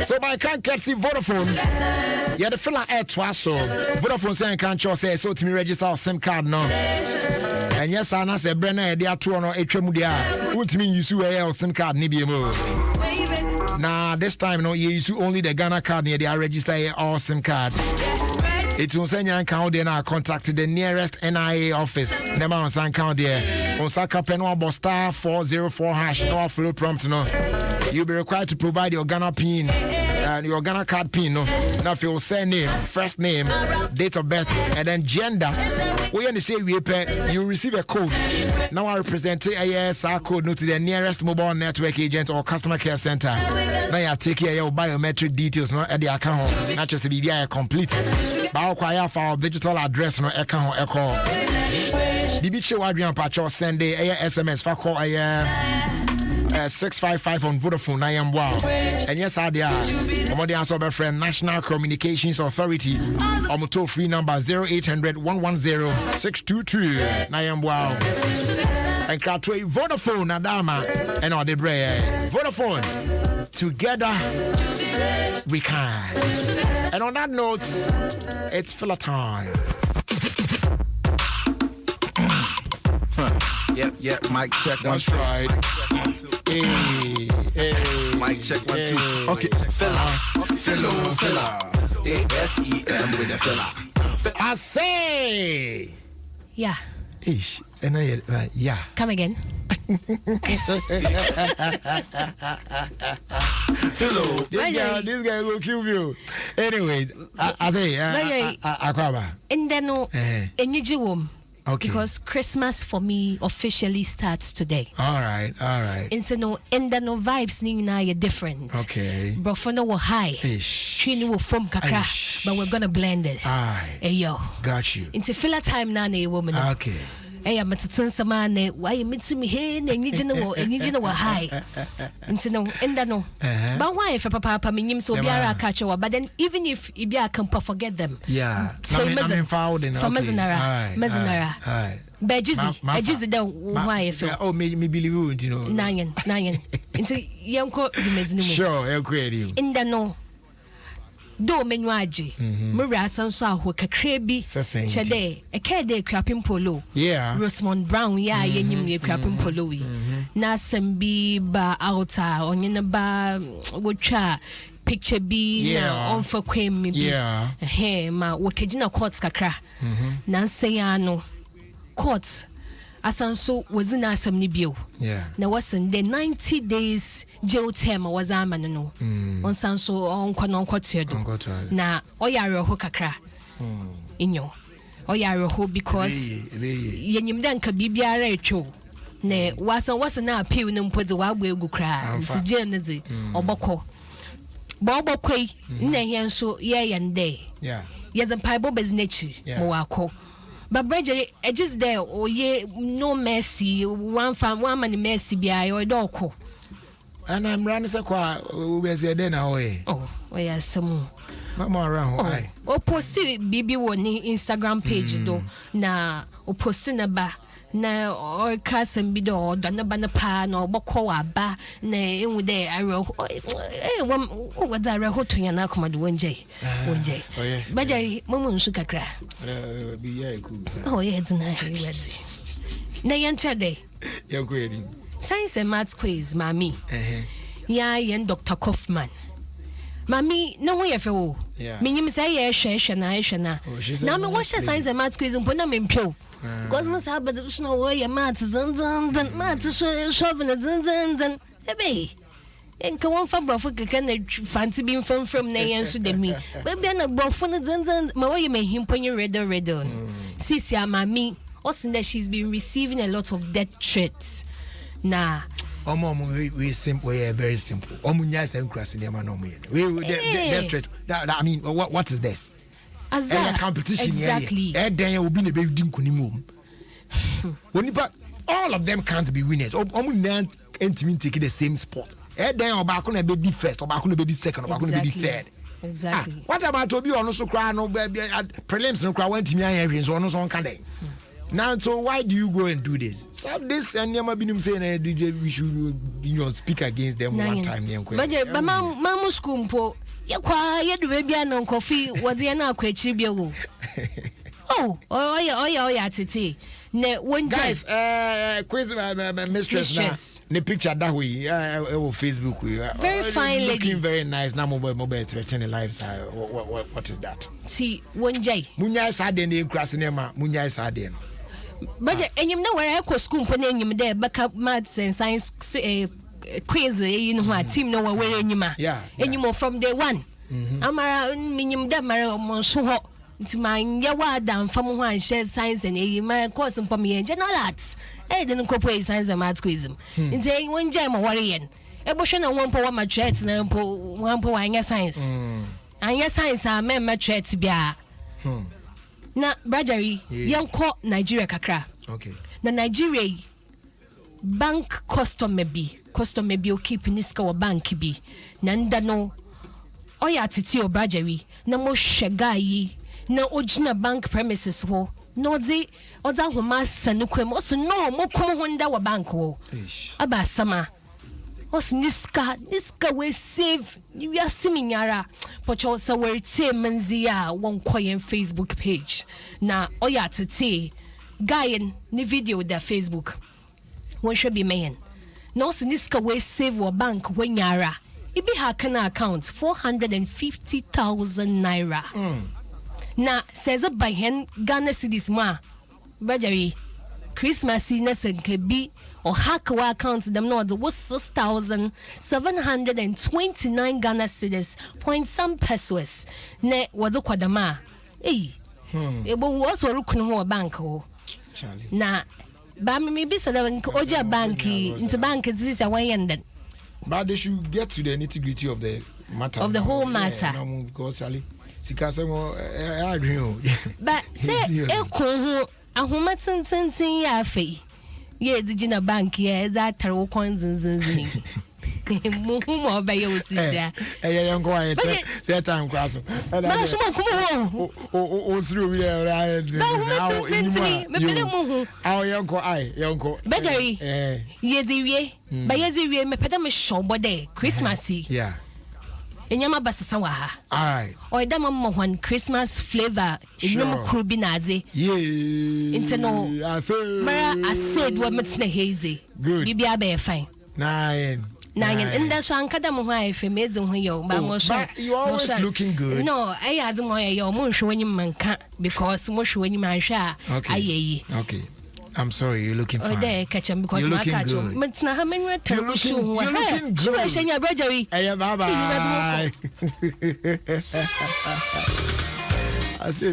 So I can't get see Vodafone. Yeah, the fella air twice so Vodafone saying can't say so to me register SIM card no. And yes, I say Brenner they are 2 on HMudia. What mean you see a SIM card ni mo. Nah, this time no you use only the Ghana card near they are register all SIM cards. It will send you account there now contact the nearest NIA office. Never on some account there. On Saka Penwa *404# no follow prompt no. You'll be required to provide your Ghana PIN and your Ghana card PIN. No, now if you say name, first name, date of birth, and then gender. When you say you receive a code. Now I represent a code no to the nearest mobile network agent or customer care center. Now you take care of your biometric details no at the account. Not just be complete. But I require for our digital address no account echo. The beach Adrian Pacho send a SMS for call 655 on Vodafone. I am wow. And yes, I dare. I'm on the answer of friend National Communications Authority. I'm a toll free number 0800 110 622. I am wow. And Kratwe Vodafone Adama and all the bread. Vodafone. Together we can. And on that note, it's filler time. Yep, mic check. That's right. Hey. Mic check 1 2. Okay, filler. ASEM with the filler. I say. Yeah. Ish. And I yeah. Come again. This guy will kill you. Anyways, I say Akwaba. And then okay. Because Christmas for me officially starts today. All right. And no vibes ni na are different. Okay. But for no we're high. Tree will form kakra, but we're gonna blend it. Aye. Hey yo. Got you. Into filler time na a woman. Okay. Hey, I'm at Samane. Why you meet me here? And you know high. Into no, and no. But why if a papa means so be a catcher? But then even if you be a camper, forget them. Yeah. I'm found in Mezzanara. Bejizi, I just don't why if oh, me believe you, you know. Nine. Into young court, you may sure, I'll create you. In the no. Do menuaji, Murasan saw who craby, Shade, a kede crapping polo. Yeah, Rosamond Brown, yeah, ye crapping polo. Nasem be ba outa, on in a bar, would try picture be on for queen, maybe. Yeah, hey, ma, wakajina courts kakra. Nansayano courts. Asanso was in Asam Nibio. Yeah. Now was in the 90 days jail term was a man no. On Sanso on Quanon. Na Oyaro Hokakra. In yo. Oyaro ho because Yenim then could be Biarecho. Ne wasn't now appeal and put the wild way go cry. It's a genesy or Boko. Bobo Quay, Nayan so yea and day. Yeah. Yes, a pipe is nature. Moako. But Bridget, I just there, oh, ye, no mercy, one man mercy be I or doko. And I'm running so quiet. Where's your dinner away? Oh, yeah, some. Mama around. O post bibi woni Instagram page do na o post na ba na or kasem bi do na ba na pa na obokọ wa ba na enwu de aro what that aro to yana komado wonje bajari momo nsu kakra Be yeah cool. oh yeah it's na he wedi na yancha de Yankweni. Science and math quiz mami ya yen Dr. Kaufman Mami, no way for all. Minim say yes, na. Now me watch science and math quiz and put them in pure. Cause must have but no way math math shoving hey. And come on for brofu can fancy being from names to me. But be na brofu my way make him pon your red on. Sisia mami, also that she's been receiving a lot of death threats. Nah. We simple, yeah, very simple. I mean, what is this? Competition, exactly. All of them can't be winners. Taking the same spot. Be first, or be second, or be third. Exactly. What about to be on also cry no prelims no cry went to me and so on so can. Now, so why do you go and do this? So this and Yama Binum saying we should speak against them one time. But Mamma Skumpo, you're quiet, baby, and coffee. What's the now quechibio? Oh, yeah, titi. Ne one guys, quiz my mistress. The picture that we Facebook we very fine lady, looking very nice. Now mobile threatening lives. What is that? See one J. Munya is hard in crossing them. Munya is hard in. But and you know where I could school putting him there, backup maths and science quiz, you know what team no one wearing you ma. Yeah. And you more from day one. Amara minimum damara monso to my yawa down from one share science and a my course and me and general arts. I didn't cooperate science and math quiz. In saying one jam or worrying. A bushing and one power my threats and one power science. And your science are men my threats be. Na Brajari, young call Nigeria kakra. Okay. Na Nigeria bank custom may be okay piniska or bank be. Nanda no oya titi o Brajari, na mo shagai, na ojina bank premises ho. No ze oda huma sanukwem also no mo komo honda wa bank ho. Aba sama. Os niska we save you are seeing yara but also where it's manzia one quiet Facebook page na oya tete guy ni video da Facebook one should be man no niska we save wa bank when yara ibi ha kana account 450,000 naira na says a by hen Ghana cedis ma Brajari Christmas na senke bi or hack our account them no was 6,729 Ghana cedis point some pesos ne wado kwadama ebo was or rukun bank ho na ba me be said oja banki into bank this is a way ended but they should get to the nitty-gritty of the matter of the whole matter because but say ekon ahoma tintin ya fe ye digina bank ye za taro konzinzinzini muhumo obeye osisia yanko aye say time kwaso na so mo kumo o siro wi ya me pele muhu aw yanko Bajari ye diwie ba ye diwie me peda me shobode Christmas yeah enyama basasa wa ha alright o da mamma hwan Christmas flavor enum kru bi naze into no mara I said what metna hazy bibia be fine nine and that's an kadam why if me dzo ho yo ba mo so you always looking good no I had mo yo mo hwe wani manka because mo hwe wani manhwa ayeyi okay I'm sorry, you're looking fine. Oh, there, catch him because my catch him. You're looking good. Hey, bye-bye. I say,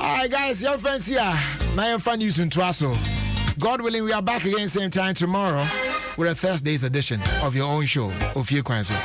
all right, guys, your friends here. Now you're fun news in Twaso. God willing, we are back again same time tomorrow with a Thursday's edition of your own show, OfieKwanso.